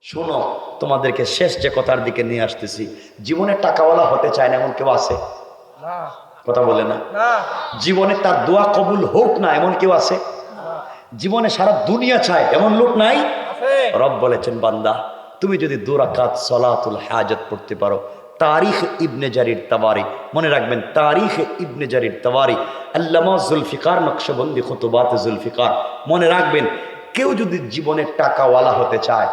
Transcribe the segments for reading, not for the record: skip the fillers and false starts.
শোনো, তোমাদেরকে শেষ যে কথার দিকে নিয়ে আসতেছি, জীবনে টাকাওয়ালা হতে চায় না এমন কেউ আছে? কথা বলে না। জীবনে তার দোয়া কবুল হোক না এমন কেউ আছে? জীবনে সারা দুনিয়া চায় এমন লোক নাই? রব বলেছেন, বান্দা তুমি যদি 2 রাকাত সালাতুল হাজাত পড়তে পারো, তারিখ ইবনে জারির তাবারি, মনে রাখবেন তারিখ ইবনে জারির তাবারি, আল্লামা জুলফিকার নকশবন্দি খুতুবাত জুলফিকার, মনে রাখবেন কেউ যদি জীবনে টাকাওয়ালা হতে চায়,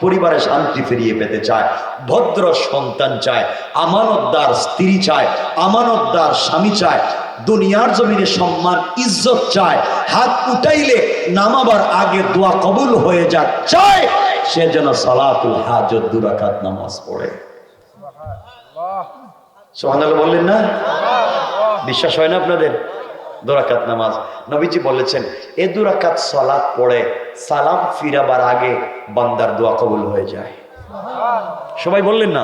পরিবারে শান্তি ফিরিয়ে পেতে চায়, ভদ্র সন্তান চায়, আমানতদার স্ত্রী চায়, আমানতদার স্বামী চায়, দুনিয়ার জমিনে সম্মান ইজ্জত চায়, হাত উঠাইলে নামাবার আগে দোয়া কবুল হয়ে যাক চায়, সে যেন সালাতুল হাজত 2 রাকাত নামাজ পড়ে। সুবহানাল্লাহ বললেন না? বিশ্বাস হয় না আপনাদের? 2 রাকাত নামাজ নবীজি বলেছেন, এ 2 রাকাত সালাত পড়ে সালাম ফিরাবার আগে বান্দার দোয়া কবুল হয়ে যায়। সবাই বললেন না?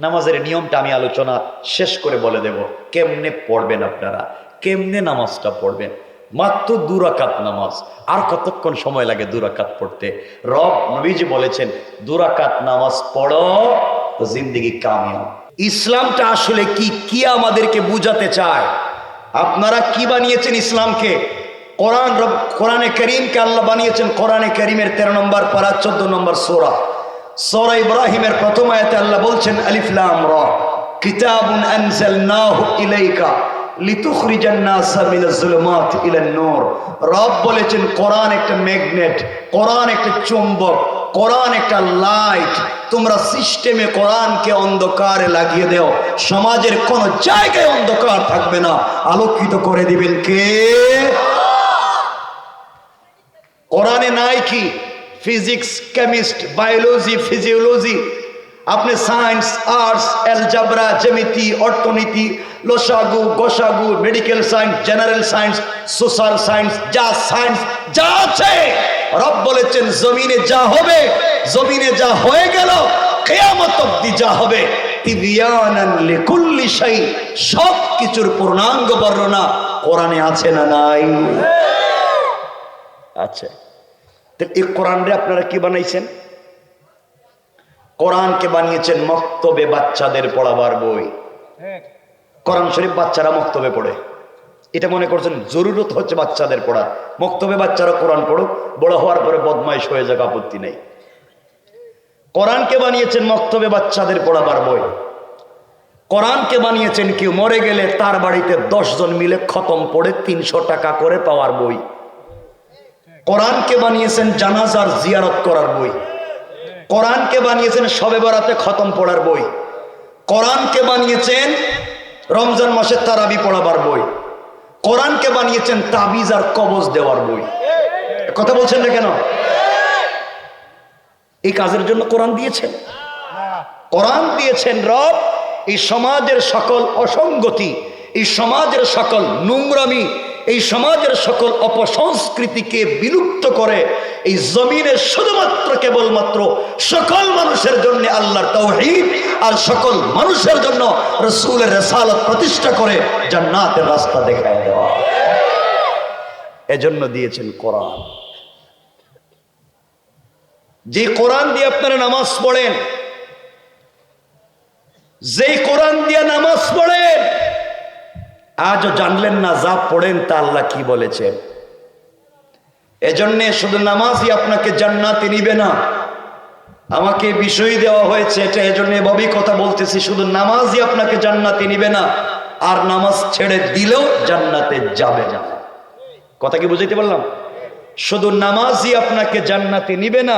নামাজের নিয়মটা আমি আলোচনা শেষ করে বলে দেব, কেমনে পড়বেন আপনারা, কেমনে নামাজটা পড়বেন। মাত্র 2 রাকাত নামাজ, আর কতক্ষণ সময় লাগে 2 রাকাত পড়তে? রব নবীজি বলেছেন 2 রাকাত নামাজ পড়ো তো জিন্দেগি কামিয়াব। ইসলামটা আসলে কি, কি আমাদেরকে বুঝাতে চায়? আপনারা কি বানিয়েছেন ইসলামকে? কোরআনে কারীমকে আল্লাহ বানিয়েছেন। কোরআনে কারীমের 13 নম্বর পারা 14 নম্বর সূরা, সূরা ইব্রাহিমের প্রথম আয়াতে আল্লাহ বলছেন, আলিফ লাম রা কিতাবুন আনজালনাহু ইলাইকা লিতুখরিজান নাসা মিনাজ যুলুমাত ইলান নূর। রব বলেছেন কোরআন একটা ম্যাগনেট, কোরআন একটা চুম্বক, কোরআন একটা লাইট। তোমরা সিস্টেমে কোরআনকে অন্ধকারে লাগিয়ে দাও, সমাজের কোন জায়গায় অন্ধকার থাকবে না, আলোকিত করে দিবেন কে? কোরআনে নাই কি ফিজিক্স, কেমিস্ট, বায়োলজি, ফিজিওলজি, আপনি সায়েন্স, আর্টস, অ্যালজাবরা, জ্যামিতি, অর্থনীতি, লসাগু, গোসাগু, medical science, general science, social science, যা সায়েন্স যা আছে, রব বলেছেন জমিনে যা হবে, জমিনে যা হয়ে গেল, কিয়ামত অবধি যা হবে, তিবিয়ানান লিকুল্লি শাই, সব কিছুর পূর্ণাঙ্গ বর্ণনা কোরআনে আছে না নাই? আচ্ছা, এই কোরআনরে আপনারা কি বানাইছেন? কোরআনকে বানিয়েছেন মক্তবে বাচ্চাদের পড়াবার বই। কোরআন শরীফ বাচ্চারা মক্তবে পড়ে, এটা মনে করছেন জরুরত হচ্ছে বাচ্চাদের পড়া। মক্তবে বাচ্চারা কোরআন পড়ুক, বড় হওয়ার পরে বদমাইশ হয়ে যাক, আপত্তি নেই। কোরআনকে বানিয়েছেন মক্তবে বাচ্চাদের পড়াবার বই। কোরআনকে বানিয়েছেন কেউ মরে গেলে তার বাড়িতে 10 জন মিলে খতম পড়ে 300 টাকা করে পাওয়ার বই। কোরআনকে বানিয়েছেন জানাজার জিয়ারত করার বই। কোরআনকে বানিয়েছেন শবে বরাতে খতম পড়ার বই। কোরআনকে বানিয়েছেন রমজান মাসে তারাবি পড়াবার বই। কোরআনকে বানিয়েছেন তাবিজ আর কবজ দেওয়ার বই। কথা বলছেন না কেন? এই কাজের জন্য কোরআন দিয়েছেন। কোরআন দিয়েছেন রব এই সমাজের সকল অসঙ্গতি, এই সমাজের সকল নোংরামি, এই সমাজের সকল অপসংস্কৃতিকে বিলুপ্ত করে এই জমিনে শুধুমাত্র কেবলমাত্র সকল মানুষের জন্য আল্লাহর তাওহীদ আর সকল মানুষের জন্য রাসূলের রিসালাত প্রতিষ্ঠা করে জান্নাতের রাস্তা দেখায় দেওয়া। এজন্য দিয়েছেন কোরআন। যে কোরআন দিয়ে আপনারা নামাজ পড়েন, যে কোরআন দিয়ে নামাজ পড়েন, আজও জানলেন না যা পড়েন তা আল্লাহ কি বলেছেন। এজন্য শুধু নামাজই আপনাকে জান্নাতে নিবে না। আমাকে বিষয় দেওয়া হয়েছে এটা, এজন্য এভাবেই কথা বলতেছি, শুধু নামাজই আপনাকে জান্নাতে নিবে না, আর নামাজ ছেড়ে দিলেও জান্নাতে যাবে না। কথা কি বুঝাইতে পারলাম? শুধু নামাজই আপনাকে জান্নাতে নিবে না,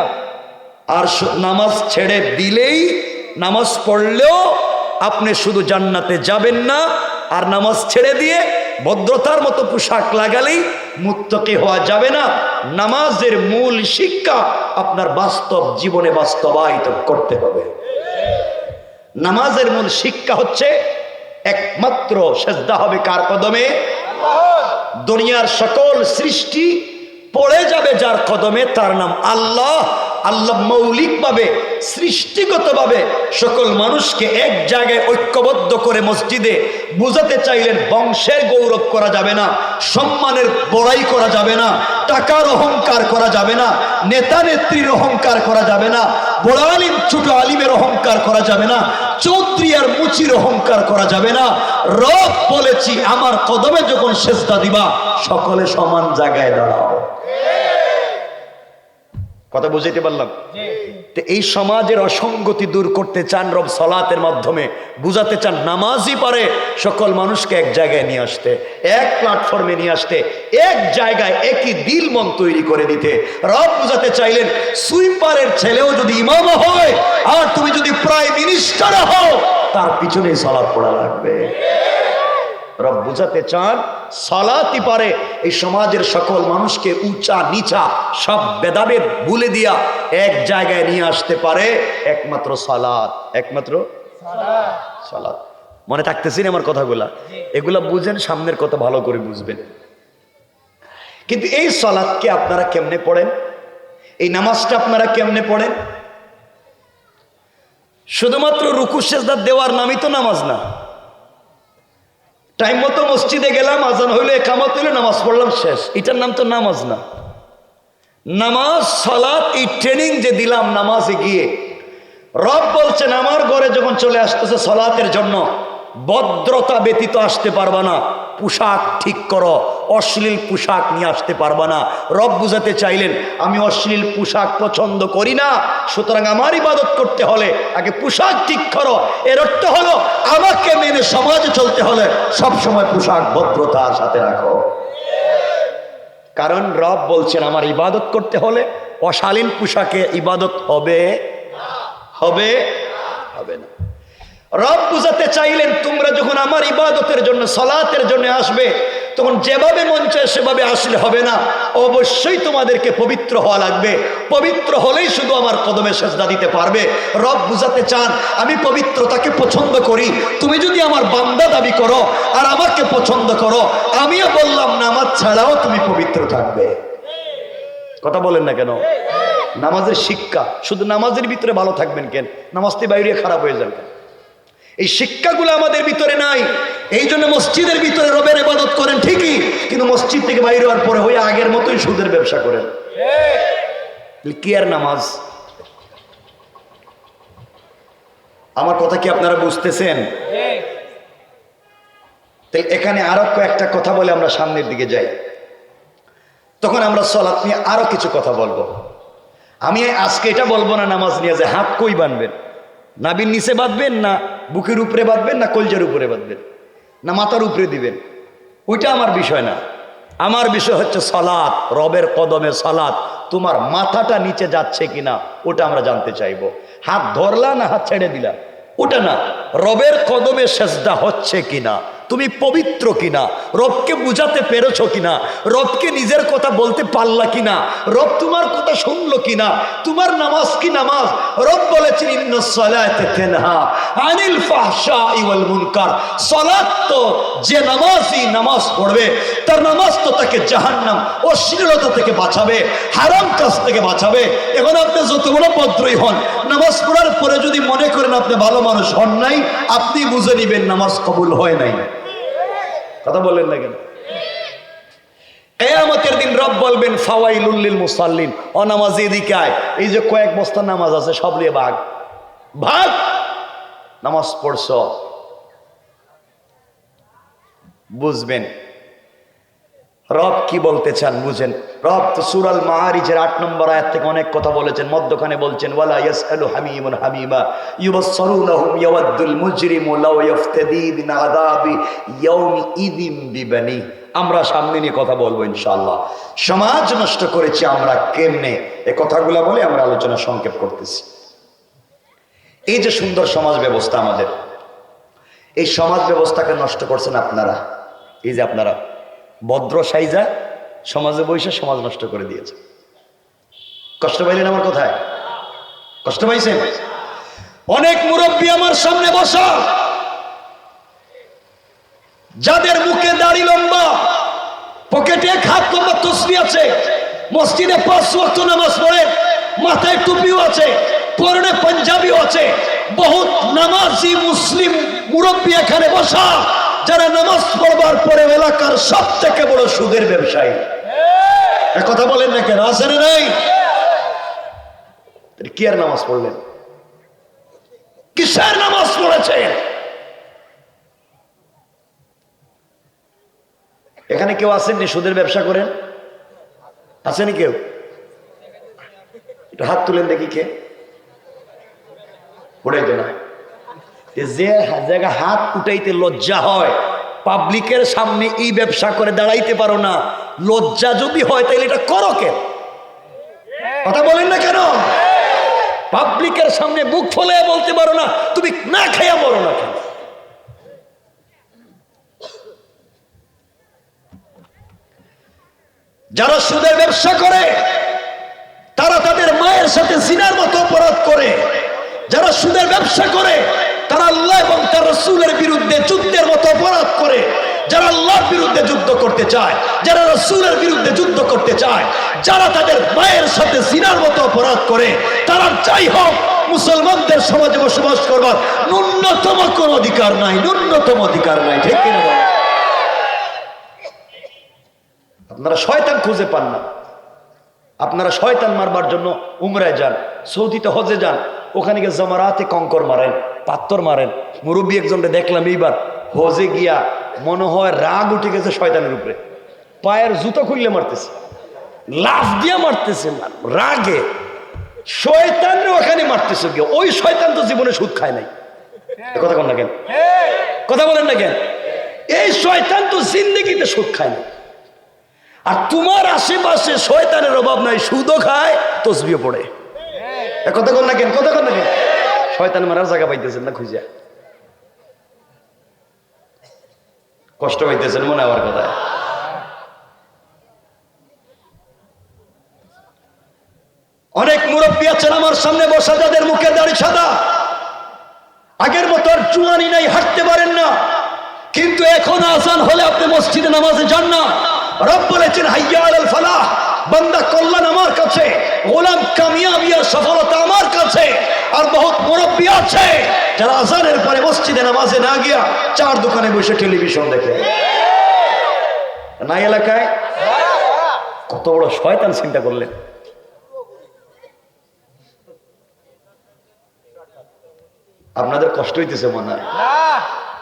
আর নামাজ ছেড়ে দিলেই, নামাজ পড়লেও আপনি শুধু জান্নাতে যাবেন না, আর নামাজ ছেড়ে দিয়ে ভদ্রতার মতো পোশাক লাগালেই মুত্তাকি হওয়া যাবে না। নামাজের মূল শিক্ষা আপনার বাস্তব জীবনে বাস্তবায়িত করতে হবে। নামাজের মূল শিক্ষা হচ্ছে একমাত্র সেজদা হবে কার কদমে? দুনিয়ার সকল সৃষ্টি পড়ে যাবে যার কদমে, তার নাম আল্লাহ। আল্লাহ মৌলিকভাবে সৃষ্টিগতভাবে সকল মানুষকে এক জায়গায় ঐক্যবদ্ধ করে মসজিদে বুঝাতে চাইলেন বংশের গৌরব করা যাবে না, সম্মানের বড়াই করা যাবে না, টাকার অহংকার করা যাবে না, নেতা নেত্রীর অহংকার করা যাবে না, বড় আলিম ছোট আলিমের অহংকার করা যাবে না, চৌধুরী আর মুচির অহংকার করা যাবে না। রব বলেছি আমার কদমে যখন সেজদা দিবা সকলে সমান জায়গায় দাঁড়াও। কথা বুঝাইতে পারলাম? তো এই সমাজের অসঙ্গতি দূর করতে চান রব সালাতের মাধ্যমে, বুঝাতে চান নামাজই পারে সকল মানুষকে এক জায়গায় নিয়ে আসতে, এক প্ল্যাটফর্মে নিয়ে আসতে, এক জায়গায় একই দিল মন তৈরি করে দিতে। রব বুঝাতে চাইলেন সুইপারের ছেলেও যদি ইমাম হয় আর তুমি যদি প্রাইম মিনিস্টার হও তার পিছনেই সালাত পড়া লাগবে। রব বুঝাতে চান সালাতই পারে এই সমাজের সকল মানুষকে উঁচা নিচা সব ভেদাভেদ ভুলে দিয়া এক জায়গায় নিয়ে আসতে পারে একমাত্র সালাত, একমাত্র সালাত। মনে থাকতেছি না আমার কথাগুলা? এগুলা বুঝেন, সামনের কথা ভালো করে বুঝবেন। কিন্তু এই সালাতকে আপনারা কেমনে পড়েন? এই নামাজটা আপনারা কেমনে পড়েন? শুধুমাত্র রুকু সেজদা দেওয়ার নামই তো নামাজ না। টাইম মতো মসজিদে গেলাম, আজান হইলো, একামত হইলো, নামাজ পড়লাম, শেষ। এটার নাম তো নামাজ না। নামাজ সালাত এই ট্রেনিং যে দিলাম নামাজে গিয়ে, রব বলছেন আমার ঘরে যখন চলে আসতেছে সালাতের জন্য ভদ্রতা ব্যতীত আসতে পারবা না, পোশাক ঠিক করো, অশ্লীল পোশাক নিয়ে আসতে পারবা না। রব বুঝাতে চাইলেন আমি অশ্লীল পোশাক পছন্দ করি না, সুতরাং আমার ইবাদত করতে হলে আগে পোশাক ঠিক করো। এর অর্থ হলো আমাকে মেনে সমাজে চলতে হলে সবসময় পোশাক ভদ্রতার সাথে রাখো। কারণ রব বলছেন আমার ইবাদত করতে হলে অশালীন পোশাকে ইবাদত হবে হবে হবে না। রব বুঝাতে চাইলেন তোমরা যখন আমার ইবাদতের জন্য সালাতের জন্য আসবে তখন যেভাবে মন চায় সেভাবে আসলে হবে না, অবশ্যই তোমাদেরকে পবিত্র হওয়া লাগবে। পবিত্র হলেই শুধু আমার কদমে সেজদা দিতে পারবে। রব বুঝাতে চান আমি পবিত্রতাকে পছন্দ করি, তুমি যদি আমার বান্দা দাবি করো আর আমাকে পছন্দ করো, আমিও বললাম নামাজ ছাড়াও তুমি পবিত্র থাকবে। কথা বলেন না কেন? নামাজের শিক্ষা, শুধু নামাজের ভিতরে ভালো থাকবেন কেন, নামাজতে বাইরে খারাপ হয়ে যাবে। এই শিক্ষাগুলো আমাদের ভিতরে নাই। এই জন্য মসজিদের ভিতরে রবের ইবাদত করেন ঠিকই, কিন্তু মসজিদ থেকে বাইরে হওয়ার পরে হয়ে আগের মতোই সুদের ব্যবসা করেন। কি আর নামাজ? আমার কথা কি আপনারা বুঝতেছেন? তাই এখানে আরো কয়েকটা কথা বলে আমরা সামনের দিকে যাই, তখন আমরা সালাত নিয়ে আরো কিছু কথা বলবো। আমি আজকে এটা বলবো না নামাজ নিয়ে যে হাত কই বাঁধবেন, নাবির নিচে বাঁধবেন না বুকের উপরে বাঁধবেন না কলজার উপরে বাঁধবেন না মাথার উপরে দিবেন, ওইটা আমার বিষয় না। আমার বিষয় হচ্ছে সালাত, রবের কদমে সালাত। তোমার মাথাটা নিচে যাচ্ছে কিনা ওটা আমরা জানতে চাইবো। হাত ধরলা না হাত ছেড়ে দিলা ওটা না, রবের কদমে সেজদা হচ্ছে কিনা, তুমি পবিত্র কিনা, রবকে বুঝাতে পেরেছো কিনা, রবকে নিজের কথা বলতে পারলা কিনা, রব তোমার কথা শুনলো কিনা, তোমার নামাজ কি নামাজ? রব বলেছেন ইন্নাস সালাতা তানহা আনিল ফাহশাই ওয়াল মুনকার। সালাত তো যে নামাজি নামাজ পড়বে তার নামাজ তো তাকে জাহান্নাম অশ্লীলতা থেকে বাঁচাবে, হারাম কাজ থেকে বাঁচাবে। এখন আপনি যত বড় ভদ্রই হন, নামাজ পড়ার পরে যদি মনে করেন আপনি ভালো মানুষ হন নাই, আপনি বুঝে নিবেন নামাজ কবুল হয় নাই। কথা বললেন না কেন? কিয়ামতের দিন রব বলবেন ফাওয়াইলুল লিল মুসাল্লিন, অনামাজি এদিকে আয়, এই যে কয়েক বস্তা নামাজ আছে সব নিয়ে ভাগ ভাগ। নামাজ পড়ছ বুঝবেন রব কি বলতে চান বুঝেন। রব তো সূরা আল মাআরিজের ৮ নম্বর আয়াত থেকে অনেক কথা বলেছেন, মধ্যখানে বলছেন ওয়ালা ইয়াসআলু হামিমুন হামিমা ইউবাসসিরুনাহুম ইয়াওয়াদ্দুল মুজরিমু লাউ ইফতাদি মিন আযাবি ইয়াউমি ইযিম বিবানি। আমরা সামনে নিয়ে কথা বলবো ইনশাআল্লাহ। সমাজ নষ্ট করেছি আমরা কেমনে, এই কথাগুলো বলে আমরা আলোচনা সংক্ষেপ করতেছি। এই যে সুন্দর সমাজ ব্যবস্থা আমাদের, এই সমাজ ব্যবস্থাকে নষ্ট করছেন আপনারা। এই যে আপনারা ভদ্র সাইজা সমাজে বসে সমাজ নষ্ট করে দিয়েছে। কষ্ট পাইলেন আমার কথায়? কষ্ট পাইছেন? অনেক মুরব্বী আমার সামনে বসা, যাদের মুখে দাড়ি লম্বা, পকেটে 1 হাত লম্বা তসবিহ আছে, মসজিদে 5 ওয়াক্ত নামাজ পড়ে, মাথায় মাথায় টুপিও আছে, পরনে পাঞ্জাবিও আছে, বহুত নামাজি মুসলিম মুরব্বী এখানে বসা, যারা নামাজ পড়বার পরে এলাকার সব থেকে বড় সুদের ব্যবসায়ী। কথা বলেন না কেন? আছে না নাই? কি আর নামাজ পড়লেন? কিসের নামাজ পড়েছেন? এখানে কেউ আসেননি সুদের ব্যবসা করেন? আসেনি কেউ? একটু হাত তুলেন দেখি কে। উঠাইতো না। যে জায়গা হাত উঠাইতে লজ্জা হয়, পাবলিকের সামনে এই ব্যবসা করে দাঁড়াইতে পারো না, লজ্জা যদি হয় তাহলে এটা করো কেন? কথা বলেন না কেন? পাবলিকের সামনে মুখ ফলে বলতে পারো না, তুমি না খাইয়া বলো না কেন? যারা সুদের ব্যবসা করে তারা তাদের মায়ের সাথে জিনার মতো অপরাধ করে। যারা সুদের ব্যবসা করে তারা আল্লাহ এবং তার রাসূলের বিরুদ্ধে যুদ্ধের মতো অপরাধ করে। যারা আল্লাহর বিরুদ্ধে যুদ্ধ করতে চায়, যারা রাসূলের বিরুদ্ধে যুদ্ধ করতে চায়, যারা তাদের মায়ের সাথে জিনার মতো অপরাধ করে, তারা যাই হোক মুসলমানদের সমাজে বসবাস করবার ন্যূনতম কোন অধিকার নাই, ন্যূনতম অধিকার নাই। ঠিক কিনা বলেন? আপনারা শয়তান খুঁজে পান না, আপনারা শয়তান মারবার জন্য উমরায় যান, সৌদিতে হজে যান, ওখানে গিয়ে জামারাতে কঙ্কর মারেন, পাত্তর মারেন। মুরব্বী একজনকে দেখলাম এইবার হজে গিয়া মনে হয় রাগ উঠে গেছে শয়তানের উপরে, পায়ের জুতো খুললে মারতেছে, লাফ দিয়ে মারতেছে না রাগে, শয়তানরে ওখানে মারতেছে গিয়ে। ওই শয়তান তো জীবনে সুদ খায় নাই। কথা বলেন না কেন? কথা বলেন না কেন? এই শয়তান তো জিন্দেগিতে সুদ খায় না। আর তোমার আশেপাশে শয়তানের অভাব নাই, সুদও খায়, তসবিও পড়ে। কথা বল না কেন? কথা বল না কেন? শয়তান মারার জায়গা পাইতেছেন না খুঁজে, কষ্ট পাইতেছেন মনে হওয়ার কথা। অনেক মুরব্বী আছেন আমার সামনে বসা, যাদের মুখের দাড়ি সাদা, আগের মতো আর চুয়ানি নাই, হাঁটতে পারেন না, কিন্তু এখন আজান হলে আপনি মসজিদে নামাজে যান না। রব বলেছেন হাইয়া আলাল ফালাহ, বান্দা কল্যাণ আমার কাছে, গোলাম কামিয়াবি আর সফলতা আমার কাছে। আর বহুত মুরব্বী আছে যারা আজানের পরে মসজিদে নামাজে না গিয়া চার দোকানে বসে টেলিভিশন দেখে। না এলাকায় কত বড় শয়তান চিন্তা করলেন। আপনাদের কষ্ট হইতেছে মনে হয়?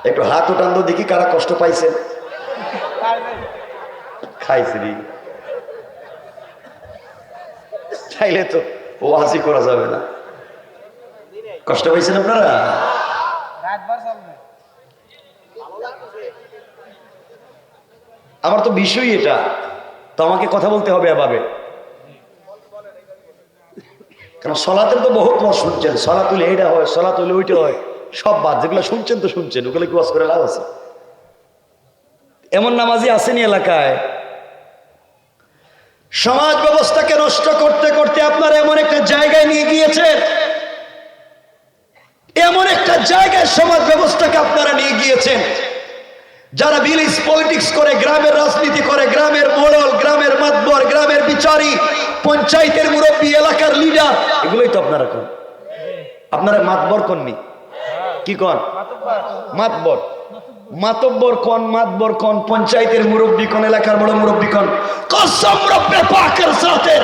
একটু হাত উঠান তো দেখি কারা কষ্ট পাইছেন। খাইছি চাইলে তো ও হাসি করা যাবে না। কষ্ট পাইছেন আপনারা? আমার তো বিষয় এটা, তো আমাকে কথা বলতে হবে এভাবে, কারণ সলাতের তো বহুত ওয়াজ শুনছেন, সলাত হলে এইটা হয়, সলাত হলে ওইটা হয়, সব বাদ, যেগুলো শুনছেন তো শুনছেন, ওগুলো কি ওয়াজ করে লাভ আছে? এমন নামাজি আসেনি এলাকায়। সমাজ ব্যবস্থাকে নষ্ট করতে করতে আপনারা এমন একটা জায়গায় নিয়ে গিয়েছেন, এমন একটা জায়গায় সমাজ ব্যবস্থাকে আপনারা নিয়ে গিয়েছেন, যারা ভিলেজ পলিটিক্স করে, গ্রামের রাজনীতি করে, গ্রামের মোড়ল, গ্রামের মাতবর, গ্রামের বিচারী, পঞ্চায়েতের মুরব্বী, এলাকার লিডার, এগুলোই তো আপনারা কোন। আপনারা মাতবর কোননি, কি কোন? মাতবর, মাতব্বর কোন, মাতবর কোন, পঞ্চায়েতের মুরব্বী কোন, এলাকার বড় মুরব্বী কোন? কসম রব্বে পাকের সাথে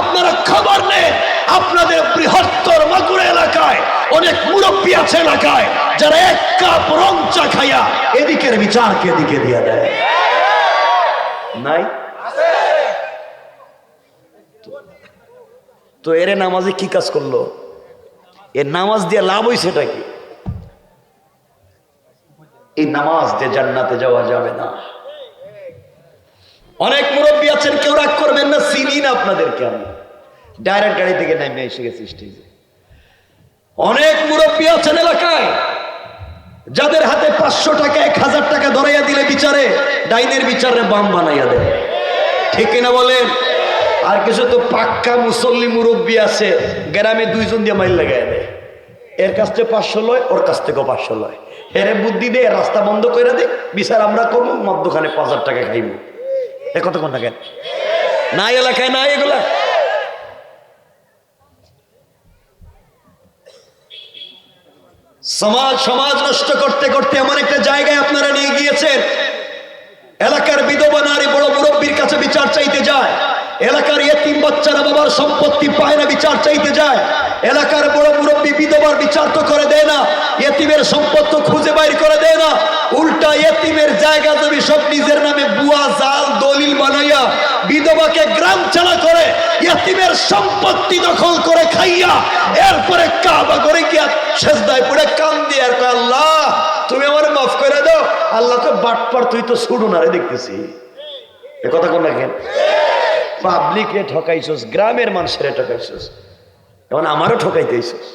আপনারা খবর নেন, আপনাদের বৃহত্তর মাগুরা এলাকায় অনেক মুরব্বী আছে এলাকায়, যারা এক কাপ রং চা খাইয়া এদিকের বিচারকে এদিকে দিয়ে দেয়। নাই তো এরে নামাজে কি কাজ করলো? এর নামাজ দিয়ে লাভ হইছে সেটা কি? এই নামাজ দিয়ে জান্নাতে যাওয়া যাবে না। অনেক মুরব্বী আছেন, কেউ রাগ করবেন না, চিনি না আপনাদেরকে, আমি ডাইরেক্ট গাড়ি থেকে নেমে এসে গেছি স্টেজে। অনেক মুরব্বী আছেন এলাকায়, যাদের হাতে 500 টাকা 1000 টাকা ধরাইয়া দিলে বিচারে ডাইনের বিচারে বাম বানাইয়া দেয়। ঠিক কিনা বলেন? আর কিছু তো পাক্কা মুসল্লি মুরব্বী আছে, গ্রামে 2 জন দিয়ে মাইল লাগাই দেয়, এর কাছ থেকে 500 লয়, ওর কাছ থেকেও 500 লয়, এরে বুদ্ধি দে, রাস্তা বন্ধ করে দে, বিচার আমরা করবো, মদ্যখানে 5000 টাকা খাইব। এ কত কোন টাকা নাই এলাকায়? নাই এগুলা? সমাজ নষ্ট করতে করতে এমন একটা জায়গায় আপনারা নিয়ে গিয়েছেন, এলাকার বিধবা নারী বড় মুরব্বীর কাছে বিচার চাইতে যায়, এলাকার ইয়েতিম বাচ্চারা বাবার সম্পত্তি পায় না বিচার চাইতে যায়, এলাকার বড় মুরব্বী বিধবার বিচার তো করে দেয় না, ইয়েতিমের সম্পদ তো খুঁজে বাইর করে দেয় না, উল্টা ইয়েতিমের জায়গা জমি সব নিজের নামে বুয়া জাল দলিল বানাইয়া বিধবাকে গ্রাম ছাড়া করে ইয়েতিমের সম্পত্তি দখল করে খাইয়া এরপরে কাবা করে গিয়া সেজদায় পড়ে কান দিয়ে আর কয়, আল্লাহ তুমি আমার মাফ করে দাও। আল্লাহ তো বাটপার, তুই তো শুরু না রে, দেখতেছি এ কথা কোন রাখেন। পাবলিক রে ঠকাইছস, গ্রামের মানুষের ঠকাইছস, এখন আমারও ঠকাইতেইছস।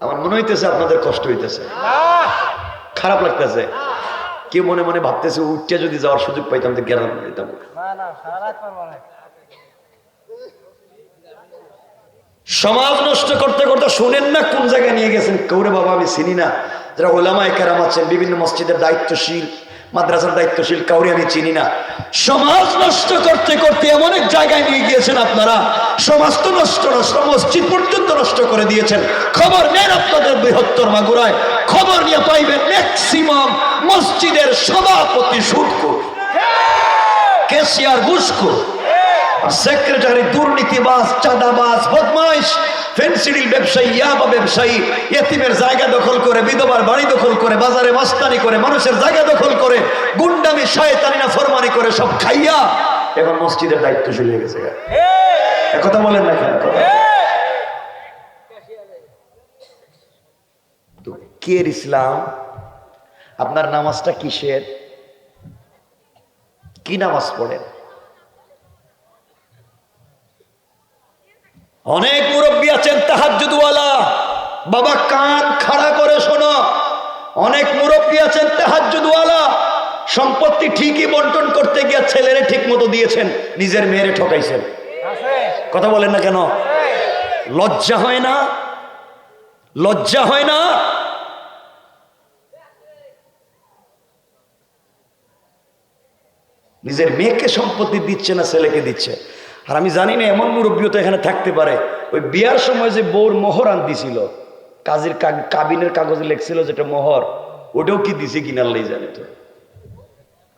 আমার মনে হইতেছে আপনাদের কষ্ট হইতেছে, খারাপ লাগতেছে। কেউ মনে মনে ভাবতেছে উঠতে যদি যাওয়ার সুযোগ পাইতাম তো জ্ঞান দিতাম। সমাজ নষ্ট করতে করতে শুনেন না কোন জায়গায় নিয়ে গেছেন। কৌরে বাবা আমি চিনি না, যারা ওলামায়ে কেরাম আছেন, বিভিন্ন মসজিদের দায়িত্বশীল, মাদ্রাসার দায়িত্বশীল, কাউরে আমি চিনি না। সমাজ নষ্ট করতে করতে এমন এক জায়গায় নিয়ে গিয়েছেন আপনারা, সমাজ তো নষ্ট নষ্ট, মসজিদ পর্যন্ত নষ্ট করে দিয়েছেন। খবর নেন আপনাদের বৃহত্তর মাগুরায়, খবর নিয়ে পাইবেন ম্যাক্সিমাম মসজিদের সভাপতি সুদখোর, ক্যাশিয়ার ঘুষখোর, সেক্রেটারি দুর্নীতিবাজ, চাঁদাবাজ, বদমাইশ, ফেন্সিডিল ব্যবসায়ী, ইয়াবা ব্যবসায়ী, ইয়েতিমের জায়গা দখল করে, বিধবার বাড়ি দখল করে, বাজারে মাস্তানি করে, মানুষের জায়গা দখল করে, গুন্ডামি শয়তানি না ফরমানি করে সব খাইয়া এখন মসজিদের দায়িত্বশীল হয়ে গেছে। কথা বলেন না কেন? তো কে ইসলাম? আপনার নামাজটা কিসের? কি নামাজ পড়েন? অনেক মুরব্বী আছেন তাহাজ্জুদওয়ালা, বাবা কান খাড়া করে শোনো, অনেক মুরব্বী আছেন তাহাজ্জুদওয়ালা, সম্পত্তি ঠিকই বন্টন করতে গিয়ে ছেলেরে ঠিক মতো দিয়েছেন, নিজের মেয়েরে ঠকাইছেন। কথা বলেন না কেন? লজ্জা হয় না? লজ্জা হয় না? নিজের মেয়েকে সম্পত্তি দিচ্ছে না ছেলেকে দিচ্ছে। আর আমি জানি না এমন মুরব্বীও তো এখানে থাকতে পারে, ওই বিয়ার সময় যে বউর মোহর আনতেছিল, কাজের কাবিনের কাগজে লেখছিল যেটা মোহর, ওটাও কি দিছে কিনা আল্লাহ জানে। তো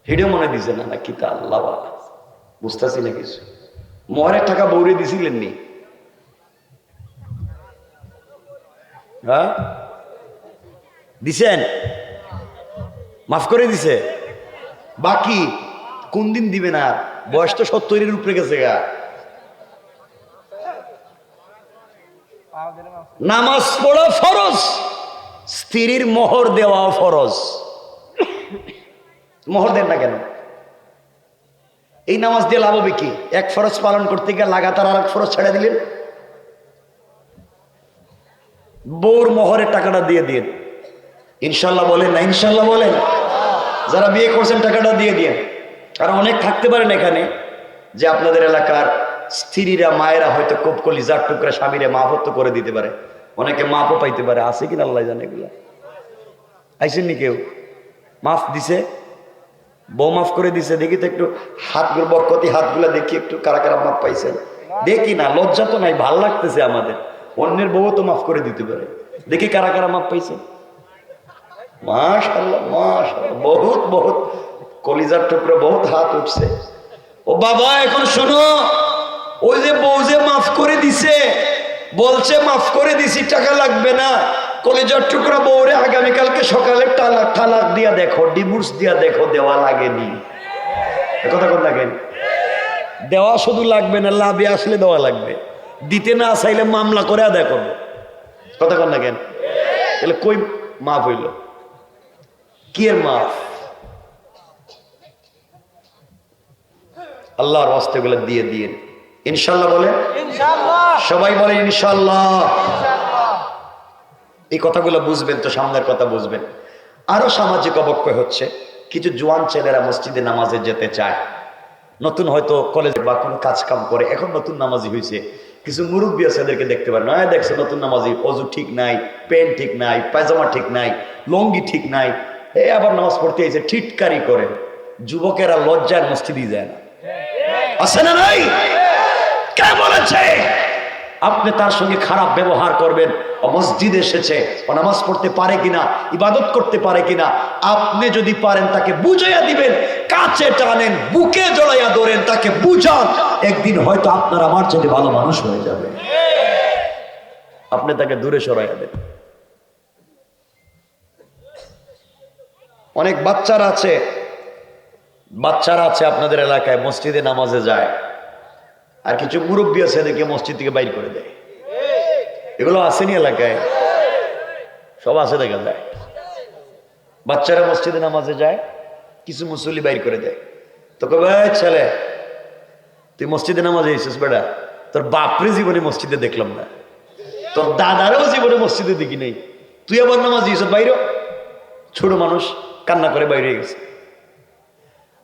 হেডেও মনে দিছে না, কি তা আল্লাহ বুঝতেছি না কিছু। মোহরের টাকা বউরে দিছিলেন নি? হ্যাঁ দিছেন? মাফ করে দিছে? বাকি কোন দিন দিবে না? বয়স তো 70-এর উপরে গেছে গা। নামাজ পড়া ফরজ, স্ত্রীর মোহর দেওয়া ফরজ। মোহর দেন না কেন? এই নামাজ দিয়ে লাভ হবে কি? এক ফরজ পালন করতে গিয়ে লাগাতার আর এক ফরজ ছেড়ে দিলেন। বউর মোহরের টাকাটা দিয়ে দিন ইনশাল্লাহ। বলেন না ইনশাল্লাহ? বলেন। যারা বিয়ে করছেন টাকাটা দিয়ে দিন। কারণ অনেক থাকতে পারেন এখানে যে আপনাদের এলাকার স্ত্রীরা, মায়েরা হয়তো কোপ কলিজার টুকরা স্বামীরে মাফত করে দিতে পারে, অনেকে মাফও পাইতে পারে। আছে কিনা আল্লাহ জানে। এগুলা আইসেননি কেউ? মাফ দিছে? বউ মাফ করে দিছে? দেখি তো একটু হাতগুলো, বরকতি হাতগুলা দেখি একটু, কারা কারা মাফ পাইছেন দেখি না। লজ্জা তো নাই, ভাল লাগতেছে আমাদের। অন্যের বউ তো মাফ করে দিতে পারে, দেখি কারা কারা মাফ পাইছেন। মাশাআল্লাহ মাশাআল্লাহ, বহুত বহুত কলিজার টুকরা, বহুত হাত উঠছে। ও বাবা এখন শোনো, ওই যে বউ যে মাফ করে দিছে, বলছে মাফ করে দিছি, টাকা লাগবে না। কলিজার টুকরা বউরে আগামীকালকে সকালে তালাক দিয়া দেখো, ডিভোর্স দিয়া দেখো, দেওয়া লাগেনি। কথা কোন লাগেন? দেওয়া শুধু লাগবে না, লাভে আসলে দেওয়া লাগবে। দিতে না চাইলে মামলা করে আদায় করবো। কথা কোন লাগেন? তাহলে কই মাফ হইল? কি এর মাফ? আল্লাহর ওয়াস্তে গুলো দিয়ে দিয়ে ইনশাল্লাহ বলে, সবাই বলে ইনশাল্লাহ। এই কথাগুলো বুঝবেন তো, সামনের কথা বুঝবেন। আরো সামাজিক অবক্ষয় হচ্ছে, কিছু জোয়ান ছেলেরা মসজিদে নামাজে যেতে চায়, নতুন হয়তো কলেজে বা কোনো কাজ কাম করে, এখন নতুন নামাজি হয়েছে। কিছু মুরব্বী আছে, এদেরকে দেখতে পারে না, দেখছে নতুন নামাজি, অজু ঠিক নাই, প্যান্ট ঠিক নাই, পায়জামা ঠিক নাই, লঙ্গি ঠিক নাই, এই আবার নামাজ পড়তে এসে ঠিটকারি করে। যুবকেরা লজ্জার মসজিদই যায় না। আছে না নাই? কে বলেছে আপনি তার সঙ্গে খারাপ ব্যবহার করবেন? ও মসজিদে এসেছে, ও নামাজ পড়তে পারে কিনা, ইবাদত করতে পারে কিনা, আপনি যদি পারেন তাকে বুঝাইয়া দিবেন, কাছে টানেন, বুকে জড়াইয়া ধরেন, তাকে বুঝান, একদিন হয়তো আপনার আমার চেয়ে ভালো মানুষ হয়ে যাবে। আপনি তাকে দূরে সরাইয়া দেন। অনেক বাচ্চারা আছে আপনাদের এলাকায়, মসজিদে নামাজে যায়, আর কিছু মুরব্বী আছে এদেরকে মসজিদ থেকে বাইর করে দেয়। এগুলো আসেনি এলাকায়, সব আছে, দেখা যায়। বাচ্চারা মসজিদে নামাজে যায়, কিছু মুসল্লি বাইর করে দেয়। তো কবে ছেলে, তুই মসজিদে নামাজে এসেছিস বেটা? তোর বাপরে জীবনে মসজিদে দেখলাম না, তোর দাদারও জীবনে মসজিদে দেখি নেই, তুই আবার নামাজ দিয়েছ বাইরে? ছোট মানুষ কান্না করে বাইরে গেছে।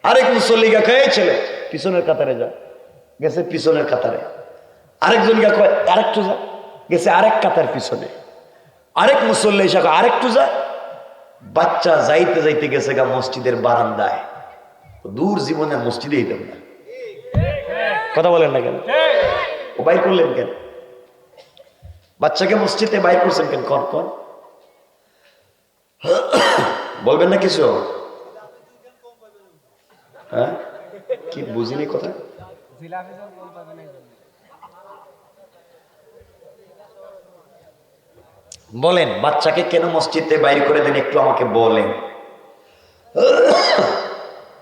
আরেক মুসল্লি গা কয়, ছেলে পিছনের কাতারে যা, গেছে পিছনের কাতারে। আরেকজন গা কয় আরেকটু যা, গেছে আরেক কাতার পিছনে। আরেক মুসল্লি এসে আরেকটু যা, বাচ্চা যাইতে যাইতে গেছে গা মসজিদের বারান্দায়। দূর জীবনে মসজিদে যেতাম না। কথা বলেন না কেন? ও বাইর করলেন কেন? বাচ্চাকে মসজিদে বাইর করছেন কেন? কন কন বলবেন না কিছু? হ্যাঁ, কি বুঝিনি কথা? বলেন, বাচ্চাকে কেন মসজিদে বাইর করে দেন একটু আমাকে বলেন।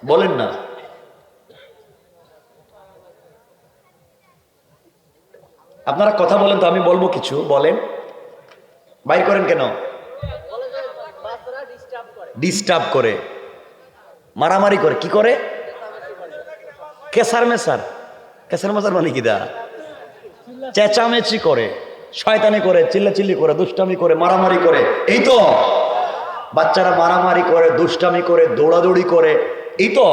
বলেন না। আপনারা কথা বলেন তো, আমি বলবো কিছু। বলেন, বাইর করেন কেন? ডিস্টার্ব করে, মারামারি করে, কি করে? কেসার মেসার। কেসার মেসার মানে কি? দা চেঁচামেচি করে, শয়তানি করে, চিল্লাচিল্লি করে, দুষ্টামি করে, মারামারি করে। এই তো বাচ্চারা মারামারি করে, দুষ্টামি করে, দৌড়াদৌড়ি করে, এই তো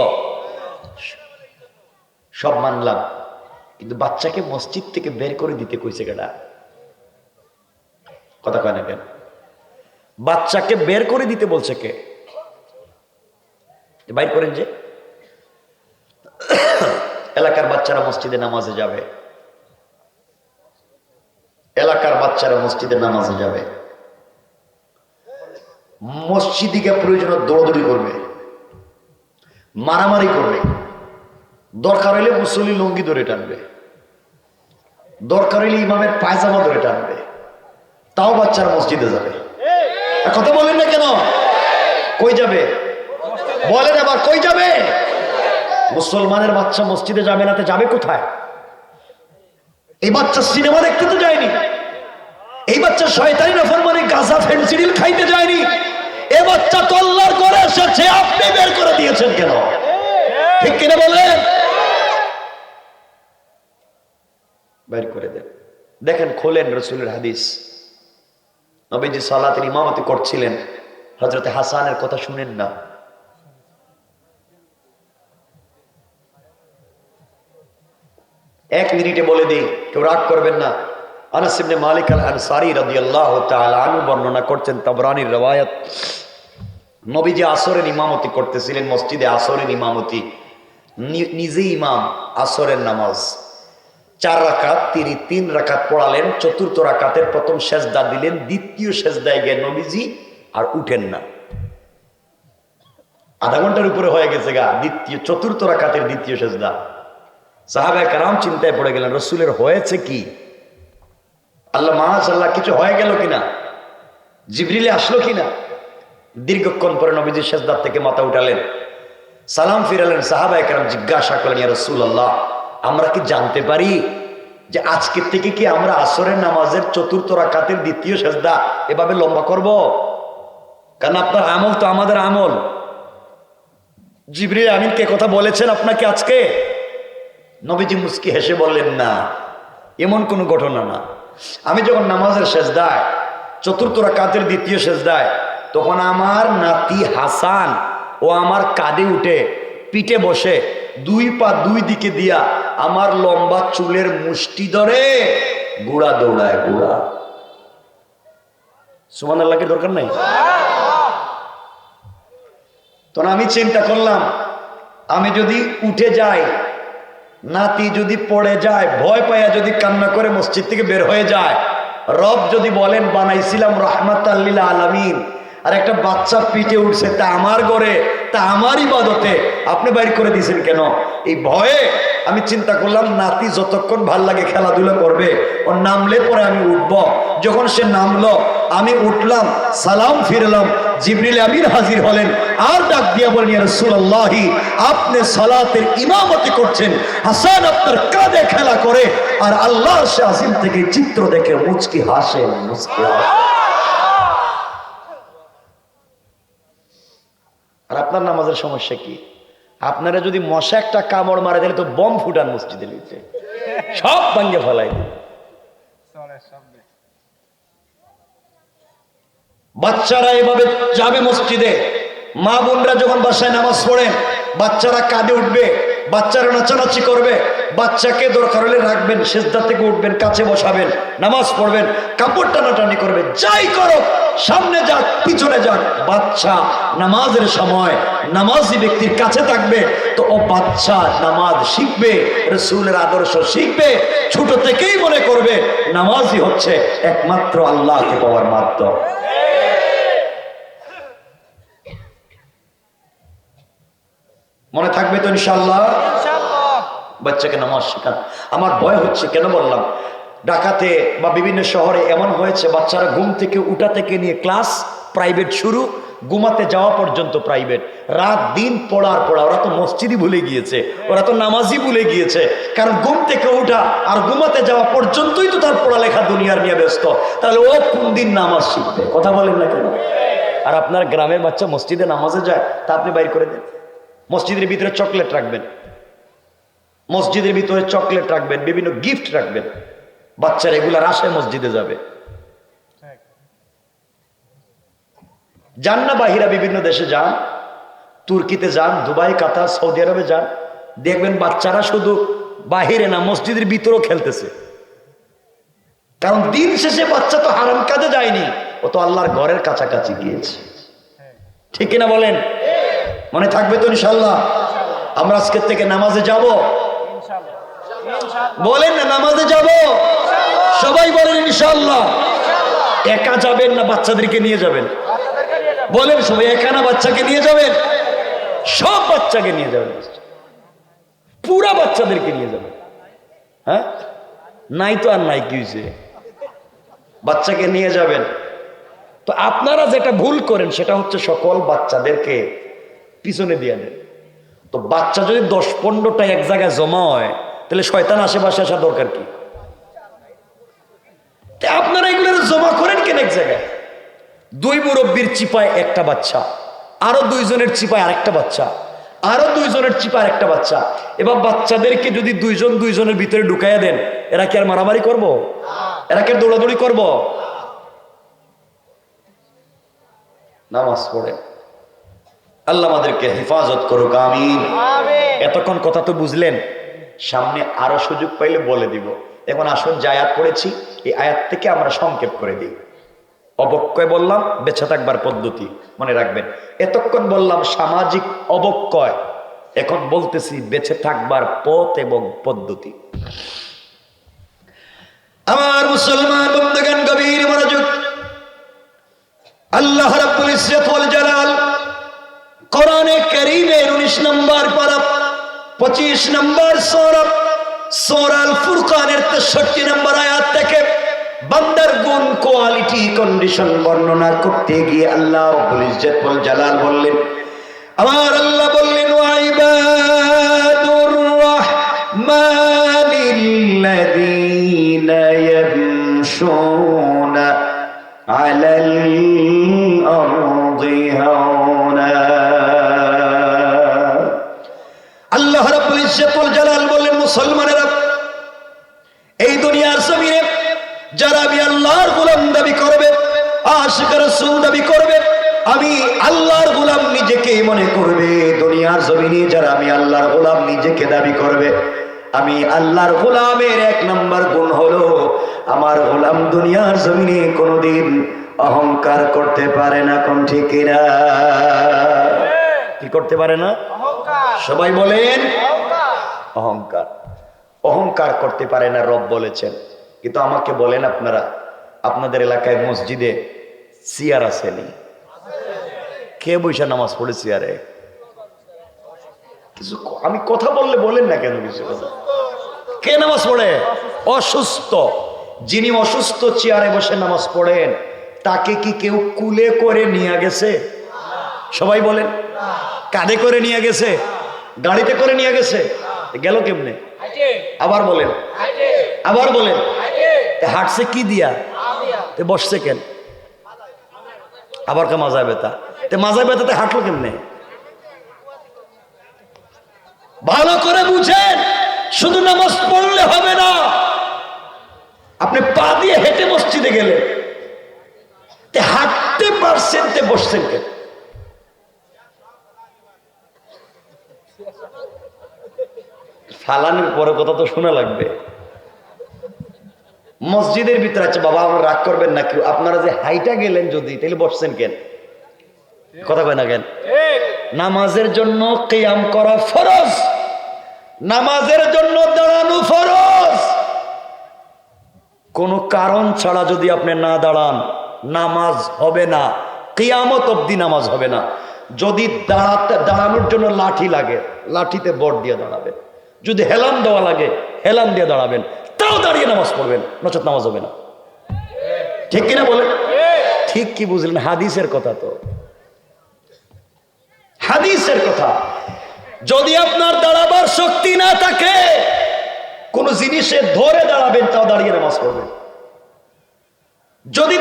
সব মানলাম, কিন্তু বাচ্চাকে মসজিদ থেকে বের করে দিতে কইছে কেডা? কথা কয় না কেন? বাচ্চাকে বের করে দিতে বলছে কে? বাইর করেন যে। এলাকার বাচ্চারা মসজিদে নামাজে যাবে, এলাকার বাচ্চারা মসজিদে নামাজে যাবে, মসজিদিকে প্রয়োজন দৌড়াদৌড়ি করবে, মারামারি করবে, দরকার হইলে মুসল্লি লুঙ্গি ধরে টানবে, দরকার হইলে ইমামের পায়জামা ধরে টানবে, তাও বাচ্চারা মসজিদে যাবে। কথা বলেন না কেন? কই যাবে? বলেন আবার, কই যাবে? মুসলমানের বাচ্চা মসজিদে যাবে না, যাবে কোথায়? এই বাচ্চা সিনেমা দেখতে তো যায়নি, এই বাচ্চা শয়তানি নাফরমানি গাঁজা ফেন্সিডিল খাইতে যায়নি, এ বাচ্চা তো আল্লাহর ঘরে এসেছে, আপনি বের করে দিয়েছেন কেন? ঠিক কিনা বলেন? বের করে দেন। দেখেন, খোলেন রাসূলের হাদিস। নবীজি সালাতের ইমামতি করছিলেন, হযরতে হাসানের কথা শুনেন না? এক মিনিটে বলে দিই, কেউ রাগ করবেন না। আনাস ইবনে মালিক আল আনসারী রাদিয়াল্লাহু তাআলা আনহু বর্ণনা করছেন, তাবরানীর রওয়ায়াত, নবীজি আসরের ইমামতি করতেছিলেন, মসজিদে আসরের ইমামতি, নিজে ইমাম আসরের নামাজ 4 রাকাত, তিনি 3 রাকাত পড়ালেন, চতুর্থ রাকাতের প্রথম সেজদা দিলেন, দ্বিতীয় সেজদায় গিয়ে নবীজি আর উঠেন না। আধা ঘন্টার উপরে হয়ে গেছে গা, চতুর্থ রাকাতের দ্বিতীয় সেজদা। সাহাবায়ে কেরাম চিন্তায় পড়ে গেলেন, রাসূলের হয়েছে কি? আল্লাহ মাশাআল্লাহ, কিছু হয়ে গেল কিনা, জিবরিলে আসলো কিনা। দীর্ঘক্ষণ পরে নবীজি সেজদা থেকে মাথা উঠালেন, সালাম ফিরালেন। সাহাবায়ে কেরাম জিজ্ঞাসা করলেন, ইয়া রাসূলুল্লাহ, আমরা কি জানতে পারি যে আজকে থেকে কি আমরা আসরের নামাজের চতুর্থ রাকাতের দ্বিতীয় সেজদা এভাবে লম্বা করব? কারণ আপনার আমল তো আমাদের আমল। জিবরিল আমিন কে কথা বলেছেন আপনাকে আজকে? নবীজি মুস্কি হেসে বললেন, না, এমন কোনো ঘটনা না। আমি যখন নামাজের সেজদায় চতুর্থ রাকাতের দ্বিতীয় সেজদায়, তখন আমার নাতি হাসান ও আমার কাঁধে উঠে পিঠে বসে 2 পা 2 দিকে দিয়া আমার লম্বা চুলের মুষ্টি ধরে গুড়া দৌড়ায়, গুড়া। সুবহানাল্লাহর দরকার নাই? তখন আমি চিন্তা করলাম, আমি যদি উঠে যাই নাতি যদি পড়ে যায়, ভয় পাইয়া যদি কান্না করে মসজিদ থেকে বের হয়ে যায়, রব যদি বলেন বানাইছিলাম রাহমাতাল লিল আলামিন, আর একটা বাচ্চা পিঠে উঠছে, তা আমার ঘরে, তা আমার ইবাদতে, আপনি বাইর করে দিয়েছেন কেন? এই ভয়ে আমি চিন্তা করলাম নাতি যতক্ষণ ভাল লাগে খেলাধুলা করবে, ওর নামলে পরে আমি উঠব। যখন সে নামলো, আমি উঠলাম, সালাম ফিরলাম, জিবরিল আমিন হাজির হলেন, আর ডাক দিয়া বলেন, ইয়া রাসূলুল্লাহি, আপনি সালাতের ইমামতি করছেন, হাসান আপনার কাঁধে খেলা করে, আর আল্লাহ সে আসিম থেকে চিত্র দেখে মুচকি হাসেন, মুচকি হাসেন। আর আপনার নামাজের সমস্যা কি? আপনারা যদি মশা একটা কামড় মারে, তাহলে তো বম ফুটান মসজিদের ভিতরে, সব ভাঙ্গে ফেলাই। বাচ্চারা এভাবে যাবে মসজিদে, মা বোনরা যখন বাসায় নামাজ পড়েন, বাচ্চারা কাঁদে উঠবে, বাচ্চারা নাচানাচি করবে, বাচ্চাকে দরকার হলে রাখবেন, সেজদা থেকে উঠবেন, কাছে বসাবেন, নামাজ পড়বেন, কাপড় টানাটানি করবে, যাই করো, সামনে যাক পিছনে যাক, বাচ্চা নামাজের সময় নামাজি ব্যক্তির কাছে থাকবে, তো ও বাচ্চা নামাজ শিখবে, রাসূলের আদর্শ শিখবে, ছোট থেকেই মনে করবে নামাজই হচ্ছে একমাত্র আল্লাহকে পাওয়ার মাধ্যম। মনে থাকবে তো ইনশাআল্লাহ? বাচ্চাকে নামাজ শেখান। আমার ভয় হচ্ছে, কেন বললাম, ঢাকাতে বা বিভিন্ন শহরে এমন হয়েছে, বাচ্চারা ঘুম থেকে উঠা থেকে নিয়ে ক্লাস প্রাইভেট শুরু, ঘুমাতে যাওয়া পর্যন্ত প্রাইভেট, রাত দিন পড়া, ওরা তো মসজিদই ভুলে গিয়েছে, ওরা তো নামাজই ভুলে গিয়েছে, কারণ ঘুম থেকে উঠা আর ঘুমাতে যাওয়া পর্যন্তই তো তার পড়ালেখা দুনিয়ার নিয়ে ব্যস্ত, তাহলে ও কোন দিন নামাজ শিখবে? কথা বলেন না কেন? আর আপনার গ্রামের বাচ্চা মসজিদে নামাজে যায়, তা আপনি বাইর করে দেন। মসজিদের ভিতরে চকলেট রাখবেন, মসজিদের ভিতরে চকলেট রাখবেন, বিভিন্ন গিফট রাখবেন, বাচ্চা রেগুলার আসে মসজিদে যাবে। যান না বাহিরা বিভিন্ন দেশে যান, তুর্কিতে যান, দুবাই, কাতার, সৌদি আরবে যান, দেখবেন বাচ্চারা শুধু বাহিরে না, মসজিদের ভিতরেও খেলতেছে। কারণ দিন শেষে বাচ্চা তো হারাম কাজে যায়নি, ও তো আল্লাহর ঘরের কাছাকাছি গিয়েছে। ঠিক কিনা বলেন? মনে থাকবে তো ইনশাআল্লাহ? আমরা আজকের থেকে নামাজে যাব, বলেন না নামাজে যাব? সবাই বলেন ইনশাআল্লাহ। একা যাবেন না বাচ্চাদেরকে নিয়ে যাবেন? বলেন সবাই, একা না বাচ্চাকে নিয়ে যাবেন? সব বাচ্চাকে নিয়ে যাবেন, পুরা বাচ্চাদেরকে নিয়ে যাবেন। হ্যাঁ, নাই তো আর নাই, কি হয়েছে? বাচ্চাকে নিয়ে যাবেন। তো আপনারা যেটা ভুল করেন সেটা হচ্ছে সকল বাচ্চাদেরকে পিছনে দিয়ে দেন। তো বাচ্চা যদি 10-15টা এক জায়গায় জমা হয়, তাহলে শয়তান আশেপাশে আসা দরকার কি? আপনারা এগুলো জমা করেন কেন এক জায়গায়? 2 মুরব্বীর চিপায় একটা বাচ্চা, আরো 2 জনের চিপায় আরেকটা বাচ্চা, আরো 2 জনের চিপায় আরেকটা বাচ্চা। এবার বাচ্চাদেরকে যদি 2 জন 2 জনের ভিতরে ঢুকাইয়া দেন, এরা কি আর মারামারি করবো? এরা কি আর দৌড়াদৌড়ি করবো? নামাজ পড়ে আল্লাহ আমাদেরকে হেফাজত করুক, আমিন। এতক্ষণ কথা তো বুঝলেন, সামনে আরো সুযোগ পাইলে বলে দিব। এখন আসুন, যে আয়াত পড়েছি এই আয়াত থেকে আমরা সংক্ষেপ করে দিই। অবক্ষয় বললাম, বেঁচে থাকবার পদ্ধতি, মনে রাখবেন। এতক্ষণ বললাম সামাজিক অবক্ষয়, এখন বলতেছি বেঁচে থাকবার পথ এবং পদ্ধতি। আমার মুসলমান বন্ধুগণ, গভীর মনোযোগ। আল্লাহ রাব্বুল ইজ্জত ওয়াল জালাল কোরআনে কারীমের 19 নম্বর পারা 25 নম্বর সূরা আল ফুরকানের 63 নম্বর আয়াত থেকে বান্দার গুণ, কোয়ালিটি, কন্ডিশন বর্ণনা করতে গিয়ে আল্লাহ রাব্বুল ইজ্জত ওয়াল জালাল বললেন, আমার আল্লাহ বললেন, ওয়া ইবাদুর রাহমানিল্লাযীনা ইয়ামশুনা আলাল আরদি হাওনা। আল্লাহ রাব্বুল ইজ্জত ওয়াল জালাল বললেন, মুসলমানেরা, এই দুনিয়ার জমিনে যারা আমি আল্লাহর গোলাম দাবি করবে, আশিক রাসূল দাবি করবে, আমি আল্লাহর গোলাম নিজেকে মনে করবে, দুনিয়ার জমিনে যারা আমি আল্লাহর গোলাম নিজেকে দাবি করবে, আমি আল্লাহর গোলামের 1 নম্বর গুণ হলো, আমার গোলাম দুনিয়ার জমিনে কোনোদিন অহংকার করতে পারে না। কোন ঠিক কিনা? কি করতে পারে না? সবাই বলেন অহংকার। অহংকার করতে পারে না, রব বলেছেন। কিন্তু আমাকে বলেন আপনারা, আপনাদের এলাকায় মসজিদে চেয়ার আসেনি? কে বৈশা নামাজ পড়ে চেয়ারে? কিছু আমি কথা বললে বলেন না কেন? কিছু কথা, কে নামাজ পড়ে? অসুস্থ। যিনি অসুস্থ চেয়ারে বসে নামাজ পড়েন, তাকে কি কেউ কুলে করে নিয়ে গেছে? সবাই বলেন। কাঁধে করে নিয়ে গেছে? গাড়িতে করে নিয়ে গেছে? গেল কেমনে? আবার বলেন, আবার বলেন। হাঁটছে কি দিয়া? বসছে কেন? আবার কে মাজা ব্যথা? মাজা ব্যথাতে হাঁটলো কেমনে? ভালো করে বুঝেন, শুধু নামাজ পড়লে হবে না। আপনি পা দিয়ে হেঁটে মসজিদে গেলেন, হাঁটতে পারছেন, বসছেন কেন? ফালানোর পরে কথা তো শোনা লাগবে। মসজিদের ভিতরে আছে বাবা, আমার রাগ করবেন না কেউ, আপনারা যে হাইটা গেলেন যদি, তাহলে বসছেন কেন? কথা কয় না কেন? নামাজের জন্য কিয়াম করা ফরজ, নামাজের জন্য দাঁড়ানো ফরজ। কোনো কারণ ছাড়া যদি আপনি না দাঁড়ান, নামাজ হবে না, কিয়ামত অবধি নামাজ হবে না। যদি দাঁড়ানোর জন্য লাঠি লাগে, লাঠিতে বট দিয়ে দাঁড়াবেন। যদি হেলান দেওয়া লাগে, হেলান দিয়ে দাঁড়াবেন, তাও দাঁড়িয়ে নামাজ পড়বেন, নচেত নামাজ হবে না। ঠিক কিনা বলেন? ঠিক কি বুঝলেন? হাদিসের কথা তো, হাদিসের কথা। যদি আপনার দাঁড়াবার শক্তি না থাকে, কোন জিনিসে ধরে দাঁড়াবেন, তাও দাঁড়িয়ে নামাজ পড়বেন। যদি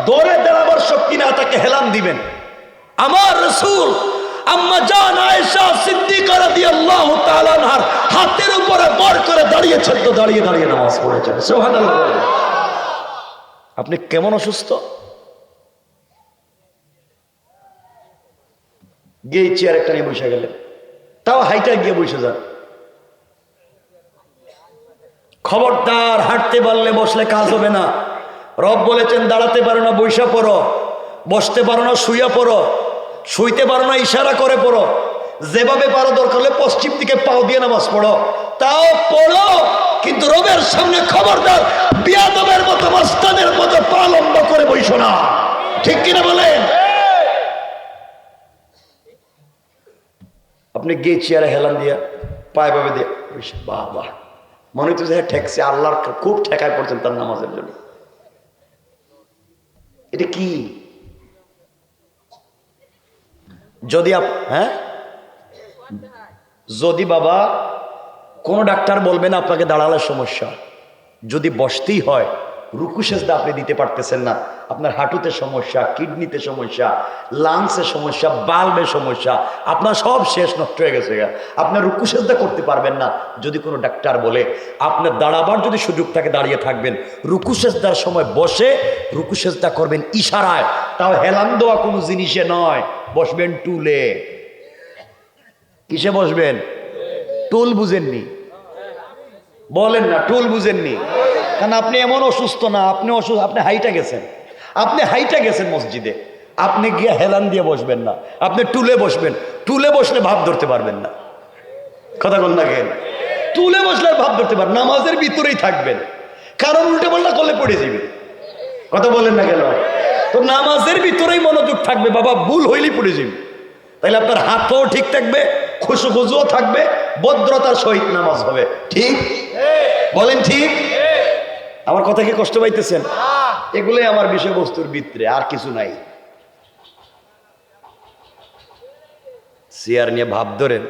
ধরে দাঁড়াবার শক্তি না থাকে, হেলান দিবেন। আমার রাসূল আম্মা জান আয়েশা সিদ্দিকা রাদিয়াল্লাহু তাআলা আনহার হাতের উপরে বর করে দাঁড়িয়েছেন, তো দাঁড়িয়ে দাঁড়িয়ে নামাজ পড়েছেন। সুবহানাল্লাহ। আপনি কেমন অসুস্থ? গিয়ে চেয়ার একটা নিয়ে বসে গেলেন, তাও হাইটা গিয়ে বসে যান। খবরদার, হাঁটতে পারলে বসলে কাজ হবে না। রব বলেছেন দাঁড়াতে পারো না বইসা পড়ো, বসতে পারো না শুইয়া পড়ো, শুইতে পারো না ইশারা করে পড়ো, যেভাবে পারো দরকার হলে পশ্চিম দিকে পাও দিয়ে নামাজ পড়ো, তাও পড়ো। কিন্তু রবের সামনে খবরদার বিয়াদবের মতো, মাস্তানের মতো পা লম্বা করে বইসো না। ঠিক কিনা বলেন? আপনি গিয়ে চেয়ারে হেলান দিয়া পায়ে ভাবে দিয়ে বাবা, মনে হচ্ছে যে ঠেকছে, আল্লাহর খুব ঠেকায় পড়ছেন তার নামাজের জন্য। এটা কি? যদি যদি বাবা কোন ডাক্তার বলবেন আপনাকে দাঁড়ালে সমস্যা, যদি বসতেই হয়, রুকু সেজদা আপনি দিতে পারতেছেন না, আপনার হাঁটুতে সমস্যা, কিডনিতে সমস্যা, লাংসে সমস্যা, বাল্বে সমস্যা, আপনার সব শেষ, নষ্ট হয়ে গেছে, আপনার রুকু সেজদা করতে পারবেন না। যদি কোনো ডাক্তার বলে আপনার দাঁড়াবার যদি সুযোগ থাকে, দাঁড়িয়ে থাকবেন, রুকু সেজদার সময় বসে রুকু সেজদা করবেন ইশারায়, তাও হেলান দেওয়া কোনো জিনিসে নয়। বসবেন টুলে। কিসে বসবেন? টুল বুঝেননি? বলেন না, টুল বুঝেননি? কারণ আপনি এমন অসুস্থ না, আপনি অসুস্থ, আপনি হাইটা গেছেন, আপনি হাইটা গেছেন মসজিদে, আপনি গিয়ে হেলান দিয়ে বসবেন না, আপনি টুলে বসবেন। টুলে বসলে ভাব ধরতে পারবেন না। কথা বল না কেন? টুলে বসলে ভাব ধরতে পারবেন, নামাজের ভিতরেই থাকবেন, কারণ উল্টে পাল্টা করলে পড়ে যাবে। কথা বলেন না কেন? তো নামাজের ভিতরেই মনোযোগ থাকবে বাবা, ভুল হইলেই পড়ে যাবে। তাহলে আপনার হাতও ঠিক থাকবে, খুশুখুজুও থাকবে, ভদ্রতার সহিত নামাজ হবে। ঠিক বলেন? ঠিক? আমার কথা কি কষ্ট পাইতেছেন? এগুলোই আমার বিষয়বস্তুর ভিতরে, আর কিছু নাই। চেয়ার নিয়ে ভাব ধরেন,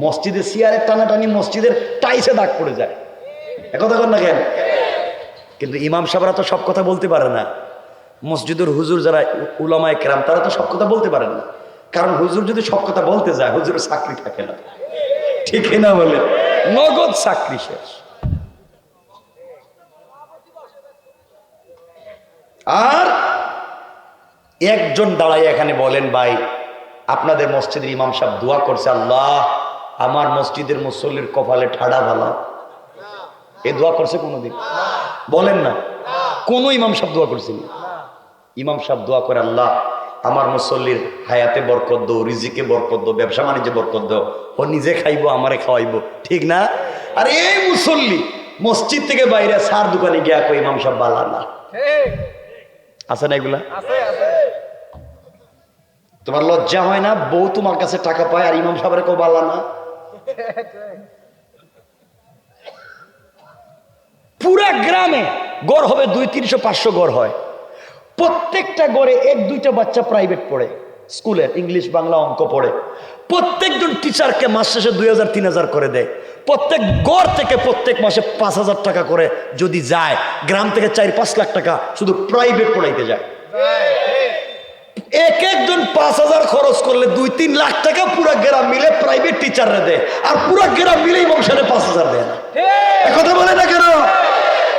মসজিদে চেয়ারের টানাটানি মসজিদের টাইসে দাগ পড়ে যায়। একথা কর না কেন? কিন্তু ইমাম সাহেবরা তো সব কথা বলতে পারে না। মসজিদের হুজুর যারা উলামায়ে কেরাম, তারা তো সব কথা বলতে পারেন না, কারণ হুজুর যদি সব কথা বলতে যায়, হুজুরের চাকরি থাকে না। ঠিক না বলে? নগদ চাকরি শেষ। আর একজন দাঁড়াই এখানে বলেন, ভাই আপনাদের মসজিদের ইমাম সাহেব দোয়া করছে, আল্লাহ আমার মসজিদের মুসল্লির কপালে ঠাডা ভালা। এ দোয়া করছে কোনোদিন? বলেন না, কোন ইমাম সাহেব দোয়া করছেন? ইমাম সাহেব দোয়া করে, আল্লাহ আমার মুসল্লির হায়াতে বরকত দাও, রিজিকে বরকত দাও, ব্যবসা বাণিজ্যে বরকত দাও, ও নিজে খাইবো আমারে খাওয়াইবো। ঠিক না? আরে এই মুসল্লি মসজিদ থেকে বাইরে সার দোকানে গিয়া কই ইমাম সাহেব বালা না, আছে না এগুলা? তোমার লজ্জা হয় না? বউ তোমার কাছে টাকা পায় আর ইমাম সাহেবের কেউ বালা না? পুরা গ্রামে গড় হবে 200-300-500 গড় হয়। প্রত্যেকটা গড়ে 1-2টা বাচ্চা প্রাইভেট পড়ে, স্কুলে ইংলিশ বাংলা অঙ্ক পড়ে। প্রত্যেকজন টিচারকে মাস শেষে 2000-3000 করে দেয়। প্রত্যেক গড় থেকে প্রত্যেক মাসে 5000 টাকা করে যদি যায়, গ্রাম থেকে 4-5 লাখ টাকা শুধু প্রাইভেট পড়াইতে যায়। এক একজন 5000 খরচ করলে 2-3 লাখ টাকা পুরা গ্রাম মিলে প্রাইভেট টিচাররা দেয়, আর পুরা গ্রাম মিলে ইমাম সাহেব 5000 দেয় না। কথা বলে না কেন?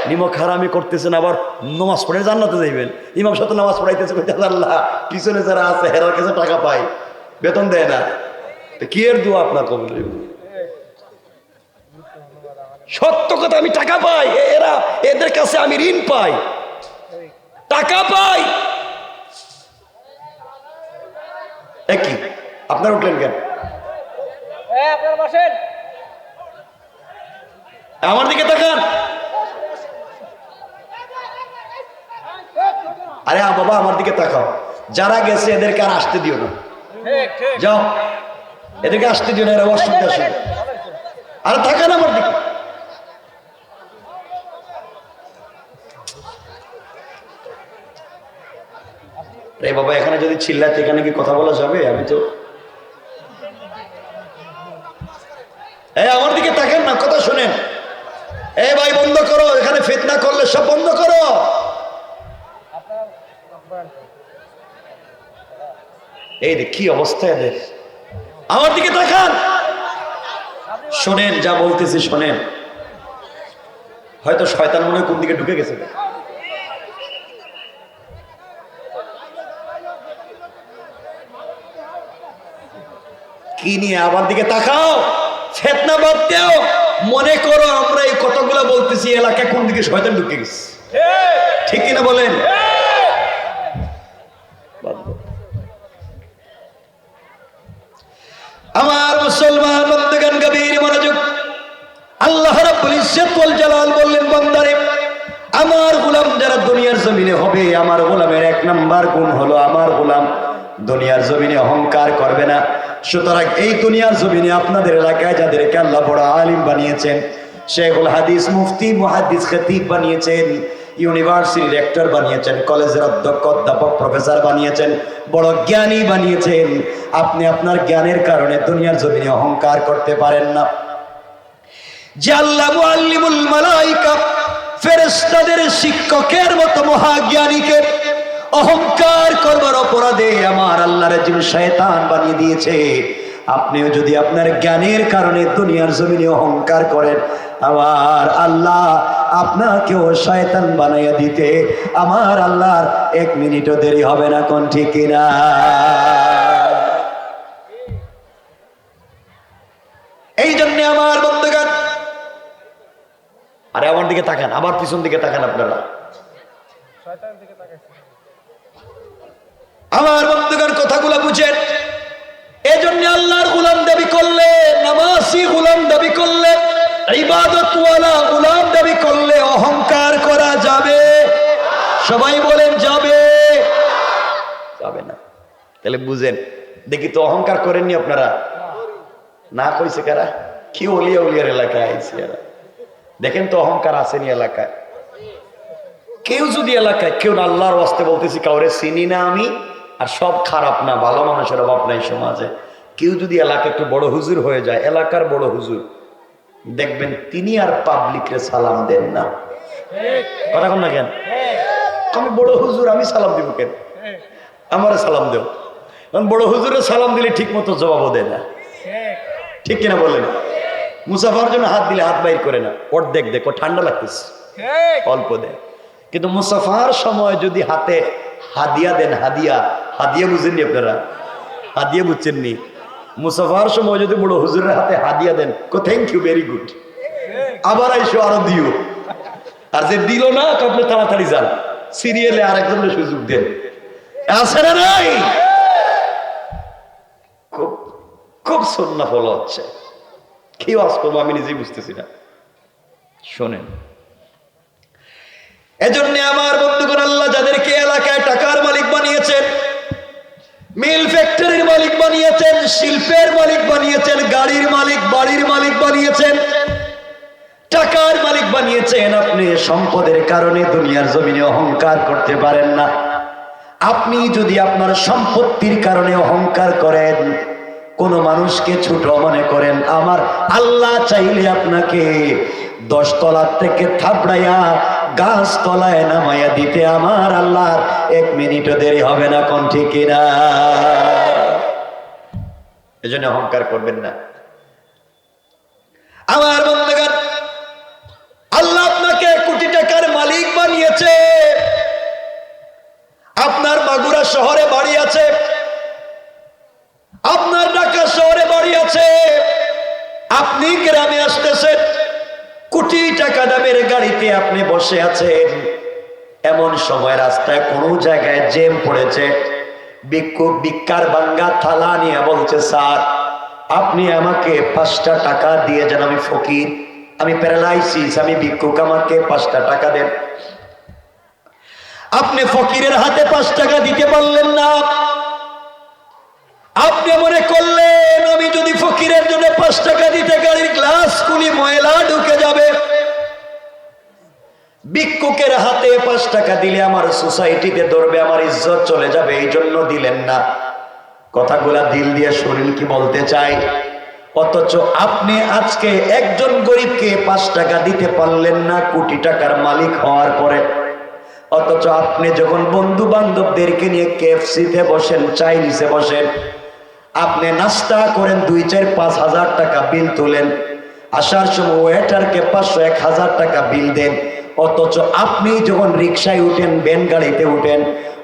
নিমক হারামি করতেছেন, আবার নামাজ পড়ে জান্নাতে যাইবেন। ইমাম সাহেব নামাজ পড়াইতেছে, আল্লাহ পিছনে যারা আছে হেরার কাছে টাকা পায়, বেতন দেয় না, কি এর দোয়া আপনার কবুল হইব? সত্য কথা, আমি টাকা পাই, এরা এদের কাছে আমি ঋণ পাই, টাকা পাই। একই আপনার উঠলেন কেন? আমার দিকে তাকান। আরে বাবা আমার দিকে তাকাও। যারা গেছে এদেরকে আর আসতে দিও না, যাও, এদেরকে আসতে দিও না, এরা অসুবিধা আসবে। আরে তাকান আমার দিকে। রে বাবা এখানে যদি চিল্লাতে, এখানে কি কথা বলা যাবে? আমি তো আমার দিকে তাকান না, কথা শোনেন। ভাই বন্ধ করো, এখানে ফিতনা করলে সব বন্ধ করো। এই রে কি অবস্থা এদের, আমার দিকে তাকান, শোনেন যা বলতেছি শোনেন। হয়তো শয়তান মনে হয় কোন দিকে ঢুকে গেছে। কি নিয়ে? আমার দিকে তাকাও, ফিতনা বাদ দাও। মনে করো আমরা এই কথাগুলো বলতেছি, এলাকায় কোন দিকে শয়তান ঢুকে গেছে, ঠিক কিনা বলেন? আমার মুসলমান বন্ধুগণ গভীর মনোযোগ। আল্লাহ রাব্বুল ইজ্জত ওয়াল জালাল বললেন, বান্দারে আমার গোলাম যারা দুনিয়ার জমিনে হবে, আমার গোলামের 1 নাম্বার গুণ হলো আমার গোলাম দুনিয়ার জমিনে অহংকার করবে না। সুতরাং এই দুনিয়ার জমিনে আপনাদের এলাকায় যাদেরকে আল্লাহ বড় আলিম বানিয়েছেন, শেখুল হাদিস, মুফতি, মুহাদ্দিস, খতিব বানিয়েছেন, ইউনিভার্সিটি রেক্টর বানিয়েছেন, কলেজের অধ্যক্ষ, অধ্যাপক, প্রফেসর বানিয়েছেন, বড় জ্ঞানী বানিয়েছেন, আপনি আপনার জ্ঞানের কারণে দুনিয়ার জমিনে অহংকার করতে পারেন না। যে আল্লাহ মুআল্লিমুল মালায়েকা, ফেরেশতাদের শিক্ষকের মতো মহাজ্ঞানীকে অহংকার করবার অপরাধে আমার আল্লাহর যিনি শয়তান বানিয়ে দিয়েছে, আপনিও যদি আপনার জ্ঞানের কারণে দুনিয়ার জমিনে অহংকার করেন, আমার আল্লাহ আপনাকেও শয়তান বানাইয়া দিতে আমার আল্লাহর 1 মিনিটও দেরি হবে না। কোন ঠিক কিনা? এই জন্য আমার বন্ধুগণ, আরে আমার দিকে তাকান, আবার পিছন দিকে তাকান আপনারা। আমার বন্ধুগণ কথাগুলো বুঝেন। এজন্য আল্লাহর গোলাম দাবি করলে, নামাজি গোলাম দাবি করলে, ইবাদতওয়ালা গোলাম দাবি করলে অহংকার করা যাবে? সবাই বলেন যাবে? যাবে না। তাহলে বুঝেন, দেখি তো অহংকার করেননি আপনারা? না কইছে কারা? কি ওলিয়া উলিয়ার এলাকায় আইছে এরা। দেখেন তো অহংকার আসেনি এলাকায়? কেউ যদি এলাকায়, কেউ না, আল্লাহর ওয়াস্তে বলতেছি, কাউরে চিনি না আমি, আর সব খারাপ না, ভালো মানুষের অভাব নাই সমাজে। কেউ যদি এলাকা একটু বড় হুজুর হয়ে যায়, এলাকার বড় হুজুর, দেখবেন তিনি আর পাবলিকরে সালাম দেন না। কথা কন না কেন? আমি বড় হুজুর, আমি সালাম দিব কেন? আমারে সালাম দেও। কারণ বড় হুজুরে সালাম দিলে ঠিক মতো জবাবও দেয় না, ঠিক কিনা বলেন? মুসাফার জন্য হাত দিলে হাত বাইর করে না, অর্ধেক দেখো ঠান্ডা লাগতেছে, অল্প দেয়। কিন্তু মুসাফার সময় যদি হাতে হাদিয়া দেন, হাদিয়া, হাদিয়া বুঝেননি আপনারা? হাদিয়া বুঝছেননি? মুসাফার সময় যদি বড় হুজুরের হাতে হাদিয়া দেন, থ্যাংক ইউ, ভেরি গুড, আবার আইসো আরো দিও। আর যে দিল না, আপনি তাড়াতাড়ি যান, সিরিয়ালে আরেকজনের সুযোগ দেন। আছে না নাই? খুব খুব সুন্নাহ ফলো হচ্ছে। কি ওয়াজ করবো আমি নিজেই বুঝতেছি না। শোনেন, এজন্য আমার বন্ধুগণ, আল্লাহ যাদেরকে এলাকায় টাকার মালিক বানিয়েছেন, মিল ফ্যাক্টরির মালিক বানিয়েছেন, শিল্পের মালিক বানিয়েছেন, গাড়ির মালিক, বাড়ির মালিক বানিয়েছেন, টাকার মালিক বানিয়েছেন, আপনি সম্পদের কারণে দুনিয়ার জমিনে অহংকার করতে পারেন না। আপনি যদি আপনার সম্পত্তির কারণে অহংকার করেন, কোন মানুষকে ছোট মনে করেন, আমার আল্লাহ চাইলে আপনাকে 10 তলা থেকে থাবড়াইয়া গাছ তলায় নামাইয়া দিতে আমার আল্লাহর 1 মিনিটও দেরি হবে না। কোন ঠিক কিনা? এজন্য অহংকার করবেন না আমার বন্ধুগণ। আল্লাহ আপনাকে কোটি টাকার মালিক বানিয়েছে। আপনার মাগুরা শহরে বাড়ি আছে, আপনার ঢাকা শহরে বাড়ি আছে, আপনি গ্রামে আসতেছেন, কোটি টাকা দামের গাড়িতে আপনি বসে আছেন। এমন সময় রাস্তায় কোনো জায়গায় জ্যাম পড়েছে, ভিক্ষুক ভিক্ষার ভাঙ্গা থালা নিয়ে বলছে, স্যার আপনি আমাকে 5টা টাকা দিয়ে যান, আমি ফকির, আমি প্যারালাইসিস, আমি ভিক্ষুক, আমাকে 5টা টাকা দেন। আপনি ফকিরের হাতে 5 টাকা দিতে পারলেন না। আপনি মনে করলেন আমি যদি ফকিরের জন্য 5 টাকা দিতে গাড়ির গ্লাস খুলি ময়লা ঢুকে যাবে। ভিক্ষুকের হাতে 5 টাকা দিলে আমার সোসাইটিতে ধরবে, আমার ইজ্জত চলে যাবে, এই জন্য দিলেন না। কথাগুলা দিল দিয়ে শরীর কি বলতে চাই। অথচ আপনি আজকে একজন গরিবকে 5 টাকা দিতে পারলেন না কোটি টাকার মালিক হওয়ার পরে। অথচ আপনি যখন বন্ধু বান্ধবদেরকে নিয়ে কেএফসিতে বসেন, চাইনিজে বসেন, আপনি নাস্তা করেন, 2-4-5 হাজার টাকা বিল তোলেন, আসার সময় ওয়েটারকে 500-1000 টাকা বিল দেন। অথচ আপনি যখন রিক্সায় উঠেন, ভ্যান গাড়িতে উঠেন,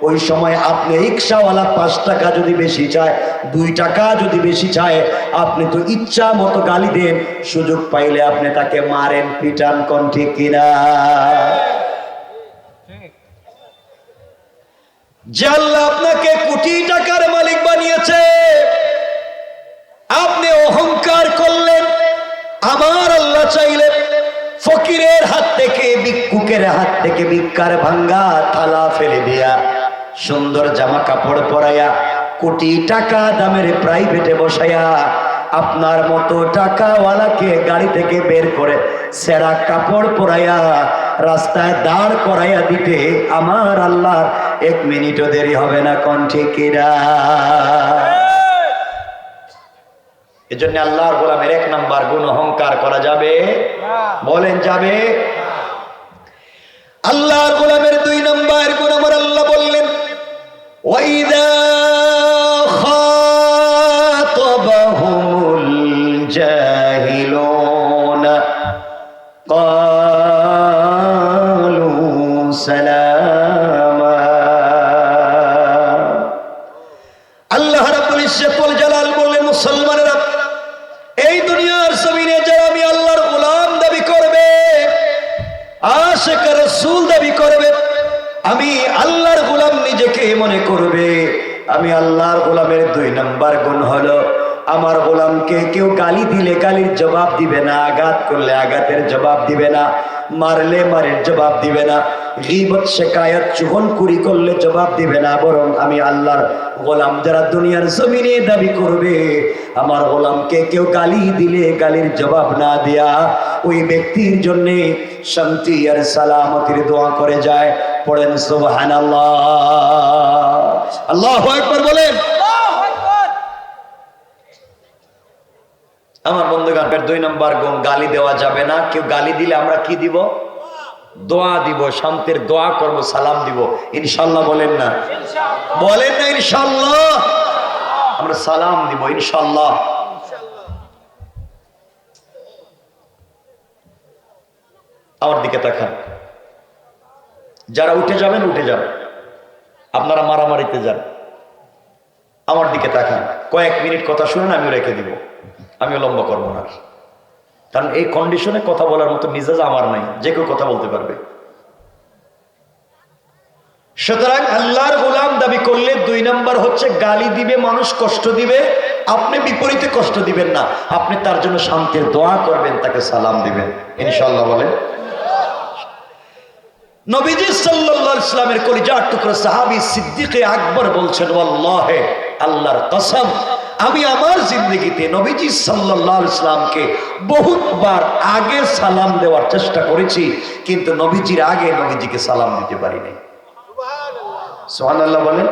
ওই সময় আপনি রিক্সাওয়ালা 5 টাকা যদি বেশি চায়, 2 টাকা যদি বেশি চায়, আপনি তো ইচ্ছা মতো গালি দেন, সুযোগ পাইলে আপনি তাকে মারেন, পিটান। কোন ঠিক কিনা? যে আল্লাহ আপনাকে কোটি টাকার মালিক বানিয়েছে, আপনি অহংকার করলেন। আমার আল্লাহ চাইলে ফকিরের হাত থেকে, ভিক্ষুকের হাত থেকে ভিক্ষার ভাঙ্গা থালা ফেলে দিয়া, সুন্দর জামা কাপড় পরাইয়া, কোটি টাকা দামের প্রাইভেটে বসাইয়া, আপনার মতো টাকাওয়ালাকে গাড়ি থেকে বের করে সেরা কাপড় পরাইয়া রাস্তায় দাঁড় করাইয়া দিতে আমার আল্লাহ 1 মিনিটও দেরি হবে না। কোন ঠিক কিনা? এজন্য আল্লাহর গোলামের 1 নাম্বার গুণ অহংকার করা যাবে? বলেন যাবে? আল্লাহর গোলামের 2 নাম্বার গুণ আমার আল্লাহ বললেন, ওয়াইদা খাতাবাহুমুল জাহিলুনা ক্বালু সালামা। আল্লাহ রাব্বুল ইজ্জতুল জালাল বললেন, মুসলমানেরা, এই দুনিয়ার জমিনে যারা আমি আল্লাহর গোলাম দাবি করবে, আশিক রাসূল দাবি করবে, আমি আল্লাহর গোলাম নিজেকে মনে করবে, আমি আল্লাহর গোলামের 2 নাম্বার গুণ হলো, আমার গোলামকে কেউ গালি দিলে গালির জবাব দিবে না, আঘাত করলে আঘাতের জবাব দিবে না, মারলে মারের জবাব দিবে না, গীবত শিকায়াত চুগলখুরি করলে জবাব দিবে না, বরং আমি আল্লাহর গোলাম যারা দুনিয়ার জমিনে দাবি করবে, আমার গোলামকে কেউ গালি দিলে গালির জবাব না দেয়া, ওই ব্যক্তির জন্য শান্তি আর সালামতির দোয়া করে যায়। পড়েন সুবহানাল্লাহ, আল্লাহু আকবার বলেন। আমার বন্ধুগণ, 2 নম্বর গুণ, গালি দেওয়া যাবে না। কেউ গালি দিলে আমরা কি দিব? দোয়া দিব, শান্তির দোয়া করব, সালাম দিব, ইনশাআল্লাহ। বলেন না? বলেন না ইনশাআল্লাহ? আমরা সালাম দিব ইনশাআল্লাহ। আমার দিকে তাকান, যারা উঠে যাবেন উঠে যান, আপনারা মারামারিতে যান, আমার দিকে তাকান, কয়েক মিনিট কথা শুনেন, আমিও রেখে দিব, আমিও লম্বা করবো না। কারণ এই কন্ডিশনে কথা বলার মতো মিজাজ আমার নাই, যে কেউ কথা বলতে পারবে। সুতরাং আল্লাহর গোলাম দাবি করলে 2 নাম্বার হচ্ছে গালি দিবে, মানুষ কষ্ট দিবে, আপনি বিপরীতে কষ্ট দিবেন না, আপনি তার জন্য শান্তির দোয়া করবেন, তাকে সালাম দিবেন ইনশাআল্লাহ। বলেন। নবীজি সাল্লাল্লাহু আলাইহি ওয়াসাল্লামের কলিজার টুকরা সাহাবী সিদ্দিকে আকবর বলছেন, ওয়াল্লাহি, আল্লাহর কসম, আমি আমার জিন্দগিতে নবীজি সাল্লাল্লাহু আলাইহি ওয়াসাল্লামকে বহুতবার আগে সালাম দেওয়ার চেষ্টা করেছি, কিন্তু নবীজির আগে নবীজিকে সালাম দিতে পারি নাই। সুবহানাল্লাহ বলেন।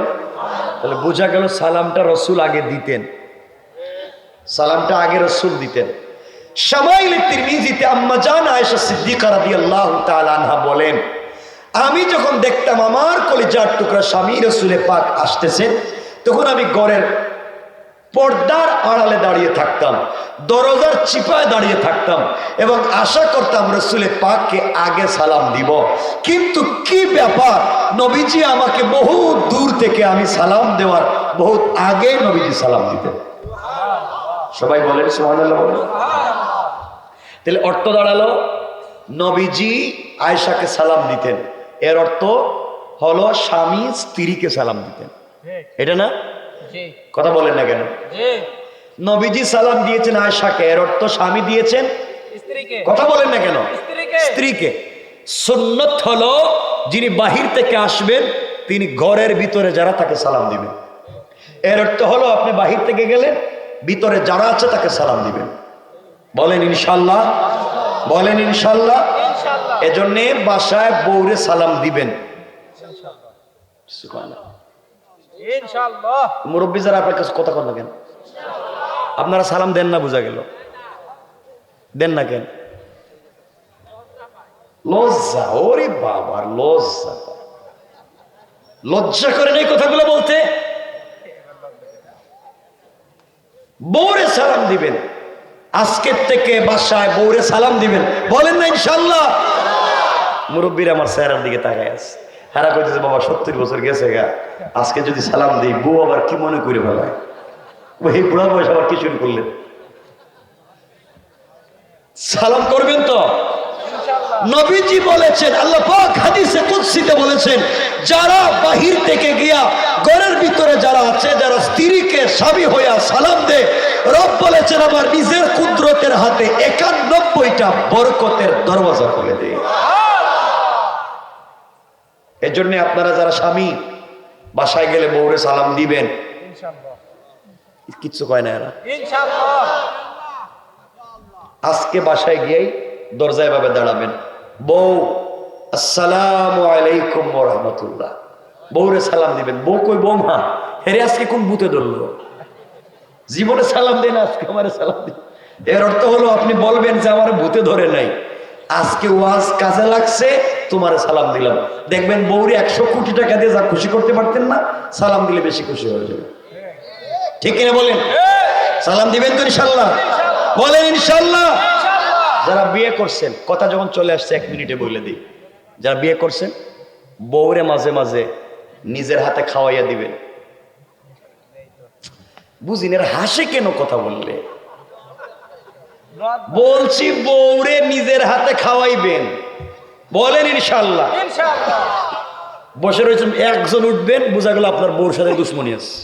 তাহলে বোঝা গেল সালামটা রাসূল আগে দিতেন, সালামটা আগে রাসূল দিতেন। শামাইল তিরমিজিতে আম্মা জান আয়েশা সিদ্দিকা রাদিয়াল্লাহু তাআলা আনহা বলেন, আমি যখন দেখতাম আমার কলিজার টুকরা স্বামী রাসূলে পাক আসতেছেন, তখন আমি ঘরের পর্দার আড়ালে দাঁড়িয়ে থাকতাম, দরজার চিপায় দাঁড়িয়ে থাকতাম এবং আশা করতাম রাসূলে পাককে আগে সালাম দিব। কিন্তু কি ব্যাপার, নবীজি আমাকে বহু দূর থেকে আমি সালাম দেওয়ার বহুত আগে নবীজি সালাম দিতেন। সবাই বলেন সুবহানাল্লাহ বলেন। তাহলে অর্থ দাঁড়ালো, নবীজি আয়েশাকে সালাম দিতেন, এর অর্থ হলো স্বামী স্ত্রীকে সালাম দিতেন, এটা না? কথা বলেন না কেন? নবীজি সালাম দিয়েছেন আয়েশাকে, এর অর্থ স্বামী দিয়েছেন স্ত্রীকে। কথা বলেন না কেন? স্ত্রীকে। সুন্নত হলো যিনি বাহির থেকে আসবেন তিনি ঘরের ভিতরে যারা তাকে সালাম দিবেন। এর অর্থ হলো আপনি বাহির থেকে গেলেন, ভিতরে যারা আছে তাকে সালাম দিবেন। বলেন ইনশাআল্লাহ, বলেন ইনশাআল্লাহ। এজন্য বাসায় বউরে সালাম দিবেন ইনশাআল্লাহ। মুরব্বী যারা আপনার কাছে কথা বলেন কেন? আপনারা সালাম দেন না, বোঝা গেল দেন না কেন? লজ্জা, ওরে বাবা লজ্জা, লজ্জা করেন এই কথাগুলো বলতে। বউরে সালাম দিবেন, আজকের থেকে বাসায় বউরে সালাম দিবেন, বলেন না ইনশাআল্লাহ। মুরব্বীরা আমার চেহারার দিকে তাকায় আছে, হারা কইতেছে বাবা 70 বছর গেছে গা, আজকে যদি সালাম দিই বউ আবার কি মনে করে ফেলায়, ওই বুড়া বয়স আবার কি শুরু করলেন। সালাম করবেন তো? নবীজি বলেছেন, আল্লাহ পাক হাদিসে কুদসিতে বলেছেন, যারা বাহির থেকে গিয়া ঘরের ভিতরে যারা আছে, যারা স্ত্রীকে স্বামী হইয়া সালাম দেয়, রব বলেছেন আমার নিজের কুদরতের হাতে 91টা বরকতের দরওয়াজা খুলে দেয়। এজন্য আপনারা যারা স্বামী বাসায় গেলে বউরে সালাম দিবেন ইনশাআল্লাহ। কিচ্ছু কয় না এরা ইনশাআল্লাহ। আজকে বাসায় গিয়েই দরজায় ভাবে দাঁড়াবেন, বউ আসসালামু আলাইকুম ওয়া রাহমাতুল্লাহ, বউরে সালাম দিবেন। বউ কই বৌমা, হেরে আজকে কোন বুতে ধরলো, জীবনে সালাম দেন, আজকে আমারে সালাম দিন। এর অর্থ হলো আপনি বলবেন যে আমার ভূতে ধরে নাই, আজকে ওয়াজ কাজে লাগছে, তোমারে সালাম দিলাম। দেখবেন বউরে 100 কোটি টাকা দিয়ে যা খুশি করতে পারতেন না, সালাম দিলে বেশি খুশি হয়ে যাবে। ঠিক কিনা বলেন? সালাম দিবেন তো ইনশাআল্লাহ? বলেন ইনশাআল্লাহ। যারা বিয়ে করছেন, কথা যখন চলে আসছে 1 মিনিটে বলে দিই, যারা বিয়ে করছেন বউরে মাঝে মাঝে নিজের হাতে খাওয়াইয়া দিবেন। বুঝিন এর হাসে কেন কথা বললে? বলছি বউরে নিজের হাতে খাওয়াইবেন, বলেন ইনশাআল্লাহ। বসে রয়েছেন, একজন উঠবেন, বোঝা গেল আপনার বউর সাথে দুশ্মনী আছে,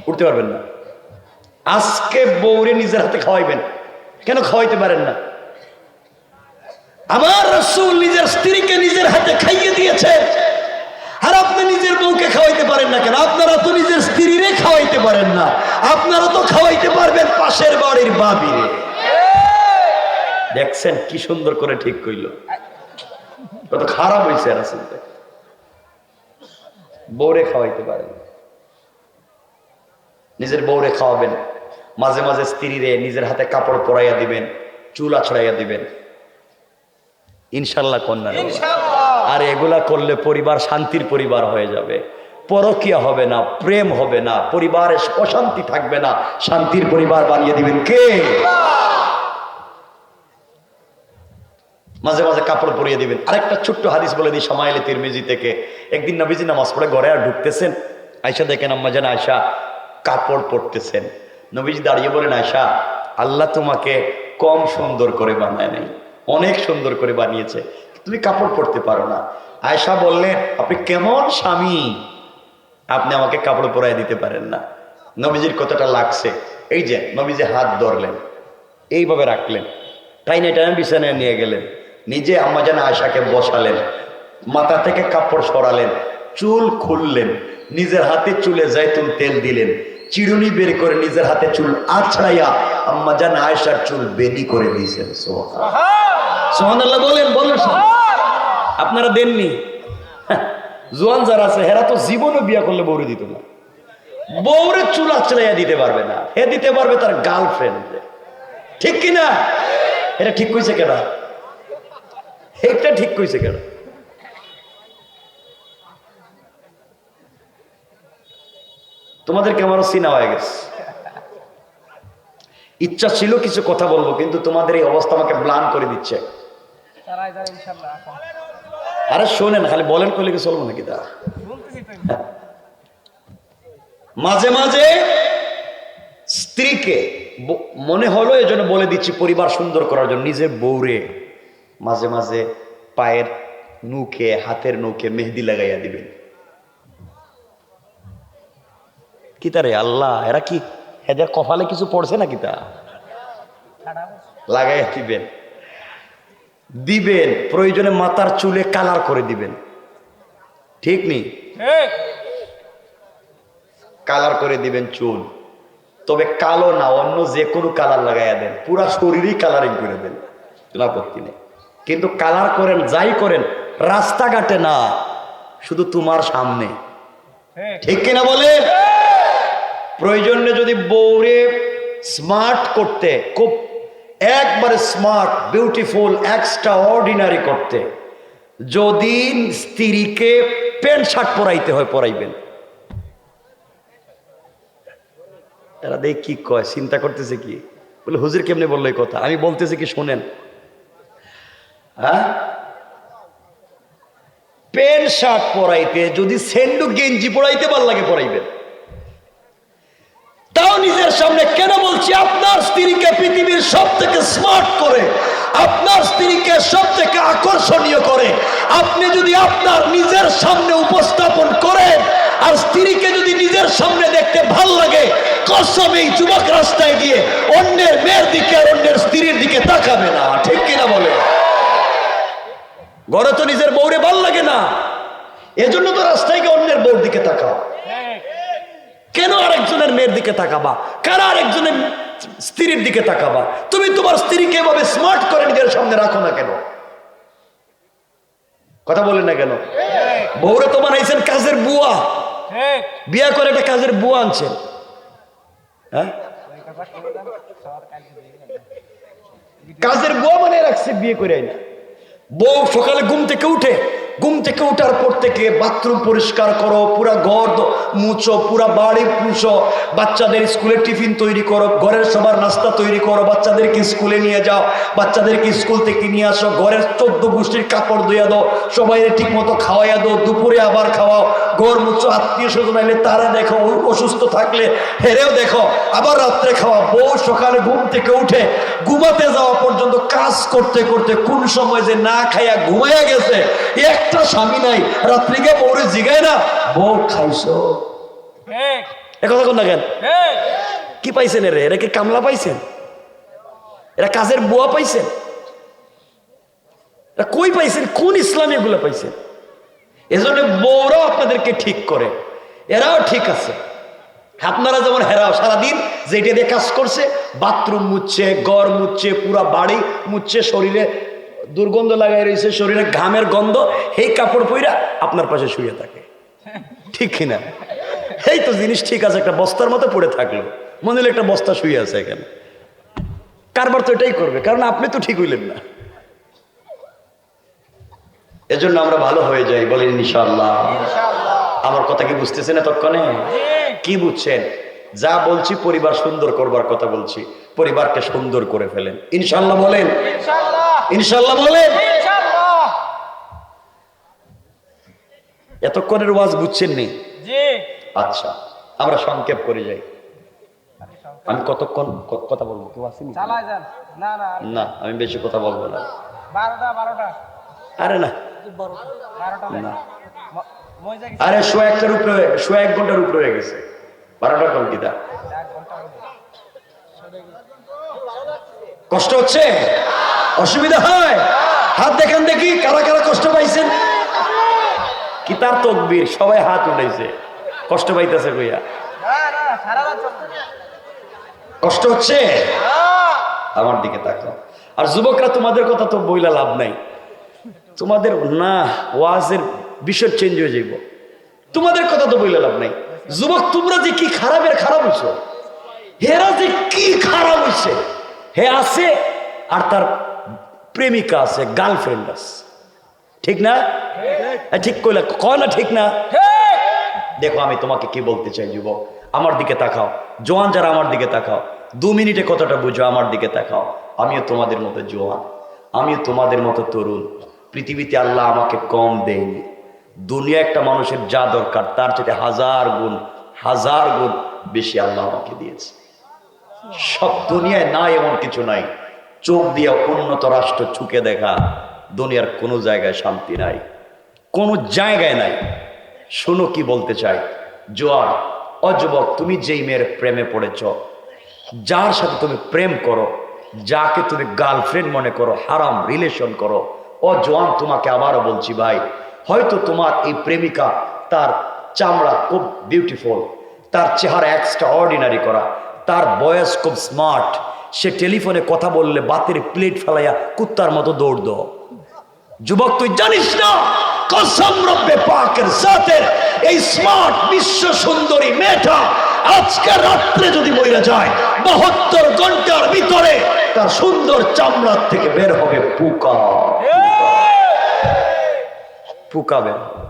উঠতে পারবেন না। আজকে বউরে নিজের হাতে খাওয়াইবেন। কেন খাওয়াইতে পারেন না? আমার রাসূল নিজের স্ত্রীকে নিজের হাতে খাইয়ে দিয়েছে, আর আপনি নিজের বউকে খাওয়াইতে পারেন না কেন? আপনারা তো নিজের স্ত্রীরে খাওয়াইতে পারেন না, আপনারা তো খাওয়াইতে পারবেন পাশের বাড়ির বাবিরে। দেখছেন কি সুন্দর করে ঠিক কইল, কত খারাপ হয়েছে। রাসূল বউরে খাওয়াইতে পারেন, নিজের বউরে খাওয়াবেন। মাঝে মাঝে স্ত্রীরে নিজের হাতে কাপড় পরাইয়া দিবেন, চুল আছড়াইয়া দিবেন ইনশাআল্লাহ। কন্যা আর এগুলা করলে পরিবার শান্তির পরিবার হয়ে যাবে, পরকিয়া হবে না, প্রেম হবে না, পরিবারে অশান্তি থাকবে না, শান্তির পরিবার বানিয়ে দিবেন কে? মাঝে মাঝে কাপড় পরিয়ে দিবেন। আরেকটা ছোট্ট হাদিস বলে দিই শামাইলে তিরমিজি থেকে। একদিন নবীজি নামাজ পড়ে ঘরে আর ঢুকতেছেন, আয়েশা দেখেন আম্মা জান আয়েশা কাপড় পরতেছেন। নবীজি দাঁড়িয়ে বলেন, আয়েশা আল্লাহ তোমাকে কম সুন্দর করে বানায় নাই, অনেক সুন্দর করে বানিয়েছে, তুমি কাপড় পরতে পারো না। আয়েশা বললেন, আপনি কেমন স্বামী, আপনি আমাকে কাপড় পরাই দিতে পারেন না? নবীজির কতটা লাগছে। এই যে নবীজি হাত ধরলেন, এইভাবে রাখলেন, টাইনে টাইনে বিছানায় নিয়ে গেলেন, নিজে আম্মাজান আয়েশাকে বসালেন, মাথা থেকে কাপড় সরালেন, চুল খুললেন, নিজের হাতে চুলে জাইতুন তেল দিলেন, চিরুনি বের করে নিজের হাতে চুল আছড়াইয়া আম্মাজান আয়েশার চুল বেনি করে দিয়েছেন। সুবহানাল্লাহ বলেন, বলেন। আপনারা দেননি? জোয়ান যারা আছে হেরা তো জীবনও বিয়া করলে বউরে দিত না। বউরে চুল আছড়াইয়া দিতে পারবে না, হে দিতে পারবে তার গার্লফ্রেন্ড। ঠিক কিনা? এটা ঠিক কইছে কেনা? এটা ঠিক কইছে কেনা? তোমাদেরকে আমারও চিনা হয়ে গেছে। ইচ্ছা ছিল কিছু কথা বলবো, কিন্তু তোমাদের এই অবস্থা আমাকে ব্লান করে দিচ্ছে। আরে শোনেন, খালি বলেন কইলে কি চলবো নাকি? তা মাঝে মাঝে স্ত্রীকে মনে হলো, এই জন্য বলে দিচ্ছি পরিবার সুন্দর করার জন্য, নিজের বউরে মাঝে মাঝে পায়ের নুকে, হাতের নুকে মেহেদি লাগাইয়া দিবেন। কি তারে আল্লাহ, এরা কি এদের কপালে কিছু পড়ছে নাকি? তা লাগাইয়া দিবেন, দিবেন প্রয়োজনে মাথার চুলে কালার করে দিবেন। ঠিক নেই? কালার করে দিবেন চুল, তবে কালো না, অন্য যে কোনো কালার লাগাইয়া দেন, পুরা শরীরই কালারিং করে দেন, কোনো আপত্তি নেই। কিন্তু কালার করেন, যাই করেন, রাস্তাঘাটে না, শুধু তোমার সামনে। ঠিক কিনা বলে? প্রয়োজনে যদি বউরে স্মার্ট করতে, খুব একবারে স্মার্ট, বিউটিফুল, এক্সট্রা অর্ডিনারি করতে, যদি স্ত্রীকে প্যান্ট শার্ট পরাইতে হয় পরাইবেন। এরা দেখ কি কয়, চিন্তা করতেছে কি, বলে হুজুর কেমনে বললো এই কথা? আমি বলতেছি কি শোনেন, হ্যাঁ, প্যান্ট শার্ট পরাইতে যদি সেন্ডু গেঞ্জি পরাইতে ভাল লাগে পরাইবেন। তাও নিজের সামনে কেন বলছি, আপনার স্ত্রীকে পৃথিবীর সব থেকে স্মার্ট করে, আপনার স্ত্রীকে সব থেকে আকর্ষণীয় করে আপনি যদি আপনার নিজের সামনে উপস্থাপন করেন, আর স্ত্রীকে যদি নিজের সামনে দেখতে ভাল লাগে, কসম এই যুবক রাস্তায় গিয়ে অন্যের মেয়ের দিকে আর অন্যের স্ত্রীর দিকে তাকাবে না। ঠিক কিনা বলে? ঘরে তো নিজের বউরে ভাল লাগে না, এজন্য তো রাস্তায় গিয়ে অন্যের বউর দিকে তাকাও। কেন আরেকজনের মেয়ের দিকে তাকাবা? কেন আরেকজনের স্ত্রীর দিকে তাকাবা? তুমি তোমার স্ত্রীকে এভাবে স্মার্ট করে নিজের সামনে রাখো না কেন? কথা বলেন না কেন? বউরে তো বানাইছেন কাজের বুয়া, বিয়া করে একটা কাজের বুয়া আনছেন। হ্যাঁ, কাজের বুয়া মানে রাখছে, বিয়ে করে না। বউ সকালে ঘুম থেকে উঠার পর থেকে বাথরুম পরিষ্কার করো, পুরা ঘর মুছো, পুরা বাড়ি পুছো, বাচ্চাদের স্কুলের টিফিন তৈরি করো, ঘরের সবার নাস্তা তৈরি করো, বাচ্চাদেরকে স্কুলে নিয়ে যাও, বাচ্চাদেরকে স্কুল থেকে নিয়ে আসো, ঘরের 14 গোষ্ঠীর কাপড় ধুইয়া দাও, সবাই ঠিক মতো খাওয়াইয়া দাও, দুপুরে আবার খাওয়াও, ঘর মুছো, আত্মীয় স্বজন আইলে তারা দেখো, অসুস্থ থাকলে হেরেও দেখো, আবার রাত্রে খাওয়া। বউ সকালে ঘুম থেকে উঠে ঘুমাতে যাওয়া পর্যন্ত কাজ করতে করতে কোন সময় যে না খাইয়া ঘুমাইয়া গেছে, একটা স্বামী নাই রাত্রিকে বউরে জিগায় না, বউ খাইছো? কথা কোন না কেন? কি পাইছেন এরা? এরা কি কামলা পাইছেন? এরা কাজের বুয়া পাইছেন? এরা কই পাইছেন? কোন ইসলামে এগুলো পাইছেন? এজন্য বউরাও আপনাদেরকে ঠিক করে, এরাও ঠিক আছে। আপনারা যেমন হেরাও সারাদিন যেটা দিয়ে কাজ করছে, বাথরুম মুছছে, ঘর মুছছে, পুরা বাড়ি মুছছে, শরীরে দুর্গন্ধ লাগাই রয়েছে, শরীরে ঘামের গন্ধ, এই কাপড় পইরা আপনার পাশে শুয়ে থাকে। ঠিক কিনা? এই তো জিনিস ঠিক আছে, একটা বস্তার মতো পড়ে থাকলো, মনে হলো একটা বস্তা শুয়ে আছে এখানে। কারবার তো এটাই করবে, কারণ আপনি তো ঠিক হইলেন না। এজন্য আমরা ভালো হয়ে যাই, বলেন ইনশাআল্লাহ। আমার কথা কি বুঝতেছেন এতক্ষণে? কি বুঝছেন? যা বলছি পরিবার সুন্দর করবার কথা বলছি, পরিবারকে সুন্দর করে ফেলেন ইনশাআল্লাহ। বলেন ইনশাআল্লাহ। বলেন এতক্ষণের ওয়াজ বুঝছেন নি? আচ্ছা, আমরা সংক্ষেপ করে যাই। আমি কতক্ষণ কথা বলবো? কেউ আসেনি? না, আমি বেশি কথা বলবো না। 12টা। আরে না, আরে 1 ঘন্টার উপরে হয়ে গেছে। 12টা কোন কিতা? কষ্ট হচ্ছে, অসুবিধা হয়? হাত দেখান দেখি কারা কারা কষ্ট পাইছেন। কি তার তকবীর, সবাই হাত উঠাইছে। কষ্ট পাইতেছে কইয়া? কষ্ট হচ্ছে? আমার দিকে তাকাও। আর যুবকরা, তোমাদের কথা তো বইলা লাভ নাই। তোমাদের না, ওয়াজের বিষয় চেঞ্জ হয়ে যাইব। তোমাদের কথা তো বইলা লাভ নাই। যুবক, তোমরা যে কি খারাপের খারাপ হইছো, হেরা যে কি খারাপ হইছে। হে আছে আর তার প্রেমিকা আছে, গার্লফ্রেন্ড আছে, ঠিক না? ঠিক কইলা, কয় না ঠিক না? দেখো আমি তোমাকে কি বলতে চাই যুবক, আমার দিকে তাকাও। জোয়ান যারা আমার দিকে তাকাও, 2 মিনিটে কতটা বুঝো, আমার দিকে তাকাও। আমিও তোমাদের মতো জোয়ান, আমিও তোমাদের মতো তরুণ। পৃথিবীতে আল্লাহ আমাকে কম দেয়নি। দুনিয়া একটা মানুষের যা দরকার তার চাইতে হাজার গুণ বেশি আল্লাহ আমাকে দিয়েছে। সব দুনিয়ায় নাই এমন কিছু নাই। চোখ দিয়ে উন্নত রাষ্ট্র চুকে দেখা দুনিয়ার কোনো জায়গায় শান্তি নাই, কোনো জায়গায় নাই। শোনো কি বলতে চাই, জোয়ান অযুবক, তুমি যেই মেয়ের প্রেমে পড়েছ, যার সাথে তুমি প্রেম করো, যাকে তুমি গার্লফ্রেন্ড মনে করো, হারাম রিলেশন করো, ও জোয়ান তোমাকে আবারও বলছি ভাই, হয়তো তোমার এই প্রেমিকা, তার চামড়া খুব বিউটিফুল, তার চেহারা এক্সট্রা অর্ডিনারি করা, তার বয়স খুব স্মার্ট, সে টেলিফোনে কথা বললে বাতের প্লেট ফেলাইয়া কুত্তার মতো দৌড় দাও। যুবক, তুই জানিস না, কসম রব্বে পাকের জাতের, এই স্মার্ট বিশ্ব সুন্দরী মেয়েটা আজকে রাত্রে যদি মরে যায়, 72 ঘন্টার ভিতরে তার সুন্দর চামড়ার থেকে বের হবে পোকা। পোকা বের হবে।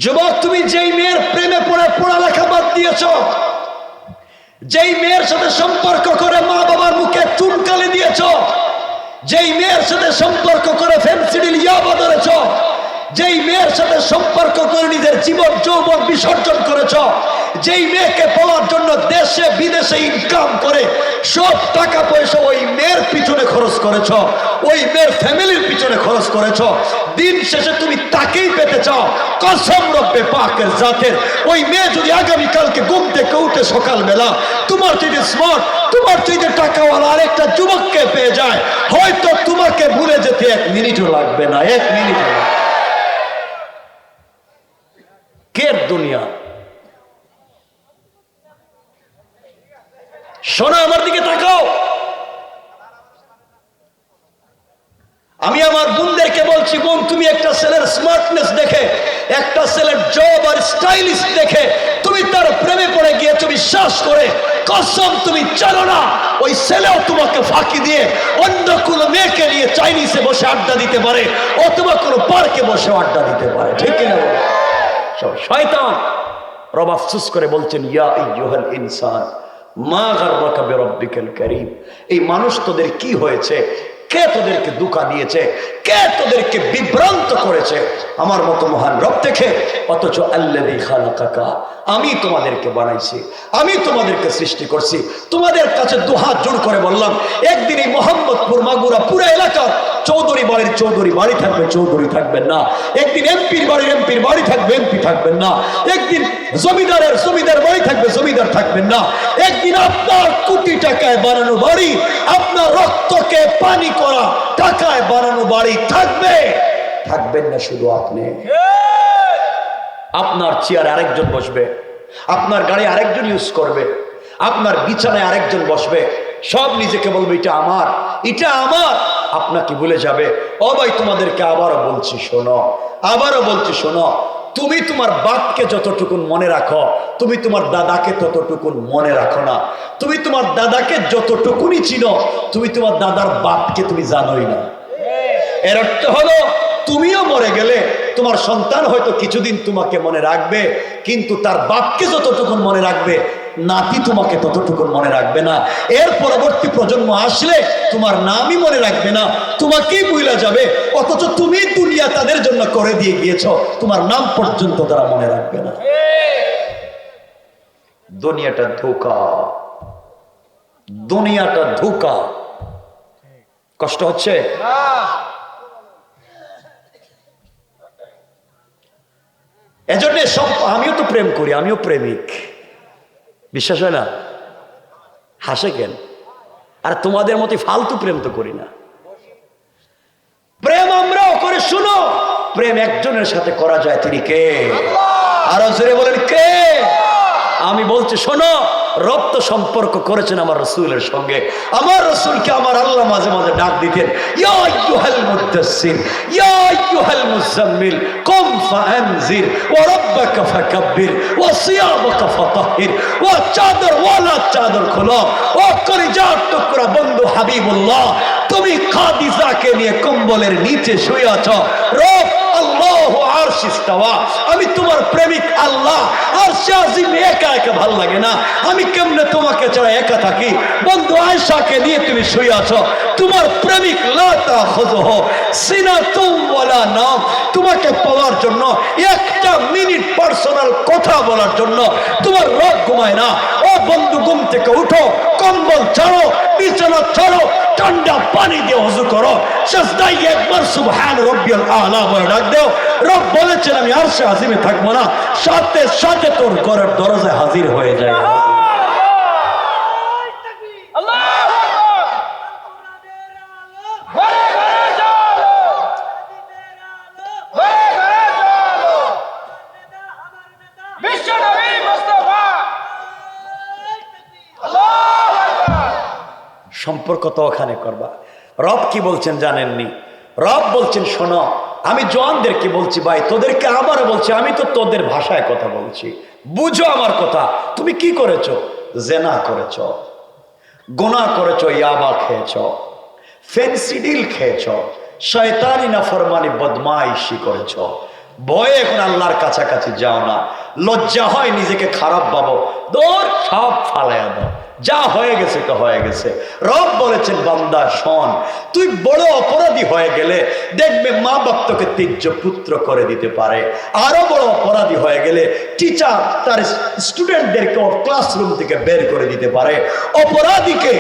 যুবক, তুমি যেই মেয়ের প্রেমে পড়ে পড়ালেখা বাদ দিয়েছ, যেই মেয়ের সাথে সম্পর্ক করে মা বাবার মুখে চুনকালি দিয়েছ, যেই মেয়ের সাথে সম্পর্ক করে ফেন্সিডিল ইয়াবা ধরেছ, যেই মেয়ের সাথে সম্পর্ক করে নিজের জীবন যৌবন বিসর্জন করেছ, যেই মেয়েকে পাওয়ার জন্য দেশে বিদেশে ইনকাম করে সব টাকা পয়সা ওই মেয়ের পিছনে খরচ করেছ, ওই মেয়ের ফ্যামিলির পিছনে খরচ করেছ, দিন শেষে তুমি তাকেই পেতে চাও। কসম রব্বে পাকের জাতের, ওই মেয়ে যদি আগামীকালকে ঘুম থেকে উঠে সকালবেলা তোমার চাইতে স্মার্ট, তোমার চাইতে টাকাওয়ালা আরেকটা যুবককে পেয়ে যায়, হয়তো তোমাকে ভুলে যেতে 1 মিনিটও লাগবে না, 1 মিনিটও। কের দুনিয়া। শোনো, আমার দিকে তাকাও। আমি আমার বোনদেরকে বলছি, বোন, তুমি একটা ছেলের স্মার্টনেস দেখে, একটা ছেলের জব আর স্টাইলিশ দেখে তুমি তার প্রেমে পড়ে গিয়েছো, বিশ্বাস করে কসম তুমি জানো না ওই ছেলেও তোমাকে ফাঁকি দিয়ে অন্য কোনো মেয়েকে নিয়ে চাইনিজে বসে আড্ডা দিতে পারে, অথবা কোনো পার্কে বসে আড্ডা দিতে পারে, ঠিক কিনা? সব শয়তান। রব আফসোস করে বলছেন, ইয়া আইয়ুহাল ইনসান মা গাররাকা বিরাব্বিকাল কারীম। এই মানুষ তোদের কি হয়েছে? কে তোদেরকে ধোঁকা দিয়েছে? কে তোদেরকে বিভ্রান্ত করেছে আমার মতো মহান রব থেকে? অথচ আল্লাযী খালাকাকা, আমি তোমাদেরকে বানাইছি, আমি তোমাদেরকে সৃষ্টি করছি। তোমাদের কাছে দুহাত জোড় করে বললাম, একদিন এই মোহাম্মদপুর মাগুরা পুরো এলাকার চৌধুরী বাড়ির চৌধুরী বাড়ি থাকবে, চৌধুরী থাকবেন না। একদিন এমপির বাড়ির এমপির বাড়ি থাকবে, এমপি থাকবেন না। একদিন জমিদারের জমিদার বাড়ি থাকবে, জমিদার থাকবেন না। একদিন আপনার কোটি টাকায় বানানো বাড়ি, আপনার রক্তকে পানি করা টাকায় বানানো বাড়ি থাকবে, থাকবেন না শুধু আপনি। আপনার চেয়ারে আরেকজন বসবে, আপনার গাড়ি আরেকজন ইউজ করবে, আপনার বিছানায় আরেকজন বসবে, সব নিজেকে বলবে এটা আমার, এটা আমার। আপনাকে ভুলে যাবে। ও ভাই, তোমাদেরকে আবারও বলছি শোনো, আবারও বলছি শোনো, তুমি তোমার বাপকে যতটুকুন মনে রাখো, তুমি তোমার দাদাকে ততটুকুন মনে রাখো না। তুমি তোমার দাদাকে যতটুকুনি চিনো, তুমি তোমার দাদার বাপকে তুমি জানোই না। এর অর্থ হলো, তুমিও মরে গেলে তোমার সন্তান হয়তো কিছুদিন তোমাকে মনে রাখবে, কিন্তু তার বাপকে যতটুকুন মনে রাখবে, নাতি তোমাকে ততটুকুন মনে রাখবে না। এর পরবর্তী প্রজন্ম আসলে তোমার নামই মনে রাখবে না, তোমাকেই ভুলে যাবে। অথচ তুমি দুনিয়া তাদের জন্য করে দিয়ে গিয়েছ, তোমার নাম পর্যন্ত তারা মনে রাখবে না। দুনিয়াটা ধোঁকা, দুনিয়াটা ধোঁকা। কষ্ট হচ্ছে? এজন্য আমিও তো প্রেম করি, আমিও প্রেমিক। বিশ্বাস হয় না? হাসে কেন? আর তোমাদের মতো ফালতু প্রেম তো করি না। প্রেম আমরাও করে। শুনো, প্রেম একজনের সাথে করা যায়, তিনি কে? আরো জোরে বলেন কে? আমি বলছি শোনো, রব তো সম্পর্ক করেছেন আমার রসুলের সঙ্গে। আমার রসুলকে আমার আল্লাহ মাঝে মাঝে ডাক দিতেন, ইয়া আইয়ুহাল মুদ্দাসসির, ইয়া আইয়ুহাল মুজাম্মিল, কুম ফাআনজির, ওয়া রাব্বাকা ফাকাব্বির, ওয়া সিয়াবাকা ফাতাহহির, ওয়া চাদর ওয়ালা চাদর খোলো। ও কলিজার টুকরা বন্ধু হাবিবুল্লাহ, তুমি খাদিজাকে নিয়ে কম্বলের নিচে শুয়ে আছো। রব আল্লাহু আরশ ইস্তাওয়া, আমি তোমার প্রেমিক আল্লাহ। আরশে আজিম একা একা ভাল লাগে না, আমি কেমনে তোমাকে ছাড়া একা থাকি? বন্ধু আয়েশাকে নিয়ে তুমি শুয়ে আছো, তোমার প্রেমিক লা তাখুযুহু সিনাতুম ওয়ালা নাওম, তোমাকে পাওয়ার জন্য একটা মিনিট পার্সোনাল কথা বলার জন্য তোমার রব ঘুমায় না। ও বন্ধু, ঘুম থেকে উঠো, কম্বল ছাড়ো, বিছানা ছাড়ো, ঠান্ডা পানি দিয়ে ওযু করো, সিজদায় একবার সুবহান রাব্বিয়াল আলা বলে ডাক দাও। রব বলেছেন আমি আরশে আজিমে থাকবো না, সাথে সাথে তোর ঘরের দরজায় হাজির হয়ে যায়। সম্পর্ক তো ওখানে করবা। রব কি বলছেন জানেননি? রব বলছেন শোনো, আমি জওয়ানদেরকে বলছি, ভাই তোদেরকে আবারও বলছি, আমি তো তোদের ভাষায় কথা বলছি, বুঝো আমার কথা। তুমি কি করেছো? জেনা করেছো, গুনাহ করেছো, ইয়াবা খেয়েছো, ফেন্সিডিল খেয়েছো, শয়তানি নাফরমানি বদমাইশি করেছো। ভয়ে এখন আল্লাহর কাছাকাছি যাও না। লজ্জা হয় নিজেকে খারাপ ভাবো, দৌড় সব ফালাইয়া দাও, যা হয়ে গেছে তো হয়ে গেছে। রব বলেছেন বান্দা শোন, তুই বড় অপরাধী হয়ে গেলে দেখবে মা বাপ তোকে ত্যায্য পুত্র করে দিতে পারে। আরো বড় অপরাধী হয়ে গেলে টিচার তার স্টুডেন্টদেরকে ক্লাসরুম থেকে বের করে দিতে পারে। অপরাধীকে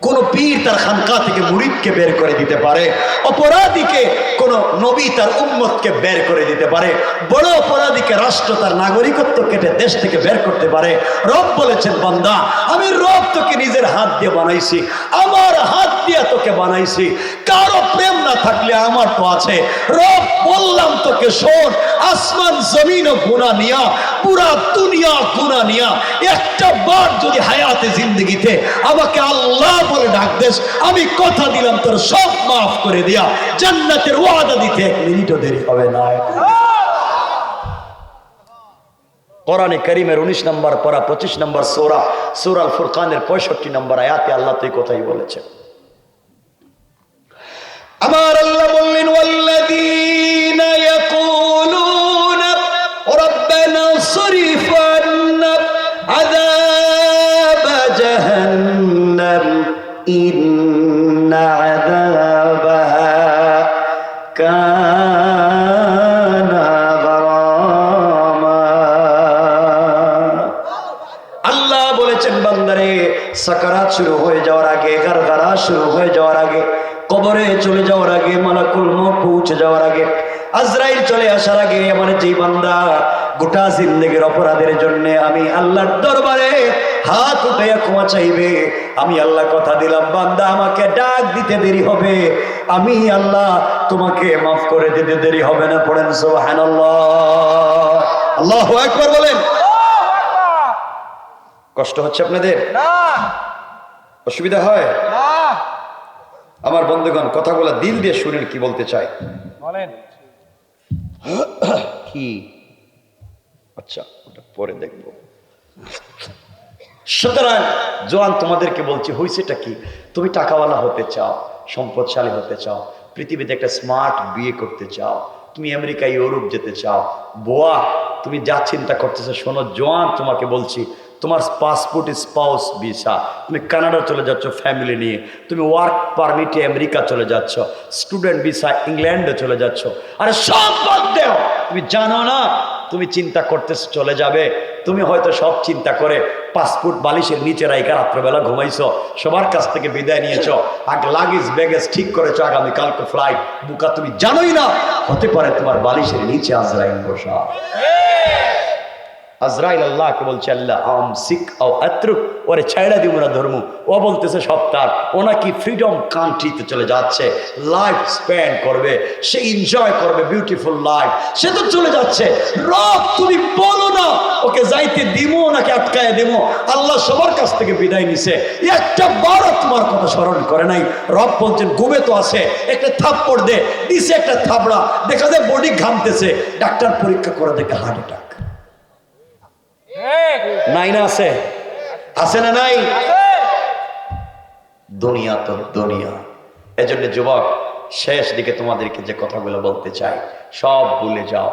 কোন পীর তার খানকা থেকে মুরিদকে বের করে দিতে পারে। অপরাধীকে কোন নবী তার উম্মতকে বের করে দিতে পারে। বড় অপরাধীকে রাষ্ট্র তার নাগরিকত্ব কেটে দেশ থেকে বের করতে পারে। রব বলেছেন বান্দা, আমি রব তোকে নিজের হাত দিয়ে বানাইছি, আমার হাত দিয়ে তোকে বানাইছি। কারো প্রেম না থাকলে আমার তো আছে। রব বললাম তোকে শোন, আসমান জমিন ও গুনাহ নিয়া, পুরা দুনিয়া গুনাহ নিয়া, একটা বার যদি হায়াতে জিন্দগিতে আমাকে আল্লাহ বলে ডাক দেস, আমি কথা দিলাম তোর সব মাফ করে দিয়া জান্নাতের ওয়াদা দিতে 1 মিনিটও দেরি হবে না। কোরআনে কারীমের 19 নম্বর পারা 25 নম্বর সূরা সূরা আল ফুরকানের 65 নম্বর আয়াতে আল্লাহ তো এই কথাই বলেছেন। আমার আল্লাহ বললেন, ওয়াল্লাযীনা ইয়াকুলুনা রাব্বানা সরিফ আন্না আযাব জাহান্নাম ইন্না আযাবাহা কানা গারামা। আল্লাহ বলেছেন বান্দারে, সাকারাত শুরু হয়ে যাওয়ার আগে, গারগারা শুরু হয়ে যাওয়ার আগে, কবরে চলে যাওয়ার আগে, মালাকুল মউত পৌঁছে যাওয়ার আগে, আজরাইল চলে আসার আগে, আমার যেই বান্দা গোটা জিন্দেগির অপরাধের জন্য আমি আল্লাহর দরবারে হাত উঠাইয়া ক্ষমা চাইবে, আমি আল্লাহ কথা দিলাম বান্দা আমাকে ডাক দিতে দেরি হবে, আমি আল্লাহ তোমাকে মাফ করে দিতে দেরি হবে না। পড়েন সুবহানাল্লাহ, আল্লাহু আকবার বলেন। কষ্ট হচ্ছে আপনাদের? না। অসুবিধা হয়? না। আমার বন্ধুগণ, কথাগুলো দিল দিয়ে শুনেন কি বলতে চাই। বলেন। কি? আচ্ছা, ওটা পরে দেখবো। সুতরাং জোয়ান তোমাদেরকে বলছি, হইছেটা কি? তুমি টাকাওয়ালা হতে চাও, সম্পদশালী হতে চাও, পৃথিবীতে একটা স্মার্ট বিয়ে করতে চাও, তুমি আমেরিকা ইউরোপ যেতে চাও, বোয়া তুমি যা চিন্তা করতেছো, শোনো জোয়ান তোমাকে বলছি, তোমার পাসপোর্ট স্পাউস ভিসা, তুমি কানাডা চলে যাচ্ছ ফ্যামিলি নিয়ে, তুমি ওয়ার্ক পারমিটে আমেরিকা চলে যাচ্ছ, স্টুডেন্ট ভিসা ইংল্যান্ডে চলে যাচ্ছ। আরে সব বাদ দাও, তুমি জানো না তুমি চিন্তা করতেছ চলে যাবে, তুমি হয়তো সব চিন্তা করে পাসপোর্ট বালিশের নিচে রাইকা রাত্রবেলা ঘুমাইছো, সবার কাছ থেকে বিদায় নিয়েছো, আগে লাগেজ ব্যাগেজ ঠিক করেছো, আগামী কালকে ফ্লাইট বুকা, তুমি জানোই না হতে পারে তোমার বালিশের নিচে আজরাইল বসা। আজরাইল আল্লাহকে বলছে, আল্লাহ আমসিক আও আত্রুক, ওরে ছাইড়া দিব না ধর্ম। ও বলতেছে সব তার, ও নাকি ফ্রিডম কান্ট্রিতে চলে যাচ্ছে, লাইফ স্পেন্ড করবে, সে এনজয় করবে বিউটিফুল লাইফ, সে তো চলে যাচ্ছে। রব তুমি বলো না ওকে যাইতে দিব নাকি আটকায় দিব। আল্লাহ সবার কাছ থেকে বিদায় নিছে, একটা বারও তোমার কথা স্মরণ করে নাই। রব বলছেন ঘুমে তো আছে, একটা থাপ্পড় দে, দিছে একটা থাপড়া, দেখা যায় বডি ঘামতেছে, ডাক্তার পরীক্ষা করে দেখে হার্ট অ্যাটাক। নাই না আছে? আছে না নাই? দুনিয়া তো দুনিয়া। এজন্য যুবক, শেষ দিকে তোমাদেরকে যে কথাগুলো বলতে চাই সব ভুলে যাও।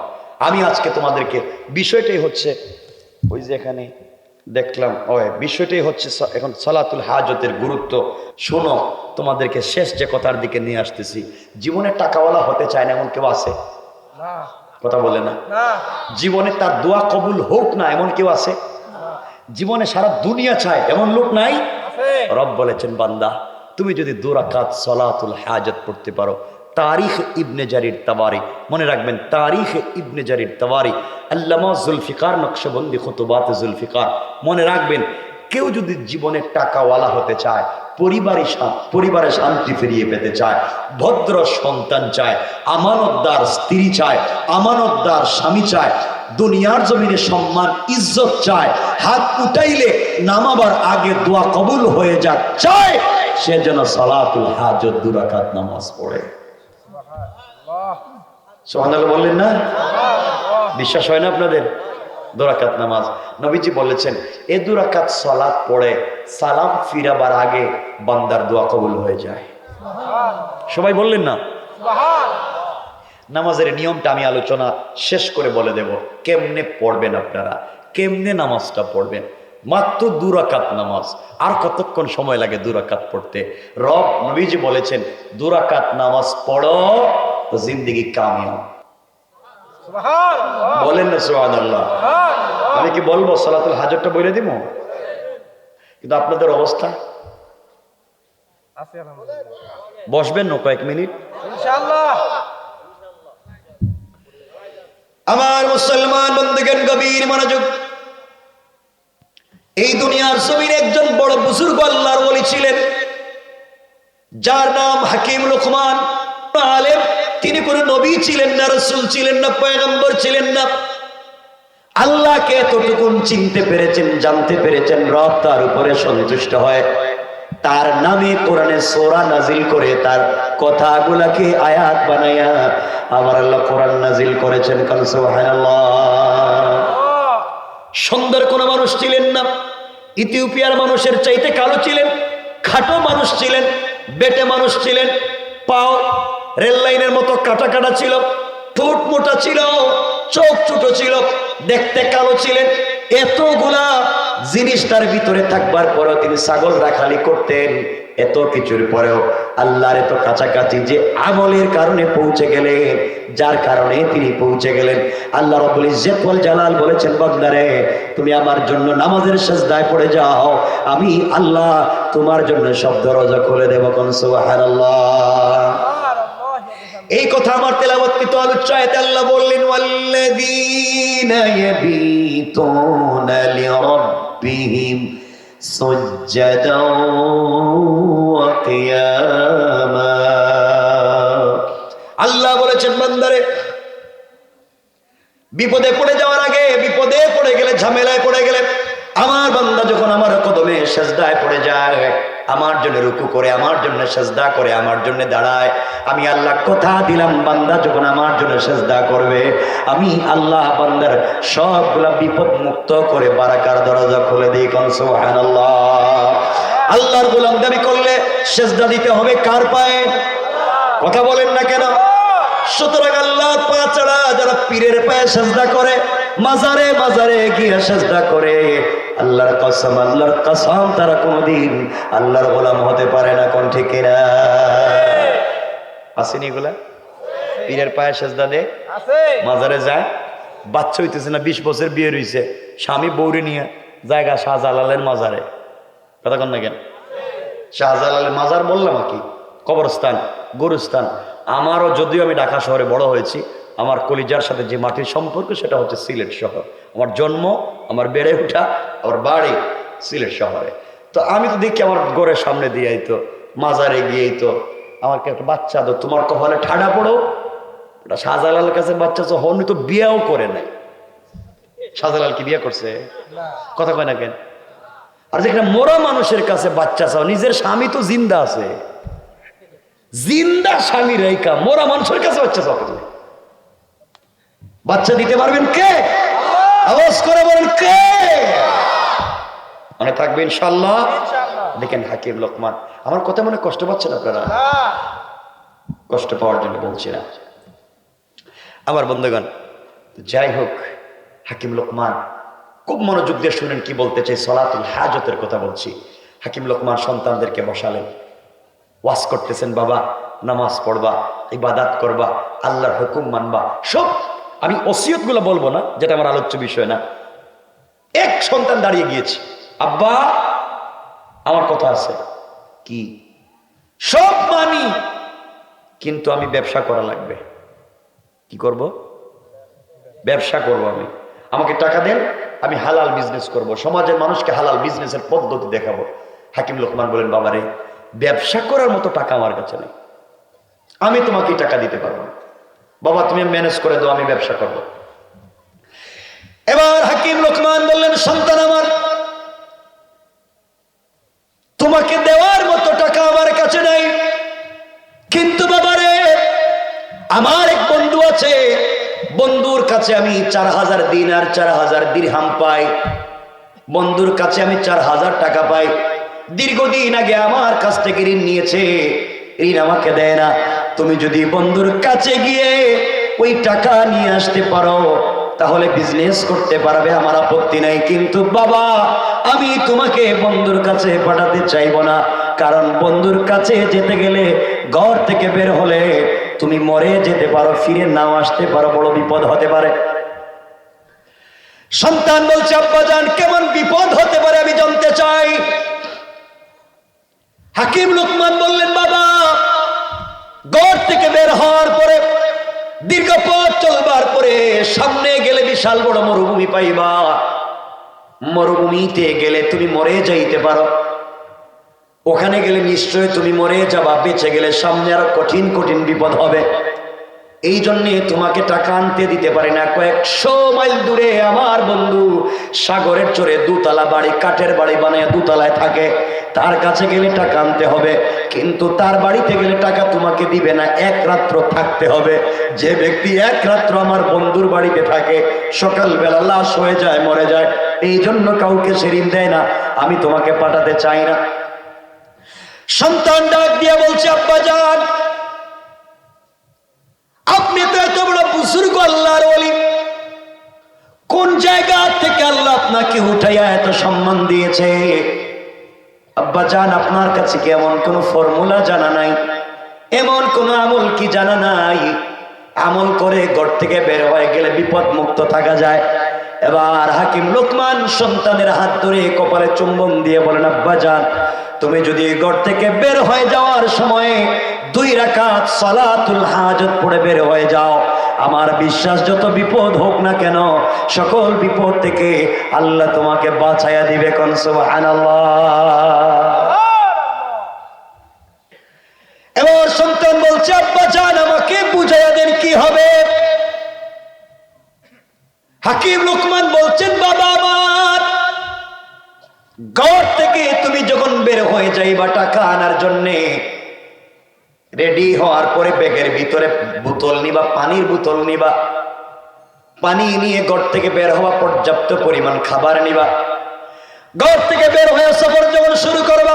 আমি আজকে তোমাদেরকে বিষয়টাই হচ্ছে ওই যে এখানে দেখলাম, বিষয়টাই হচ্ছে এখন সালাতুল হাজতের গুরুত্ব। শোনো, তোমাদেরকে শেষ যে কথার দিকে নিয়ে আসতেছি, জীবনে টাকাওয়ালা হতে চায় না এমন কেউ আছে? কথা বলে না। জীবনে তার দোয়া কবুল হোক না এমন কেউ আছে? জীবনে সারা দুনিয়া চায় এমন লোক নাই? রব বলেছেন, বান্দা তুমি যদি 2 রাকাত সালাতুল হাজত পড়তে পারো, তারিখ ইবনে জারির তাবারি, মনে রাখবেন তারিখ ইবনে জারির তাবারি, আল্লামা জুলফিকার নকশবন্দি খুতুবাত জুলফিকার, মনে রাখবেন কেউ যদি জীবনে টাকাওয়ালা হতে চায়, পরিবারে শান্তি ফিরিয়ে পেতে চায়, ভদ্র সন্তান চায়, আমানতদার স্ত্রী চায়, আমানতদার স্বামী চায়, দুনিয়ার জমিনে সম্মান ইজ্জত চায়, হাত উঠাইলে নামাবার আগে দোয়া কবুল হয়ে যাক চায়, সে যেন সালাতুল হাজত 2 রাকাত নামাজ পড়ে। সুবহানাল্লাহ বললেন না? বিশ্বাস হয় না আপনাদের? 2 রাকাত নামাজ নবীজি বলেছেন, এ 2 রাকাত সালাত পড়ে সালাম ফিরাবার আগে বান্দার দোয়া কবুল হয়ে যায়। সবাই বললেন না? নামাজের নিয়মটা আমি আলোচনা শেষ করে বলে দেব, কেমনে পড়বেন আপনারা, কেমনে নামাজটা পড়বেন। মাত্র 2 রাকাত নামাজ, আর কতক্ষণ সময় লাগে 2 রাকাত পড়তে? রব নবীজি বলেছেন 2 রাকাত নামাজ পড়ো তো জিন্দেগি কামিয়াব। বলেন না সুবহানাল্লাহ? আমি কি বলবো সালাতুল হাজতটা বলে দিব? কিন্তু আপনাদের অবস্থা, বসবেন না কয়েক মিনিট ইনশাআল্লাহ? আমার মুসলমান বন্ধুগণ, গভীর মনোযোগ। এই দুনিয়ার জমিনে একজন বড় বুজুর্গ আল্লাহর ওলি ছিলেন, যার নাম হাকিম লুকমান আলেম। তিনি কোনো নবী ছিলেন না, রাসূল ছিলেন না, পয়গম্বর ছিলেন না। আল্লাহকে এতটুকুন চিনতে পেরেছেন, জানতে পেরেছেন, রব তার উপরে সন্তুষ্ট হয়, তার নামে কোরআনে সূরা নাজিল করে তার কথাগুলোকে আয়াত বানায়া আমার আল্লাহ কোরআন নাজিল করেছেন। কাল সুবহানাল্লাহ। সুন্দর কোন মানুষ ছিলেন না, ইথিওপিয়ার মানুষের চাইতে কালো ছিলেন, খাটো মানুষ ছিলেন, বেটে মানুষ ছিলেন, পাও রেল লাইনের মতো কাটা কাটা ছিল, ঠোঁট মোটা ছিল, চোখ ছোট ছিল, দেখতে কালো ছিলেন। এতগুলা জিনিস তার ভিতরে থাকবার পরেও তিনি ছাগল রাখালি করতেন। এত কিছুর পরেও আল্লাহর এত কাছাকাছি যে আমলের কারণে পৌঁছে গেলেন, যার কারণে তিনি পৌঁছে গেলেন। আল্লাহ রাব্বুল ইজ্জত ওয়াল জালাল বলেছেন, বান্দারে তুমি আমার জন্য নামাজের সিজদায় পড়ে যাও, আমি আল্লাহ তোমার জন্য সব দরজা খুলে দেব। কোন সুবহানাল্লাহ। এই কথা আমার তেলাওয়াতকৃত আলোচনায় আল্লাহ বললেন, ওয়াল্লাযীনা ইয়াবিতুনা লিরাব্বিহিম সুজদান ওয়া কিয়ামা। আল্লাহ বলেছেন, বান্দারে বিপদে পড়ে যাওয়ার আগে, বিপদে পড়ে গেলে, ঝামেলায় পড়ে গেলে, আমার বান্দা যখন আমার কদমে সিজদায় পড়ে যায়, আমার জন্য রুকু করে, আমার জন্য সিজদা করে, আমার জন্য দাঁড়ায়, আমি আল্লাহ কথা দিলাম, বান্দা যখন আমার জন্য সিজদা করবে, আমি আল্লাহ বান্দার সবগুলা বিপদ মুক্ত করে বারাকার দরজা খুলে দিই। কোন সুবহানাল্লাহ। আল্লাহর গোলাম দাবি করলে সিজদা দিতে হবে কার পায়ে? কথা বলেন না কেন? সুতরাং আল্লাহ পা ছাড়া যারা পীরের পায়ে সিজদা করে, মাজারে মাজারে গিয়ে সিজদা করে, আল্লাহর কসম তারা কোনদিন আল্লাহর গোলাম হতে পারে না। কোন ঠিক কিনা? আসেনি এগুলা? পীরের পায়ে সিজদা দে, মাজারে যায়, বাচ্চা হইতেছে না, 20 বছর বিয়ে রয়েছে, স্বামী বউরে নিয়ে জায়গা শাহজালালের মাজারে। কথা কন না কেন? শাহজালালের মাজার বললাম কি, কবরস্থান, গোরস্থান। আমারও, যদিও আমি ঢাকা শহরে বড় হয়েছি, আমার কলিজার সাথে যে মাটির সম্পর্ক সেটা হচ্ছে সিলেট শহর। আমার জন্ম, আমার বেড়ে ওঠা, আমার বাড়ি সিলেট শহরে। তো আমি তো দেখি আমার ঘরের সামনে দিয়েই তো মাজারে গিয়েই তো আমাকে একটা বাচ্চা, তো তোমার কপালে ঠাডা পড়ো, ওটা শাহজালালের কাছে বাচ্চা তো হন, তো বিয়েও করে নাই। শাহজালাল কি বিয়ে করছে? কথা কয় না কেন? আর যেখানে মরা মানুষের কাছে বাচ্চা চাও, নিজের স্বামী তো জিন্দা আছে, জিন্দা স্বামী রেখা মরা মানুষের কাছে বাচ্চা চাও, বাচ্চা দিতে পারবেন কে? আওয়াজ করে বলেন কে? মনে থাকবে ইনশাআল্লাহ। দেখেন হাকিম লোকমান, আমার কথা মনে কষ্ট পাচ্ছেন আপনারা? কষ্ট পাওয়ার জন্য বলছি না আমার বন্ধুগণ। যাই হোক, হাকিম লোকমান খুব মনোযোগ দিয়ে শুনেন কি বলতে চাই। সলাতুল হাজতের কথা বলছি। হাকিম লোকমান সন্তানদেরকে বসালেন, ওয়াজ করতেছেন, বাবা নামাজ পড়বা, ইবাদত করবা, আল্লাহর হুকুম মানবা, সব। আমি ওসিয়ত গুলো বলবো না, যেটা আমার আলোচ্য বিষয় না। এক সন্তান দাঁড়িয়ে গিয়েছে, আব্বা আমার কথা আছে, কি? সব মানি, কিন্তু আমি ব্যবসা করা লাগবে। কি করব? ব্যবসা করব। আমাকে টাকা দেন, আমি হালাল বিজনেস করব, সমাজের মানুষকে হালাল বিজনেসের পদ্ধতি দেখাবো। হাকিম লোকমান বলেন, বাবারে ব্যবসা করার মতো টাকা আমার কাছে নেই, আমি তোমাকে টাকা দিতে পারবো না, বাবা তুমি ম্যানেজ করে দাও, আমি ব্যবসা করব। এবার হাকিম লোকমান বললেন, সন্তান আমার, তোমাকে দেওয়ার মতো টাকা আমার কাছে নাই, কিন্তু বাবারে আমার এক বন্ধু আছে, বন্ধুর কাছে আমি 4000 দিনার 4000 দিরহাম পাই, বন্ধুর কাছে আমি 4000 টাকা পাই। দীর্ঘদিন আগে আমার কাছ থেকে ঋণ নিয়েছে, ঋণ আমাকে দেয় না। তুমি যদি বন্ধুর কাছে গিয়ে ওই টাকা নিয়ে আসতে পারো তাহলে বিজনেস করতে পারবে, আমার আপত্তি নাই। কিন্তু বাবা আমি তোমাকে বন্ধুর কাছে পাঠাতে চাইবো না, কারণ বন্ধুর কাছে যেতে গেলে ঘর থেকে বের হলে তুমি মরে যেতে পারো, ফিরে নাও আসতে পারো, বড় বিপদ হতে পারে। সন্তান বলছে, আব্বাজান কেমন বিপদ হতে পারে আমি জানতে চাই। হাকিম লোকমান বললেন, বাবা ঘর থেকে বের হওয়ার পরে দীর্ঘ পথ চলবার পরে সামনে গেলে বিশাল বড় মরুভূমি পাইবা, মরুভূমিতে গেলে তুমি মরে যাইতে পারো, ওখানে গেলে নিশ্চয় তুমি মরে যাবা, বেঁচে গেলে সামনে আরো কঠিন কঠিন বিপদ হবে। এই জন্যে তোমাকে টাকা আনতে দিতে পারি না। কয়েকশো মাইল দূরে আমার বন্ধু সাগরের চরে দুতলা বাড়ি, কাঠের বাড়ি বানিয়ে দুতলায় থাকে, তার কাছে গেলে টাকা আনতে হবে, কিন্তু তার বাড়িতে গেলে টাকা তোমাকে দিবে না, এক রাত্র থাকতে হবে। যে ব্যক্তি এক রাত্র আমার বন্ধুর বাড়িতে থাকে সকালবেলা লাশ হয়ে যায়, মরে যায়, এই জন্য কাউকে সে ঋণ দেয় না, আমি তোমাকে পাঠাতে চাই না। সন্তান ডাক দিয়ে বলছে, আব্বাজান আপনি তো এত বড় বুজুর্গ আল্লাহর ওলি, কোন জায়গা থেকে আল্লাহ আপনাকে উঠাইয়া এত সম্মান দিয়েছে? আব্বাজান আপনার কাছে কি এমন কোন ফর্মুলা জানা নাই, এমন কোন আমল কি জানা নাই, আমল করে ঘর থেকে বের হয়ে গেলে বিপদ মুক্ত থাকা যায়? এবার হাকিম লোকমান সন্তানের হাত ধরে কপালে চুম্বন দিয়ে বলেন, আব্বাজান তুমি যদি ঘর থেকে বের হয়ে যাওয়ার সময় 2 রাকাত সালাতুল হাজত পড়ে বের হয়ে যাও, আমার বিশ্বাস যত বিপদ হোক না কেন সকল বিপদ থেকে আল্লাহ তোমাকে বাঁচাইয়া দিবে। কোন সুবহানাল্লাহ। এবার সন্তান বলছে, আব্বাজান আমাকে বুঝাইয়া দেন কি হবে? হাকিম লোকমান বলছেন, বাবা আমার ঘর থেকে তুমি যখন বের হয়ে যাইবা টাকা আনার জন্যে, রেডি হওয়ার পরে ব্যাগের ভিতরে বোতল নিবা, পানির বোতল নিবা, পানি নিয়ে ঘর থেকে বের হওয়া পর্যাপ্ত পরিমাণ খাবার নিবা। ঘর থেকে বের হয়ে সফর যখন শুরু করবা,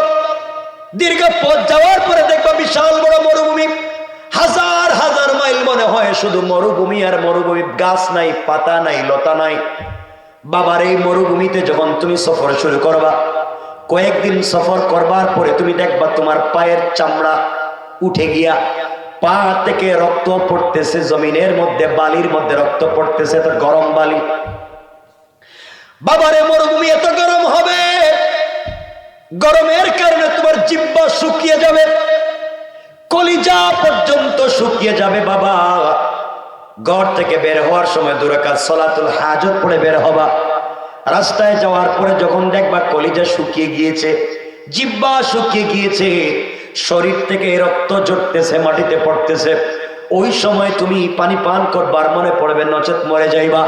দীর্ঘ পথ যাওয়ার পরে দেখবা বিশাল বড় মরুভূমি, হাজার হাজার মাইল মনে হয় শুধু মরুভূমি আর মরুভূমি, গাছ নাই, পাতা নাই, লতা নাই। বাবার এই মরুভূমিতে যখন তুমি সফর শুরু করবা, কয়েকদিন সফর করবার পরে তুমি দেখবা তোমার পায়ের চামড়া উঠে গিয়া পা থেকে রক্ত পড়তেছে, জমিনের মধ্যে বালির মধ্যে রক্ত পড়তেছে, এত গরম বালি। বাবারে মরুভূমি এত গরম হবে, গরমের কারণে তোমার জিহ্বা শুকিয়ে যাবে, কলিজা পর্যন্ত শুকিয়ে যাবে। বাবা ঘর থেকে বের হওয়ার সময় 2 রাকাত সালাতুল হাজত পড়ে বের হবা। রাস্তায় যাওয়ার পরে যখন দেখবা কলিজা শুকিয়ে গিয়েছে, জিহ্বা শুকিয়ে গিয়েছে, শরীর থেকে রক্ত ঝরতেছে, মাটিতে পড়তেছে, ওই সময় তুমি পানি পান করবার মনে পড়বে, নচেত মরে যাইবা।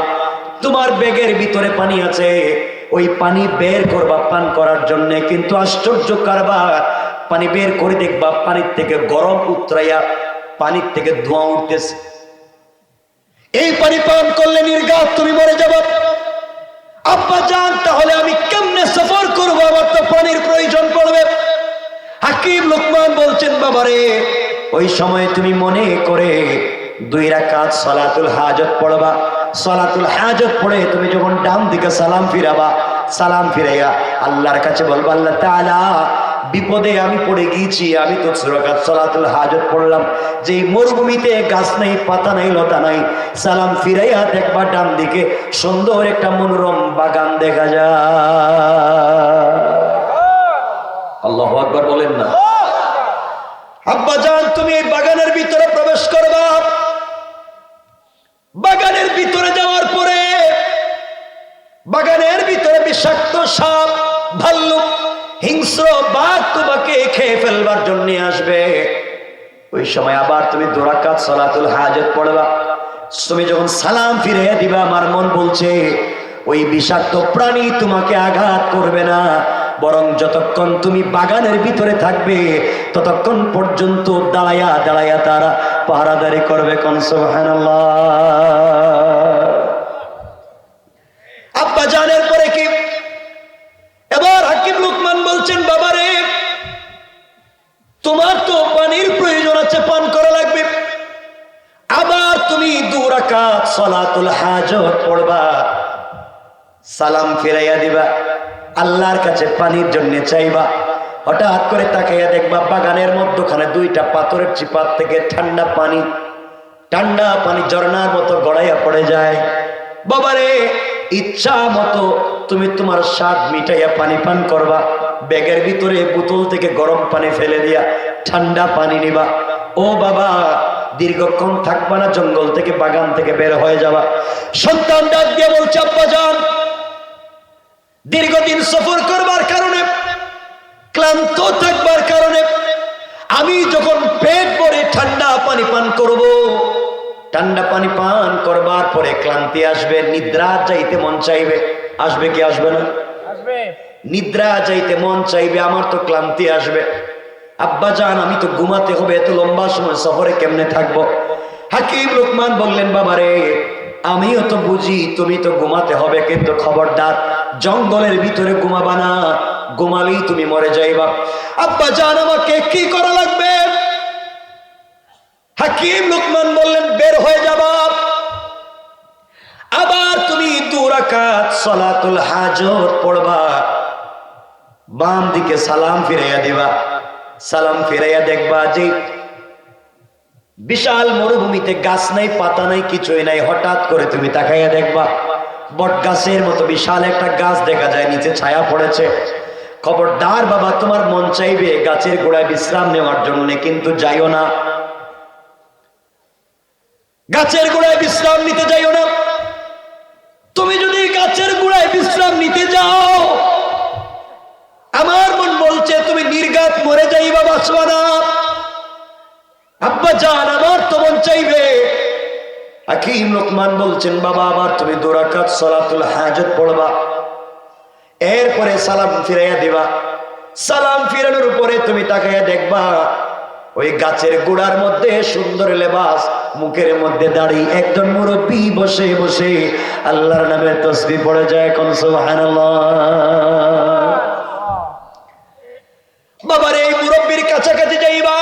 তোমার ব্যাগের ভিতরে পানি আছে, ওই পানি বের করবা পান করার জন্য, কিন্তু আশ্চর্য কারবার, পানি বের করে দেখবা পানির থেকে গরম উতরাইয়া পানির থেকে ধোঁয়া উঠতেছে। এই পানি পান করলে নির্ঘাত তুমি মরে যাবা। আব্বা জান, তাহলে আমি কেমনে সফর করবো? আমার তো পানির প্রয়োজন পড়বে। হাকিম লোকমান বলছেন, বাবারে ওই সময় তুমি মনে করে 2 রাকাত সালাতুল হাজত পড়বা। সালাতুল হাজত পড়ে তুমি যখন ডান দিকে সালাম ফিরাবা, সালাম ফিরাইয়া আল্লাহর কাছে বলবা, আল্লাহ তাআলা বিপদে আমি পড়ে গিয়েছি, আমি তো 2 রাকাত সালাতুল হাজত পড়লাম, যে মরুভূমিতে গাছ নাই, পাতা নাই, লতা নাই। সালাম ফিরাইয়া দেখবা ডান দিকে সুন্দর একটা মনোরম বাগান দেখা যায়। আল্লাহু আকবার বলেন না। আব্বা জান, তুমি এই বাগানের ভিতরে প্রবেশ করবা। বাগানের ভিতরে যাওয়ার পরে বাগানের ভিতরে বিষাক্ত সাপ, ভাল্লুক, হিংস্র বাঘ তোমাকে খেয়ে ফেলবার জন্য আসবে। ওই সময় আবার তুমি 2 রাকাত সালাতুল হাজত পড়বা। তুমি যখন সালাম ফিরে দিবা, আমার মন বলছে ওই বিষাক্ত প্রাণী তোমাকে আঘাত করবে না, বরং যতক্ষণ তুমি বাগানের ভিতরে থাকবে ততক্ষণ পর্যন্ত দাঁড়াইয়া দাঁড়াইয়া তারা পাহারাদারি করবে। কোন সুবহানাল্লাহ। আব্বা জানের পরে কি? এবার হাকিম লোকমান বলছেন, বাবারে তোমার তো পানির প্রয়োজন আছে, পান করা লাগবে। আবার তুমি 2 রাকাত সালাতুল হাজত পড়বা, সালাম ফিরাইয়া দিবা, আল্লাহর কাছে পানির জন্য চাইবা। হঠাৎ করে তাকাইয়া দেখবা বাগানের মধ্যখানে 2টা পাথরের চিপার থেকে ঠান্ডা পানি ঝর্ণার মতো গড়াইয়া পড়ে যায়। বাবারে ইচ্ছা মতো তুমি তোমার স্বাদ মিটাইয়া পানি পান করবা। ব্যাগের ভিতরে বোতল থেকে গরম পানি ফেলে দিয়া ঠান্ডা পানি নিবা। ও বাবা, দীর্ঘক্ষণ থাকবা না, জঙ্গল থেকে বাগান থেকে বের হয়ে যাবা। সন্তান ডাক দিয়ে বলছে, আব্বা জান, দীর্ঘদিন সফর করবার কারণে, ক্লান্ত থাকবার কারণে আমি যখন পেট ভরে ঠান্ডা পানি পান করব, ঠান্ডা পানি পান করবার পরে ক্লান্তি আসবে, নিদ্রা যাইতে মন চাইবে। আসবে কি আসবে না? নিদ্রা যাইতে মন চাইবে, আমার তো ক্লান্তি আসবে। আব্বা জান, আমি তো ঘুমাতে হবে, এত লম্বা সময় সফরে কেমনে থাকবো? হাকিম লোকমান বললেন, বাবারে আমিও তো বুঝি তুমি তো ঘুমাতে হবে, কিন্তু খবরদার জঙ্গলের ভিতরে ঘুমাবা না, ঘুমালেই তুমি মরে যাইবা। আব্বা জান, আমাকে কি করা লাগবে? হাকিম লোকমান বললেন, বের হয়ে যাবা। আবার তুমি 2 রাকাত সালাতুল হাজত পড়বা, বাম দিকে সালাম ফিরাইয়া দিবা। সালাম ফিরাইয়া দেখবা যে বিশাল মরুভূমিতে গাছ নাই, পাতা নাই, কিছুই নাই। হঠাৎ করে তুমি তাকাইয়া দেখবা বট গাছের মতো বিশাল একটা গাছ দেখা যায়, নিচে ছায়া পড়েছে। খবরদার বাবা, তোমার মন চাইবে গাছের গোড়ায় বিশ্রাম নেওয়ার জন্য, কিন্তু যাইও না, গাছের গোড়ায় বিশ্রাম নিতে যাইও না। তুমি যদি গাছের গোড়ায় বিশ্রাম নিতে যাও, আমার মন বলছে তুমি নির্ঘাত মরে যাইবা, বাঁচবা না। আব্বা জান, আমার তো মন চাইবে। হাকিম লোকমান বলছেন, বাবা আবার তুমি 2 রাকাত সালাতুল হাজত পড়বা, এরপরে সালাম ফিরাইয়া দিবা। সালাম ফিরানোর উপরে তুমি তাকাইয়া দেখবা ওই গাছের গোড়ার মধ্যে সুন্দর লেবাস, মুখের মধ্যে দাড়ি, একজন মুরব্বী বসে বসে আল্লাহর নামে তাসবিহ পড়ে যায়। কোন সুবহানাল্লাহ। বাবার এই মুরব্বীর কাছাকাছি যাইবা।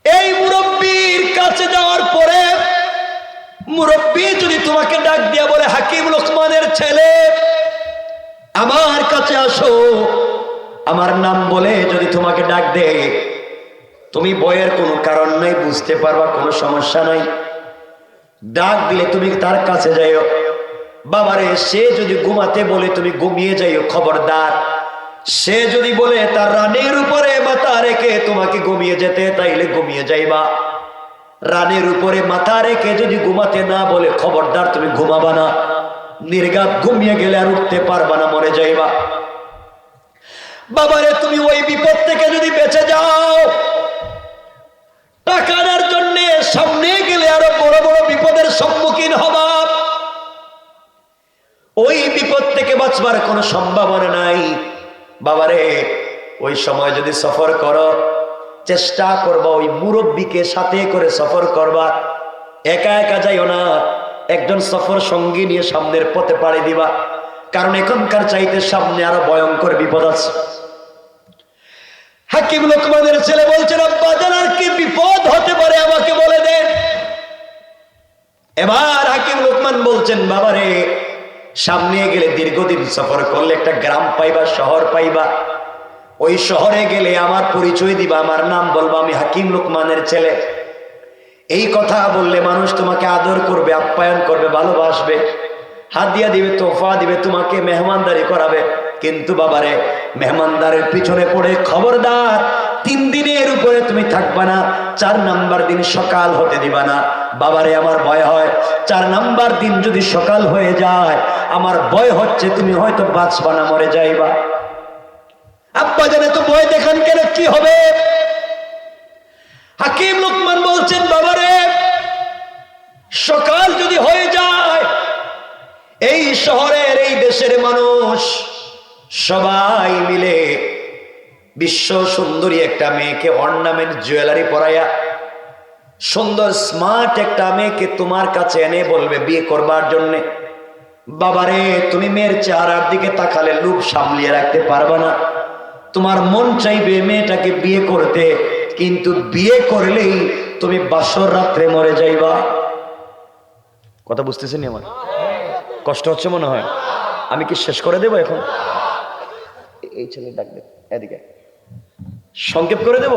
এই মুরব্বীর কাছে যাওয়ার পরে মুরব্বী যদি তোমাকে ডাক দিয়া বলে, হাকিম লোকমানের ছেলে আমার কাছে আসো, আমার নাম বলে যদি তোমাকে ডাক দেয়, তুমি ভয়ের কোনো কারণ নাই, বুঝতে পারবা কোনো সমস্যা নাই। ডাক দিলে তুমি তার কাছে যাইও। বাবারে সে যদি ঘুমাতে বলে তুমি ঘুমিয়ে যাইও, খবরদার। সে যদি বলে তার রানের উপরে মাথা রেখে তোমাকে ঘুমিয়ে যেতে, তাইলে ঘুমিয়ে যাইবা। রানের উপরে মাথা রেখে যদি ঘুমাতে না বলে, খবরদার তুমি ঘুমাবা না। নির্ঘাত ঘুমিয়ে গেলে আর উঠতে পারবা না, মরে যাইবা। বাবারে তুমি ওই বিপদ থেকে যদি বেঁচে যাও, টাকা আনার জন্য সামনে গেলে আরো বড় বড় বিপদের সম্মুখীন হবা। ওই বিপদ থেকে বাঁচবার কোনো সম্ভাবনা নাই। বাবারে ওই সময় যদি সফর করো, চেষ্টা করবা ওই মুরব্বীকে সাথে করে সফর করবা। একা একা যাইও না, একজন সফর সঙ্গী নিয়ে সামনের পথে পাড়ি দিবা। কারণ এখনকার চাইতে সামনে আরো ভয়ঙ্কর বিপদ আছে। হাকিম লোকমানের ছেলে বলছেন, আব্বা জান আর কি বিপদ হতে পারে আমাকে বলে দেন। এবার হাকিম লোকমান বলছেন, বাবারে সামনে গেলে দীর্ঘদিন সফর করলে একটা গ্রাম পাইবা, শহর পাইবা। ওই শহরে গেলে আমার পরিচয় দিবা, আমার নাম বলবা, আমি হাকিম লোকমানের ছেলে। এই কথা বললে মানুষ তোমাকে আদর করবে, আপ্যায়ন করবে, ভালোবাসবে, হাদিয়া দিবে, তোফা দিবে, তোমাকে মেহমানদারি করাবে। কিন্তু বাবারে মেহমানদারের পিছনে পড়ে খবরদার 3 দিনের উপরে তুমি থাকবা না। 4 নাম্বার দিন সকাল হতে দিবা না। বাবারে আমার ভয় হয় 4 নাম্বার দিন যদি সকাল হয়ে যায়, আমার ভয় হচ্ছে তুমি হয়তো বাঁচবা না, মরে যাইবা। আব্বা জানে তো ভয় দেখান কেন, কি হবে? হাকিম লোকমান বলছেন, বাবারে সকাল যদি হয়ে যায়, এই শহরের এই দেশের মানুষ সবাই মিলে বিশ্ব সুন্দরী একটা মেয়েকে অর্নামেন্ট জুয়েলারি পরাইয়া, সুন্দর স্মার্ট একটা মেয়েকে তোমার কাছে এনে বলবে বিয়ে করবার জন্য। বাবারে তুমি মেয়ের চেহারার দিকে তাকালে লোভ সামলিয়ে রাখতে পারবা না। তোমার মন চাইবে মেয়েটাকে বিয়ে করতে, কিন্তু বিয়ে করলেই তুমি বাসর রাত্রে মরে যাইবা। কথা বুঝতেছেন? আমার কষ্ট হচ্ছে মনে হয়। আমি কি শেষ করে দেবো এখন? এই ছেলে ডাকবে, এদিকে সংক্ষেপ করে দেব।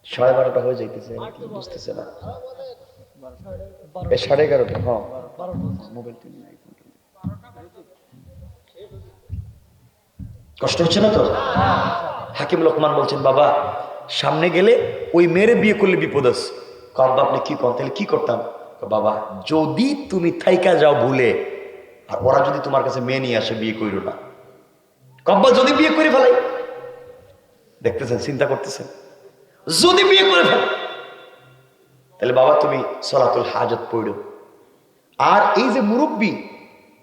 12:30 হয়ে যাইতেছে, বুঝতেছে না। 11:30। হ্যাঁ, মোবাইল কষ্ট হচ্ছে না তো? হাকিম লোকমান বলছেন, বাবা সামনে গেলে ওই মেয়ের বিয়ে করলে বিপদ আছে। আব্বা আপনি কি করেন, তাহলে কি করতাম? বাবা যদি তুমি থাইকা যাও ভুলে, আর ওরা যদি তোমার কাছে মেয়ে নিয়ে আসে, বিয়ে করিও না। আব্বা যদি বিয়ে করে ফেলাই, দেখতেছেন, চিন্তা করতেছেন, যদি বিয়ে করে ফেলে, তাহলে বাবা তুমি সলাতুল হাজত পড়ো। আর এই যে মুরব্বী,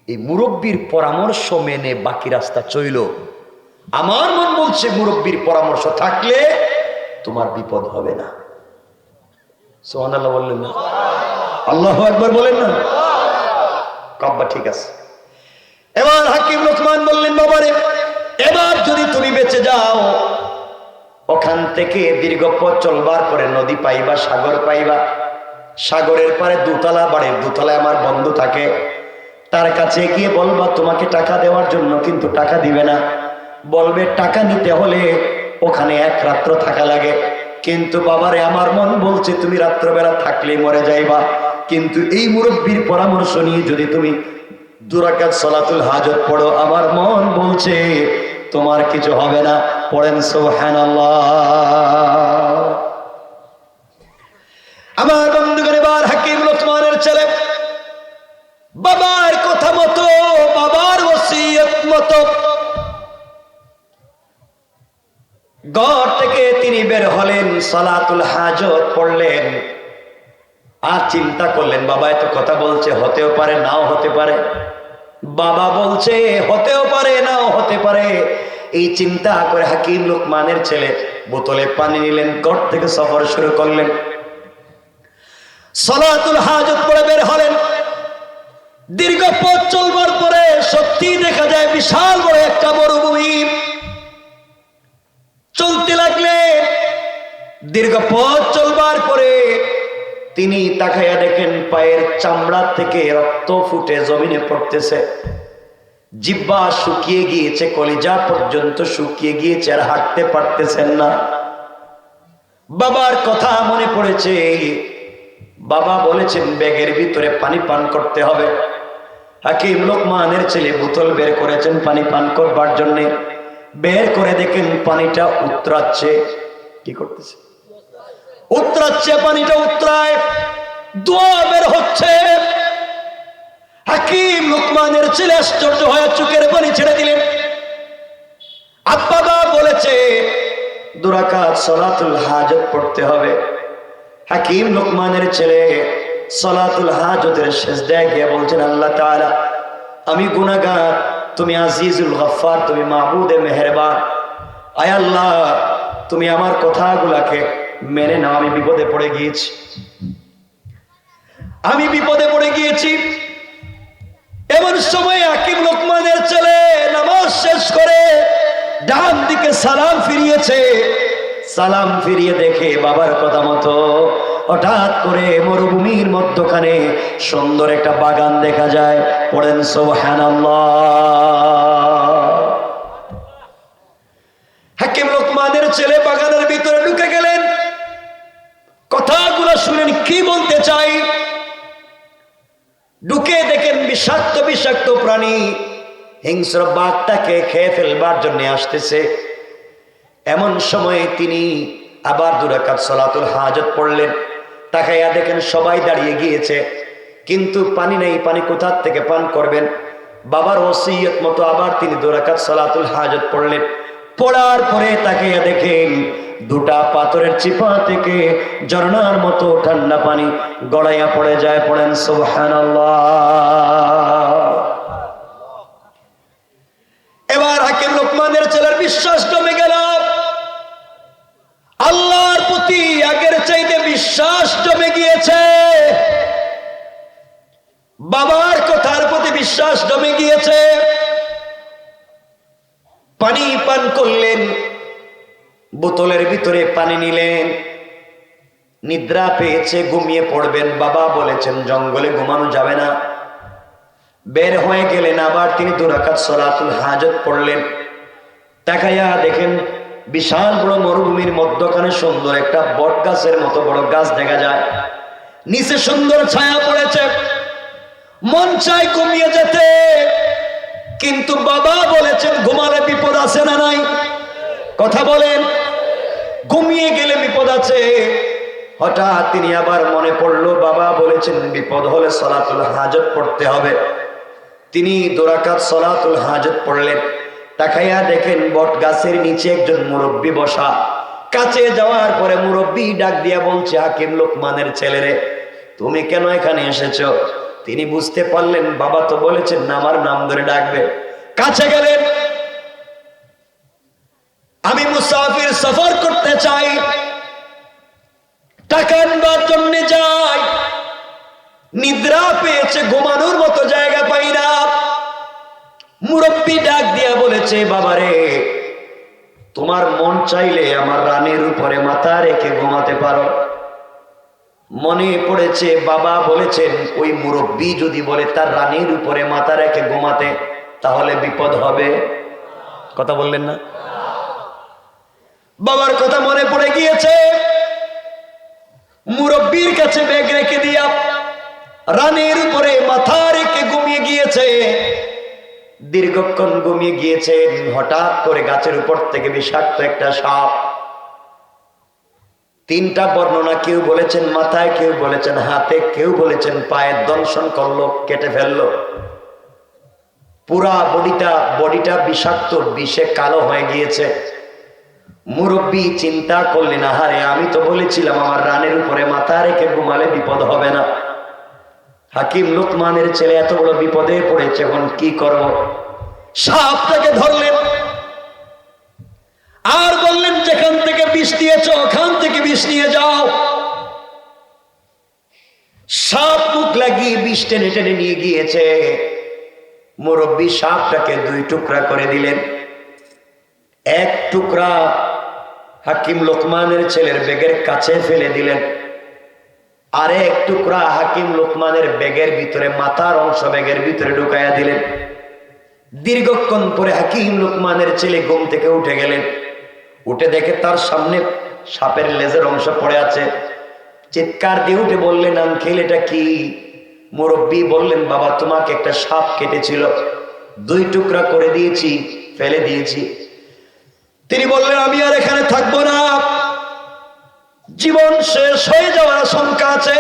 এই মুরব্বীর পরামর্শ মেনে বাকি রাস্তা চইল। আমার মন বলছে মুরব্বীর পরামর্শ থাকলে তোমার বিপদ হবে না। সুবহানাল্লাহ বললেন না? আল্লাহু আকবার বলেন না? কাব্বা ঠিক আছে। এবার হাকিম লোকমান বললেন, বাবারে এবার যদি তুমি বেঁচে যাও, ওখান থেকে দীর্ঘ পথ চলবার পরে নদী পাইবা, সাগর পাইবা। সাগরের পারে 2 তলা বাড়ির 2 তলায় আমার বন্ধু থাকে। তার কাছে গিয়ে বলবা তোমাকে টাকা দেওয়ার জন্য, কিন্তু টাকা দিবে না। বলবে টাকা নিতে হলে ওখানে 1 রাত্র থাকা লাগে। কিন্তু বাবারে আমার মন বলছে তুমি রাত্রবেলা থাকলেই মরে যাইবা। কিন্তু এই মুরব্বীর পরামর্শ নিয়ে যদি তুমি 2 রাকাত সালাতুল হাজত পড়ো, আমার মন বলছে তোমার কিছু হবে না। পড়েন সুবহানাল্লাহ। আমার বন্ধুগণ, এবার হাকিম লোকমানের ছেলে বাবার কথা মতো, বাবার ওসিয়ত মতো ঘর থেকে তিনি বের হলেন, সালাতুল হাজত পড়লেন। আর চিন্তা করলেন, বাবা এত কথা বলছে, হতেও পারে নাও হতে পারে। বাবা বলছে হতেও পারে নাও হতে পারে। এই চিন্তা করে হাকিম লোকমানের ছেলে বোতলে পানি নিলেন, ঘর থেকে সফর শুরু করলেন। সালাতুল হাজত পড়ে বের হলেন। দীর্ঘ পথ চলবার পরে সত্যি দেখা যায় বিশাল বড় একটা মরুভূমি। চলতে লাগলেন। দীর্ঘ পথ চলবার পরে তিনি তাকাইয়া দেখেন পায়ের চামড়া থেকে রক্ত ফুটে জমিনে পড়তেছে। জিহ্বা শুকিয়ে গিয়েছে, কলিজা পর্যন্ত শুকিয়ে গিয়েছে, আর হাঁটতে পারতেছেন না। বাবার কথা মনে পড়েছে। বাবা বলেছেন ব্যাগের ভিতরে পানি পান করতে হবে। হাকিম লোকমানের ছেলে বোতল বের করেছেন পানি পান করবার জন্য। বের করে দেখেন পানিটা উতরাচ্ছে। কি করতেছে? উতরাচ্ছে, পানিটা উতরায়, দোয়া বের হচ্ছে। হাকিম লোকমানের ছেলে আশ্চর্য হয়ে চোখের পানি ছেড়ে দিলেন। আব্বা বলেছে 2 রাকাত সালাতুল হাজত পড়তে হবে। হাকিম লোকমানের ছেলে সালাতুল হাজতের সিজদায় গিয়ে বলছেন, আল্লাহ তাআলা, আমি গুনাহগার, তুমি আজিজুল গফফার, তুমি মাবুদে মেহেরবান। আয় আল্লাহ, তুমি আমার কথাগুলাকে মেনে নাও। আমি বিপদে পড়ে গিয়েছি, আমি বিপদে পড়ে গিয়েছি। এমন সময় হাকিম লোকমানের ছেলে নামাজ শেষ করে ডান দিকে সালাম ফিরিয়েছে। সালাম ফিরিয়ে দেখে বাবার কথা মতো হঠাৎ করে মরুভূমির মধ্যখানে সুন্দর একটা বাগান দেখা যায়। পড়েন সুবহানাল্লাহ। হাকিম লোকমানের ছেলে বাগানের ভিতরে ঢুকে গেলেন। কথাগুলো শুনেন কি বলতে চাই। ঢুকে দেখেন বিষাক্ত বিষাক্ত প্রাণী হিংস্র বাঘটাকে খেয়ে ফেলবার জন্য আসতেছে। এমন সময়ে তিনি আবার 2 রাকাত সালাতুল হাজত পড়লেন। তাকাইয়া দেখেন সবাই দাঁড়িয়ে গিয়েছে, কিন্তু পানি নেই। পানি কোথা থেকে পান করবেন? বাবার ওসিয়ত মতো আবার তিনি 2 রাকাত সালাতুল হাজত পড়লেন। পড়ার পরে তাকাইয়া দেখেন 2টা পাথরের চিপা থেকে ঝর্ণার মতো ঠান্ডা পানি গড়াইয়া পড়ে যায়। পড়েন সুবহানাল্লাহ। এবার হাকিম লোকমানের ছেলের বিশ্বাস জমে গেল। আল্লাহর প্রতি আগের চাইতে বিশ্বাস জমে গিয়েছে। বাবার কথার প্রতি বিশ্বাস জমে গিয়েছে। পানি পান করলেন, বোতলের ভিতরে পানি নিলেন। নিদ্রা পেয়েছে, ঘুমিয়ে পড়বেন। বাবা বলেছেন জঙ্গলে ঘুমানো যাবে না। বের হয়ে গেলেন। আবার তিনি 2 রাকাত সালাতুল হাজত পড়লেন। তাকাইয়া দেখেন বিশাল বড় মরুভূমির মধ্যখানে সুন্দর একটা বট গাছের মতো বড় গাছ দেখা যায়। নিচে সুন্দর ছায়া পড়েছে। মন চায় ঘুমিয়ে যেতে, কিন্তু বাবা বলেছেন ঘুমালে বিপদ আছে না নাই? কথা বলেন, ঘুমিয়ে গেলে বিপদ আছে। হঠাৎ তিনি আবার মনে পড়লো বাবা বলেছেন বিপদ হলে সালাতুল হাজত পড়তে হবে। তিনি 2 রাকাত সালাতুল হাজত পড়লেন। তাকাইয়া দেখেন বট গাছের নিচে একজন মুরব্বী বসা। কাছে যাওয়ার পরে মুরব্বী ডাক দিয়া বলছে, হাকিম লোকমানের ছেলেরে, তুমি কেন এখানে এসেছো? তিনি বুঝতে পারলেন বাবা তো বলেছেন না আমার নাম ধরে ডাকবে। কাছে গেলেন, আমি মুসাফির, সফর করতে চাই, টাকা আনবার জন্য যাই, নিদ্রা পেয়েছে, ঘুমানোর মতো জায়গা পাই না। মুরব্বী ডাক দিয়া বলেছে, বাবারে, তোমার মন চাইলে আমার রানের উপরে মাথা রেখে ঘুমাতে পারো। মনে পড়েছে বাবা বলেছেন ওই মুরব্বী যদি বলে তার রানীর উপরে মাথা রেখে ঘুমাতে, তাহলে বিপদ হবে। কথা বললেন না? বাবার কথা মনে পড়ে গিয়েছে। মুরব্বীর কাছে ব্যাগ রেখে দিয়া রানীর উপরে মাথা রেখে ঘুমিয়ে গিয়েছে। দীর্ঘক্ষণ ঘুমিয়ে গিয়েছেন। হঠাৎ করে গাছের উপর থেকে বিষাক্ত একটা সাপ, 3টা বর্ণনা, কেউ বলেছেন মাথায়, কেউ বলেছেন হাতে, কেউ বলেছেন পায়ে দংশন করলো, কেটে ফেললো। পুরা বডিটা বিষাক্ত, বিষে কালো হয়ে গিয়েছে। মুরব্বী চিন্তা করলেন, আহারে, আমি তো বলেছিলাম আমার রানের উপরে মাথা রেখে ঘুমালে বিপদ হবে না। হাকিম লোকমানের ছেলে এত বড় বিপদে পড়েছে, এখন কি করব? সাপটাকে ধরলেন আর বললেন, যেখান থেকে বিষ দিয়েছ ওখান থেকে বিষ নিয়ে যাও। সাপ মুখ লাগিয়ে বিষ টেনে টেনে নিয়ে গিয়েছে। মুরব্বী সাপটাকে 2 টুকরা করে দিলেন। 1 টুকরা হাকিম লোকমানের ছেলের ব্যাগের কাছে ফেলে দিলেন। আর 1 টুকরা হাকিম লোকমানের ব্যাগের ভিতরে, মাথার অংশ ব্যাগের ভিতরে ঢুকাইয়া দিলেন। দীর্ঘক্ষণ পরে হাকিম লোকমানের ছেলে ঘুম থেকে উঠে গেলেন। উঠে দেখে তার সামনে সাপের লেজের অংশ পড়ে আছে। চিৎকার দিয়ে উঠে বললেন, আঙ্কেল এটা কি? মুরব্বী বললেন, বাবা তোমাকে একটা সাপ কেটেছিল, 2 টুকরা করে দিয়েছি, ফেলে দিয়েছি। তিনি বললেন, আমি আর এখানে থাকবো না, জীবন শেষ হয়ে যাওয়ার আশঙ্কা আছে।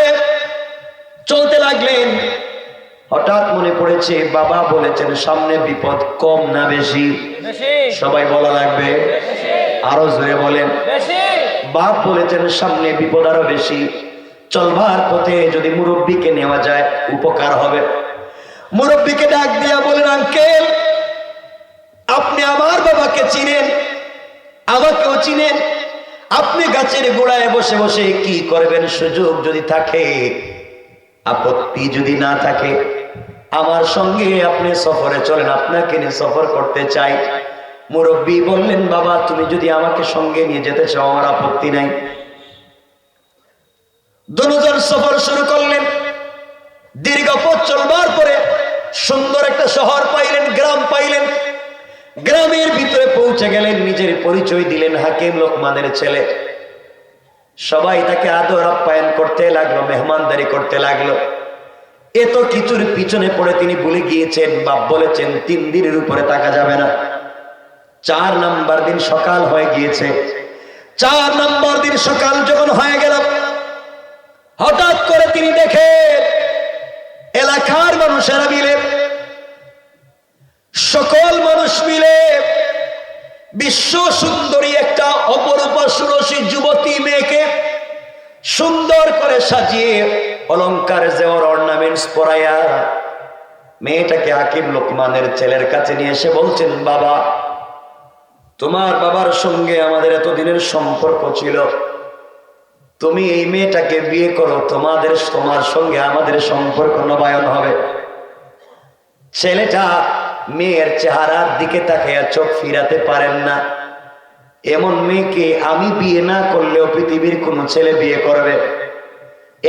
চলতে লাগলেন। হঠাৎ মনে পড়েছে বাবা বলেছেন সামনে বিপদ কম না বেশি? সবাই বলা লাগবে, আরো জোরে বলেন। বাপ বলেছেন সামনে বিপদ আরো বেশি, চলবার পথে যদি মুরব্বীকে নেওয়া যায় উপকার হবে। মুরব্বীকে ডাক দিয়া বলেন, আঙ্কেল আপনি আমার বাবাকে চিনেন, আমাকেও চিনেন, আপনি গাছের গোড়ায় বসে বসে কি করবেন? সুযোগ যদি থাকে, আপত্তি যদি না থাকে, আমার সঙ্গে আপনি সফরে চলেন, আপনাকে নিয়ে সফর করতে চাই। মুরব্বী বললেন, বাবা তুমি যদি আমাকে সঙ্গে নিয়ে যেতে চাও আমার আপত্তি নাই। দুজন সফর শুরু করলেন। দীর্ঘ পথ চলবার পরে সুন্দর একটা শহর পাইলেন, গ্রাম পাইলেন। গ্রামের ভিতরে পৌঁছে গেলেন, নিজের পরিচয় দিলেন, হাকিম লোকমানের ছেলে। সবাই তাকে আদর আপ্যায়ন করতে লাগলো, মেহমানদারি করতে লাগলো। এত কিছুর পিছনে পড়ে তিনি ভুলে গিয়েছেন, বাপ বলেছেন 3 দিনের উপরে থাকা যাবে না। 4 নাম্বার দিন সকাল হয়ে গিয়েছে। 4 নাম্বার দিন সকাল যখন হয়ে গেল, হঠাৎ করে তিনি দেখে এলাকার মানুষেরা মিলে, সকল মানুষ মিলে বিশ্ব সুন্দরী একটা অপরূপা সুরসী যুবতী মেয়েকে সুন্দর করে সাজিয়ে অলংকার জেওয়ার অর্নামেন্টস পরাইয়া মেয়েটাকে হাকিম লোকমানের ছেলের কাছে নিয়ে এসে বলছেন, বাবা তোমার বাবার সঙ্গে আমাদের এতদিনের সম্পর্ক ছিল, তুমি এই মেয়েটাকে বিয়ে করো, তোমার সঙ্গে আমাদের সম্পর্ক নবায়ন হবে। ছেলেটা মেয়ের চেহারার দিকে তাকিয়ে চোখ ফিরাতে পারেন না। এমন মেয়েকে আমি বিয়ে না করলেও পৃথিবীর কোন ছেলে বিয়ে করবে?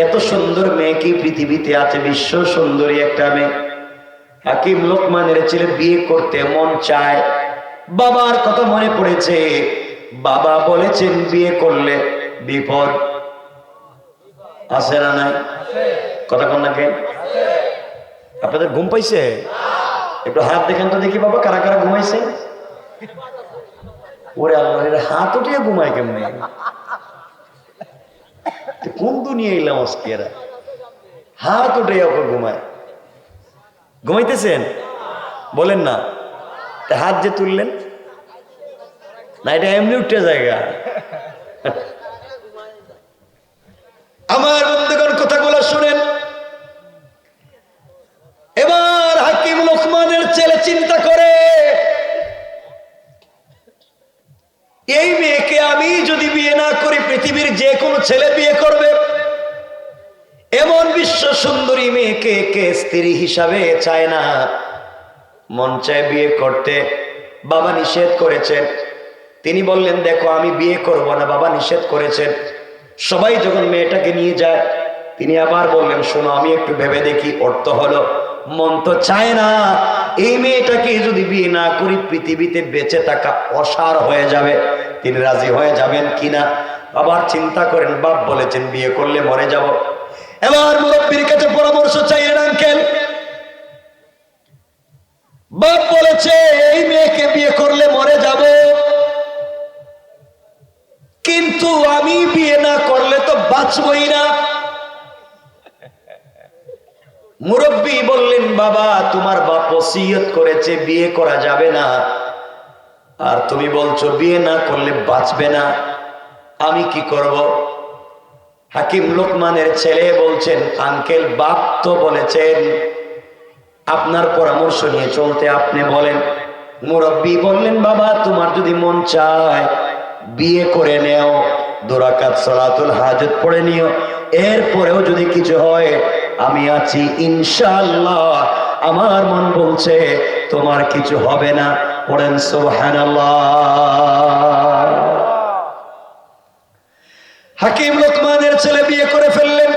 এত সুন্দর মেয়ে কি পৃথিবীতে আছে? বিশ্ব সুন্দরী একটা মেয়ে। হাকিম লোকমানের ছেলে বিয়ে করতে মন চায়, বাবার কথা মনে পড়েছে। বাবা বলেছেন বিয়ে করলে বিপদ আছে না নাই? কথা কন না কেন? আপনাদের ঘুম পাইছে? একটু হাত দেখেন তো দেখি বাবা, কারা কারা ঘুমাইছে? ওরে আল্লাহ, হাত উঠিয়ে ঘুমায় কেমনে? কোন দুনিয়া এলাম আজকে? এরা হাত উঠে ওকে ঘুমায়। ঘুমাইতেছেন? বলেন না। হাত যে তুললেন না, এটা এমনি উঠে জায়গা। আমার বন্ধুগণ কথাগুলো শুনেন। এবার হাকিম লোকমানের ছেলে চিন্তা করে, এই মেয়েকে আমি যদি বিয়ে না করি পৃথিবীর যে কোনো ছেলে বিয়ে করবে। এমন বিশ্ব সুন্দরী মেয়েকে কে স্ত্রী হিসাবে চায় না? মন চায় বিয়ে করতে, বাবা নিষেধ করেছেন। তিনি বললেন, দেখো আমি বিয়ে করব না, বাবা নিষেধ করেছেন। সবাই যখন মেয়েটাকে নিয়ে যায়, তিনি আবার বললেন, শোনো আমি একটু ভেবে দেখি। অর্থ হলো মন তো চায় না, এই মেয়েটাকে যদি বিয়ে না করি পৃথিবীতে বেঁচে থাকা অসার হয়ে যাবে। তিনি রাজি হয়ে যাবেন কিনা আবার চিন্তা করেন। বাপ বলেছেন বিয়ে করলে মরে যাব। এবার মুরব্বীর কাছে পরামর্শ চাইলেন, আঙ্কেল বাপ বলেছে এই মেয়েকে বিয়ে করলে মরে যাব, কিন্তু আমি বিয়ে না করলে তো বাঁচবই না। মুরব্বী বললেন, বাবা তোমার বাপ ওসিয়ত করেছে বিয়ে করা যাবে না, আর তুমি বলছো বিয়ে না করলে বাঁচবে না, আমি কি করব? হাকিম লোকমানের ছেলে বলছেন, আঙ্কেল বাপ তো বলেছেন আপনার পরামর্শ নিয়ে চলতে, আপনি বলেন। মুরব্বী বললেন, বাবা তোমার যদি মন চায় বিয়ে করে নেও, 2 রাকাত সালাতুল হাজত পড়ে নিও, এরপরেও যদি কিছু হয় আমি আছি ইনশাআল্লাহ। আমার মন বলছে তোমার কিছু হবে না, পড়েন সুবহানাল্লাহ। হাকিম লোকমানের ছেলে বিয়ে করে ফেললেন।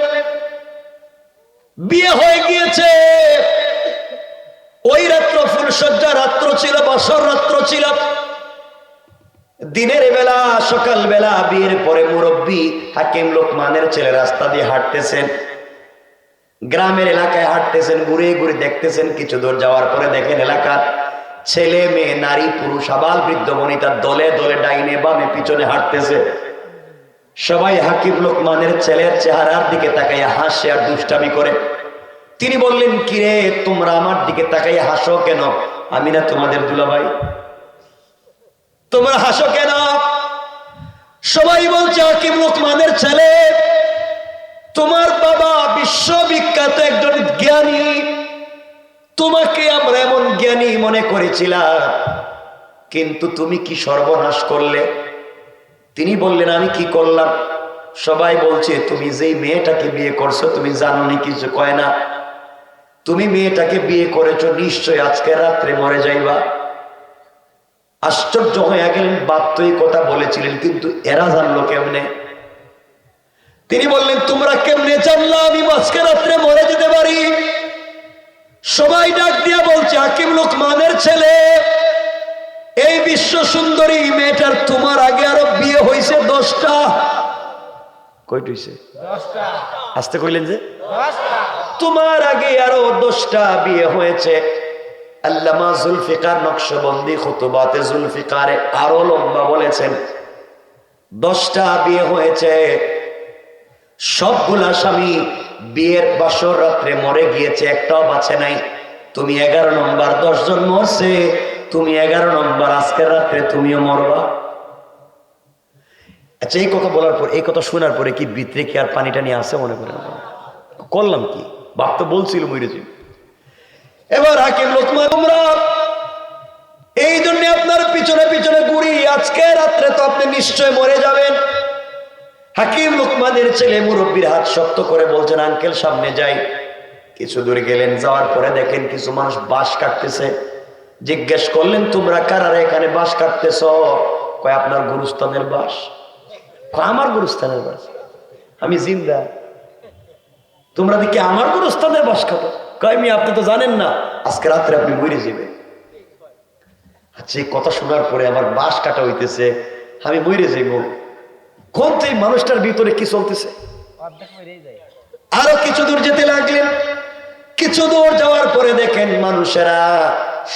বিয়ে হয়ে গিয়েছে। ওই রাত্র ফুলসজ্জা রাত্র ছিল, বছর রাত্র ছিল। দিনের বেলা সকাল বেলা বিয়ের পরে মুরব্বী হাকিম লোকমানের ছেলে রাস্তা দিয়ে হাঁটতেছেন, গ্রামের এলাকায় হাঁটতেছেন, ঘুরে ঘুরে দেখতেছেন। কিছু দূর যাওয়ার পরে দেখেন এলাকার ছেলে মেয়ে নারী পুরুষ আবাল বৃদ্ধ বনিতা দলে দলে ডাইনে বামে পিছনে হাঁটতেছে। সবাই হাকিম লোকমানের ছেলের চেহারার দিকে তাকাইয়া হাসে আর দুষ্টামি করে। তিনি বললেন, কিরে তোমরা আমার দিকে তাকাইয়া হাসো কেন? আমি না তোমাদের দুলাভাই, তোমরা হাসো কেন? সবাই বলছে, হাকিম লোকমানের ছেলে, তোমার বাবা বিশ্ববিখ্যাত একজন জ্ঞানী, তোমাকে আমরা এমন জ্ঞানী মনে করেছিলাম, কিন্তু তুমি কি সর্বনাশ করলে? তিনি বললেন, আমি কি করলাম? সবাই বলছে, তুমি যেই মেয়েটাকে বিয়ে করছো তুমি জানো নি? কিছু কয় না। তুমি মেয়েটাকে বিয়ে করেছো, নিশ্চয় আজকে রাত্রে মরে যাইবা। আশ্চর্য হয়ে গেলেন, বাপ তো এই কথা বলেছিলেন, কিন্তু এরা জানলো কেমনে? তিনি বললেন, তোমরা কেমনে জানলা আমি আজকে রাত্রে মরে যেতে পারি? সবাই ডাক দিয়া বলছে, হাকিম লোকমানের ছেলে, এই বিশ্ব সুন্দরী মেয়েটার তোমার আগে আরো বিয়ে হয়েছে 10টা। কয়টা হইছে? 10টা। আসতে কইলেন যে 10টা। তোমার আগে আরো 10টা বিয়ে হয়েছে। আল্লামা জুলফিকার নকশবন্দি খুতুবাতে জুলফিকারে আরো লম্বা বলেছেন, 10টা বিয়ে হয়েছে। সবগুলা স্বামী বিয়ের বাসর রাত্রে মরে গিয়েছে, একটাও বাঁচে নাই। তুমি 11 নম্বর, 10 জন মরছে, তুমি 11 নম্বর, আজকের রাত্রে তুমিও মরবা। আচ্ছা, এই কথা বলার পর, এই কথা শোনার পরে কি ভিতরে কি আর পানিটা নিয়ে আসে? মনে করেন করলাম কি? বাপ তো বলছিল মরেছি। এবার হাকিম লোকমান, তোমরা এই জন্য আপনার পিছনে পিছনে ঘুরি, আজকে রাত্রে তো আপনি নিশ্চয় মরে যাবেন। হাকিম লোকমানের ছেলে মুরব্বীর হাত শক্ত করে বলছেন, আঙ্কেল সামনে যাই। কিছু দূর গেলেন, যাওয়ার পরে দেখেন কিছু মানুষ বাঁশ কাটতেছে। জিজ্ঞেস করলেন, তোমরা কারারে এখানে বাঁশ কাটতেছ? কয়, আপনার গুরুস্থানের বাঁশ। কয়, আমার গুরুস্থানের বাঁশ? আমি জিন্দা, তোমরা দেখি আমার গুরুস্থানের বাঁশ কাটো? কয়, আমি আপনি তো জানেন না, আজকে রাত্রে আপনি মরে যাবেন। আচ্ছা, এই কথা শোনার পরে আমার বাঁশ কাটা হইতেছে, আমি মরে যাইব। কোন এই মানুষটার ভিতরে কি চলতেছে? আরো কিছু দূর যেতে লাগলেন। কিছু দূর যাওয়ার পরে দেখেন মানুষেরা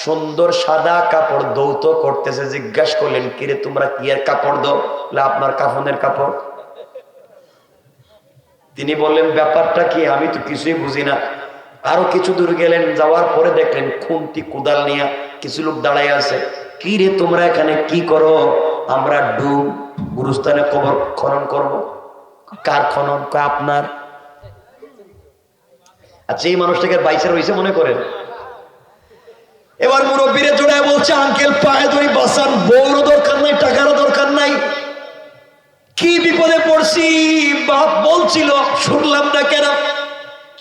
সুন্দর সাদা কাপড় দৌত করতেছে। জিজ্ঞাসা করলেন, কিরে তোমরা কি এর কাপড় দাও? আপনার কাফনের কাপড়। তিনি বললেন, ব্যাপারটা কি? আমি তো কিছুই বুঝি না। আরো কিছু দূর গেলেন, যাওয়ার পরে দেখলেন খুন্তি কোদাল নিয়ে কিছু লোক দাঁড়ায় আছে। কি রে তোমরা এখানে কি করো? আমরা ডুব গুরুস্থানে কবর খনন করব। কার খনন? আপনার। আচ্ছা, এই মানুষটাকে বাইসের হয়েছে মনে করেন। এবার মুরব্বীরে জোড়ায় বলছে, আঙ্কেল পায়ে ধরি বাঁচান, বউরও দরকার নাই, টাকারও দরকার নাই। কি বিপদে পড়ছি, বাপ বলছিল, শুনলাম না কেন?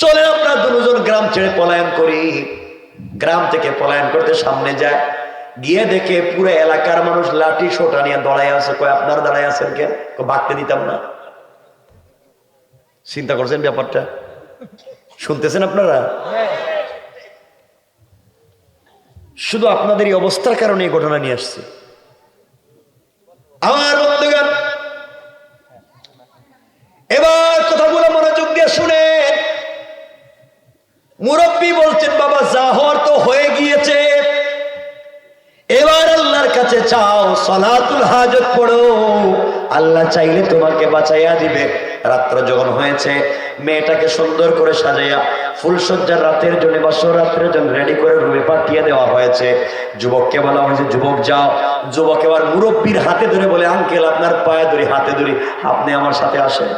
চলে আমরা দুজন গ্রাম ছেড়ে পলায়ন করি। গ্রাম থেকে পলায়ন করতে সামনে যায়, গিয়ে দেখে পুরো এলাকার মানুষ লাঠি সোটা নিয়ে দাঁড়ায় আছে। কয়, আপনারা দাঁড়ায় আছেন কেন? ভাগতে দিতাম না। চিন্তা করছেন ব্যাপারটা? শুনতেছেন আপনারা? শুধু আপনাদের এই অবস্থার কারণে এই ঘটনা নিয়ে আসছে। আমার বন্ধুগণ, এবার কথাগুলো মনোযোগ দিয়ে শুনেন। মুরব্বী বলছেন, বাবা যা হওয়ার তো হয়ে গিয়েছে, এবার আল্লাহর কাছে চাও, সালাতুল হাজত পড়ো, আল্লাহ চাইলে তোমাকে বাঁচাইয়া দিবে। রাত্র যখন হয়েছে, মেয়েটাকে সুন্দর করে সাজাইয়া ফুলসজ্জার রাতের জন্য বা রাত্রের জন্য রেডি করে রুমে পাঠিয়ে দেওয়া হয়েছে। যুবককে বলা হয়েছে, যুবক যাও। যুবক এবার মুরব্বীর হাতে ধরে বলে, আঙ্কেল আপনার পায়ে ধরি, হাতে ধরি, আপনি আমার সাথে আসেন।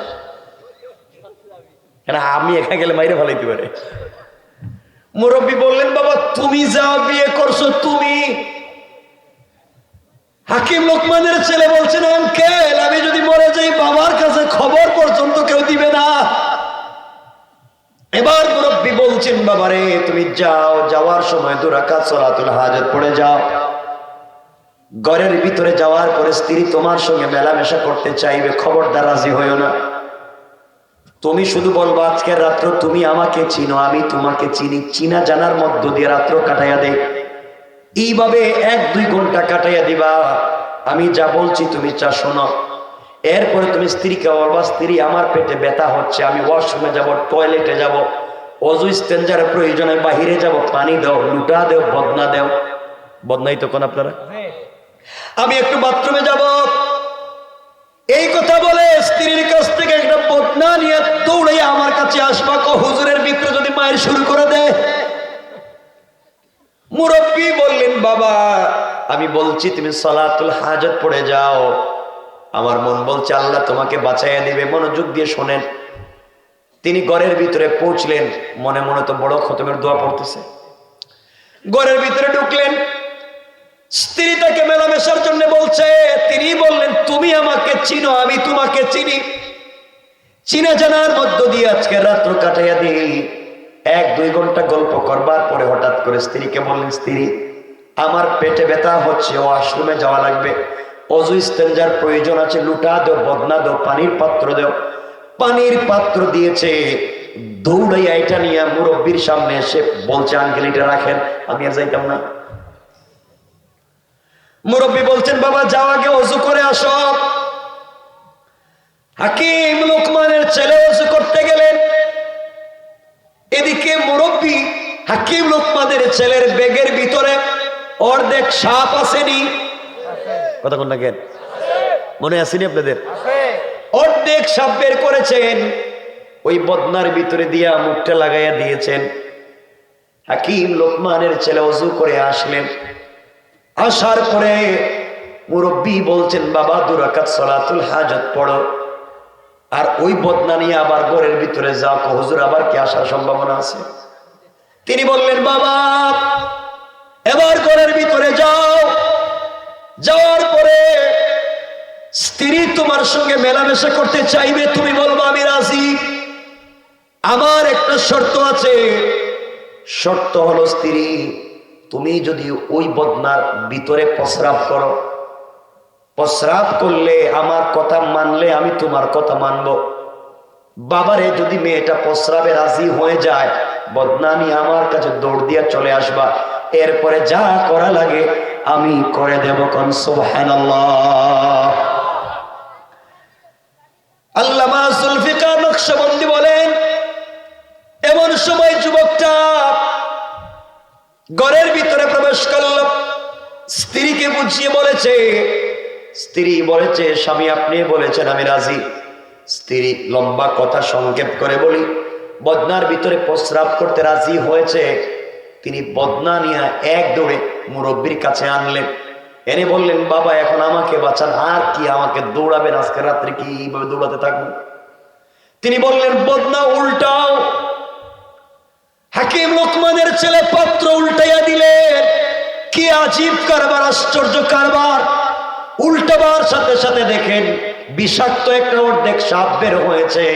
কেন আমি এখানে গেলে মাইরে ফেলাইতে পারে। মুরব্বী বললেন, বাবা তুমি যাও, বিয়ে করছো তুমি। হাকিম লোকমানের ছেলে বলছেন, আঙ্কেল আমি যদি মরে যাই, বাবার কাছে খবর পর্যন্ত কেউ দিবে না। এবার মুরব্বী বলছেন, বাবারে তুমি যাও, যাওয়ার সময় 2 রাকাত সালাতুল হাজত পড়ে যাও। ঘরের ভিতরে যাওয়ার পরে স্ত্রী তোমার সঙ্গে মেলামেশা করতে চাইবে, খবরদার রাজি হইও না। তুমি শুধু বলবো, আজকের রাত্র তুমি আমাকে চিনো, আমি তোমাকে চিনি, চিনা জানার মধ্য দিয়ে রাত্র কাটাইয়া দে। এইভাবে 1-2 ঘন্টা কাটাইয়া দিবা। আমি যা বলছি তুমি যা শোনো। এরপরে তুমি স্ত্রীকে বলবা, স্ত্রী আমার পেটে ব্যথা হচ্ছে, আমি ওয়াশরুমে যাব, টয়লেটে যাব, অজু স্টেঞ্জারের প্রয়োজনে বাহিরে যাব, পানি দাও, লুটা দেও, বদনা দেও। বদনাই তখন আপনারা, আমি একটু বাথরুমে যাব। এই কথা বলে স্ত্রীর কাছ থেকে একটা বদনা নিয়ে দৌড়ে আমার কাছে আসবা। হুজুরের ভিতরে যদি মায়ের শুরু করে দেয়। মুরব্বী বললেন, বাবা আমি বলছি তুমি সালাতুল হাজত পড়ে যাও, আমার মন বলছে আল্লাহ তোমাকে বাঁচাইয়া দিবে। মনোযোগ দিয়ে শোনেন। তিনি ঘরের ভিতরে পৌঁছলেন, মনে মনে তো বড় খতমের দোয়া পড়তেছে। ঘরের ভিতরে ঢুকলেন, স্ত্রী তাকে মেলামেশার জন্য বলছে। তিনি বললেন, তুমি আমাকে চিনো, আমি তোমাকে চিনি, চিনা জানার মধ্য দিয়ে আজকে রাত্র কাটাইয়া দিই। 1-2 ঘন্টা গল্প করবার পরে হঠাৎ করে স্ত্রীকে বললেন, স্ত্রী আমার পেটে ব্যথা হচ্ছে, ওয়াশরুমে যাওয়া লাগবে, অজু স্টেঞ্জার প্রয়োজন আছে, লুটা দেও, বদনা দেও, পানির পাত্র দেও। পানির পাত্র দিয়েছে। দৌড়াইয়া এটা নিয়ে মুরব্বীর সামনে এসে বলছে, আঙ্কেল এটা রাখেন, আমি আর যাইতাম না। মুরব্বী বলছেন, বাবা যাও আগে অজু করে আসো। হাকিম লোকমানের ছেলে অজু করতে গেলেন। এদিকে মুরব্বী হাকিম লোকমানের ছেলের ব্যাগের ভিতরে অর্ধেক সাপ আসেনি, কথা কোন না, মনে আসেনি আপনাদের? অর্ধেক সাপ বের করেছেন, ওই বদনার ভিতরে দিয়া মুখটা লাগাইয়া দিয়েছেন। হাকিম লোকমানের ছেলে অজু করে আসলেন। আসার পরে মুরব্বী বলছেন, বাবা 2 রাকাত সালাতুল হাজত পড়ো, আর ওই বদনা নিয়ে আবার ঘরের ভিতরে যাও। হুজুর আবার কি আসার সম্ভাবনা আছে? তিনি বললেন, বাবা এবার ঘরের ভিতরে যাও। যাওয়ার পরে স্ত্রী তোমার সঙ্গে মেলামেশা করতে চাইবে, তুমি বলবো আমি রাজি। আমার একটা শর্ত আছে, শর্ত হলো স্ত্রী তুমি যদি ওই বদনার ভিতরে প্রস্রাব করো, প্রস্রাব করলে আমার কথা মানলে আমি তোমার কথা মানবো। বাবারে যদি মেয়েটা প্রস্রাবে রাজি হয়ে যায়, বদনা নিয়ে আমার কাছে দৌড় দিয়া চলে আসবা, এরপরে যা করা লাগে আমি করে দেব। কোন সুবহানাল্লাহ। আল্লামা জুলফিকার নকশবন্দি বলেন, এমন সময় যুবকটা ঘরের ভিতরে প্রবেশ করল। স্ত্রীকে বুঝিয়ে বলেছে, স্ত্রী বলেছে, স্বামী আপনি বলেছেন আমি রাজি। স্ত্রী লম্বা কথা সংক্ষেপ করে বলি, বদনার ভিতরে প্রস্রাব করতে রাজি হয়েছে। তিনি বদনা নিয়ে এক দৌড়ে মুরব্বীর কাছে আনলেন, এনে বললেন, বাবা এখন আমাকে বাঁচান, আর কি আমাকে দৌড়াবেন, আজকে রাত্রে কি এইভাবে দৌড়াতে থাকবেন? তিনি বললেন, বদনা উল্টাও। হাকিম লোকমানের ছেলে পাত্র উল্টাইয়া দিলেন। কি আজীব কারবার, আশ্চর্য কারবার। উল্টাবার সাথে সাথে দেখেন বিষাক্ত একটা অর্ধেক সাপ বের হয়েছে,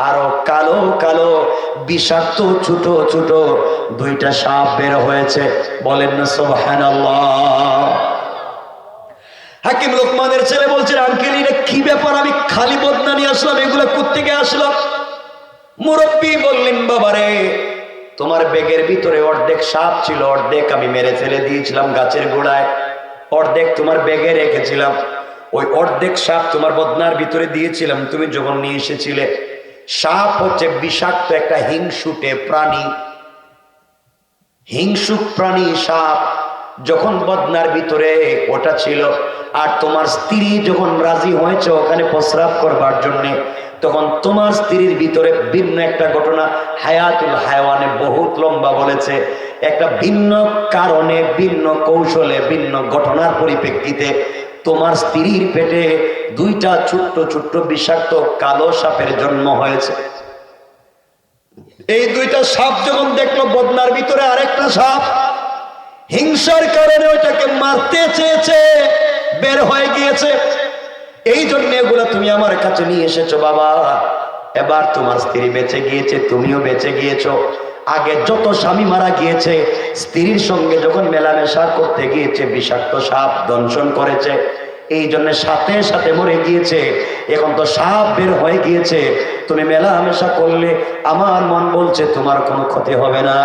আরো কালো কালো বিষাক্ত ছোট ছোট 2টা সাপ বের হয়েছে। বলেন না সুবহানাল্লাহ। হাকিম লোকমানের ছেলে বলছেন, আঙ্কেল এটা কি ব্যাপার, আমি খালি বদনা নিয়ে আসলাম, এগুলো কোত্থেকে আসলাম? মুরব্বী বললেন, বাবারে তোমার ব্যাগের ভিতরে অর্ধেক সাপ ছিল, অর্ধেক আমি মেরে ফেলে দিয়েছিলাম গাছের গোড়ায়, অর্ধেক তোমার ব্যাগে রেখেছিলাম। ওই অর্ধেক সাপ তোমার বদনার ভিতরে দিয়েছিলাম তুমি যখন নিয়ে এসেছিলে। সাপ হচ্ছে বিষাক্ত একটা হিংসুটে প্রাণী, হিংসুক প্রাণী সাপ। যখন বদনার ভিতরে ওটা ছিল, আর তোমার স্ত্রী যখন রাজি হয়েছে ওখানে প্রস্রাব করবার জন্যে, তখন তোমার স্ত্রীর ভিতরে ভিন্ন একটা ঘটনা। হায়াতুল হায়াওয়ানে বহুত লম্বা বলেছে, একটা ভিন্ন কারণে, ভিন্ন কৌশলে, ভিন্ন ঘটনার পরিপ্রেক্ষিতে তোমার স্ত্রীর পেটে 2টা ছোট্ট ছোট্ট বিষাক্ত কালো সাপের জন্ম হয়েছে। এই 2টা সাপ যখন দেখলো বদনার ভিতরে আরেকটা সাপ, হিংসার কারণে ওইটাকে মারতে চেয়েছে, বের হয়ে গিয়েছে। এই জন্য এগুলো তুমি আমার কাছে নিয়ে এসেছো বাবা। এবার তোমার স্ত্রী বেঁচে গিয়েছে, তুমিও বেঁচে গিয়েছো। আগে যত স্বামী মারা গিয়েছে, স্ত্রীর সঙ্গে যখন মেলামেশা করতে গিয়েছে বিষাক্ত সাপ দংশন করেছে, এই জন্য সাথে সাথে মরে গিয়েছে। এখন তো সাপ বের হয়ে গিয়েছে, তুমি মেলামেশা করলে আমার মন বলছে তোমার কোনো ক্ষতি হবে না।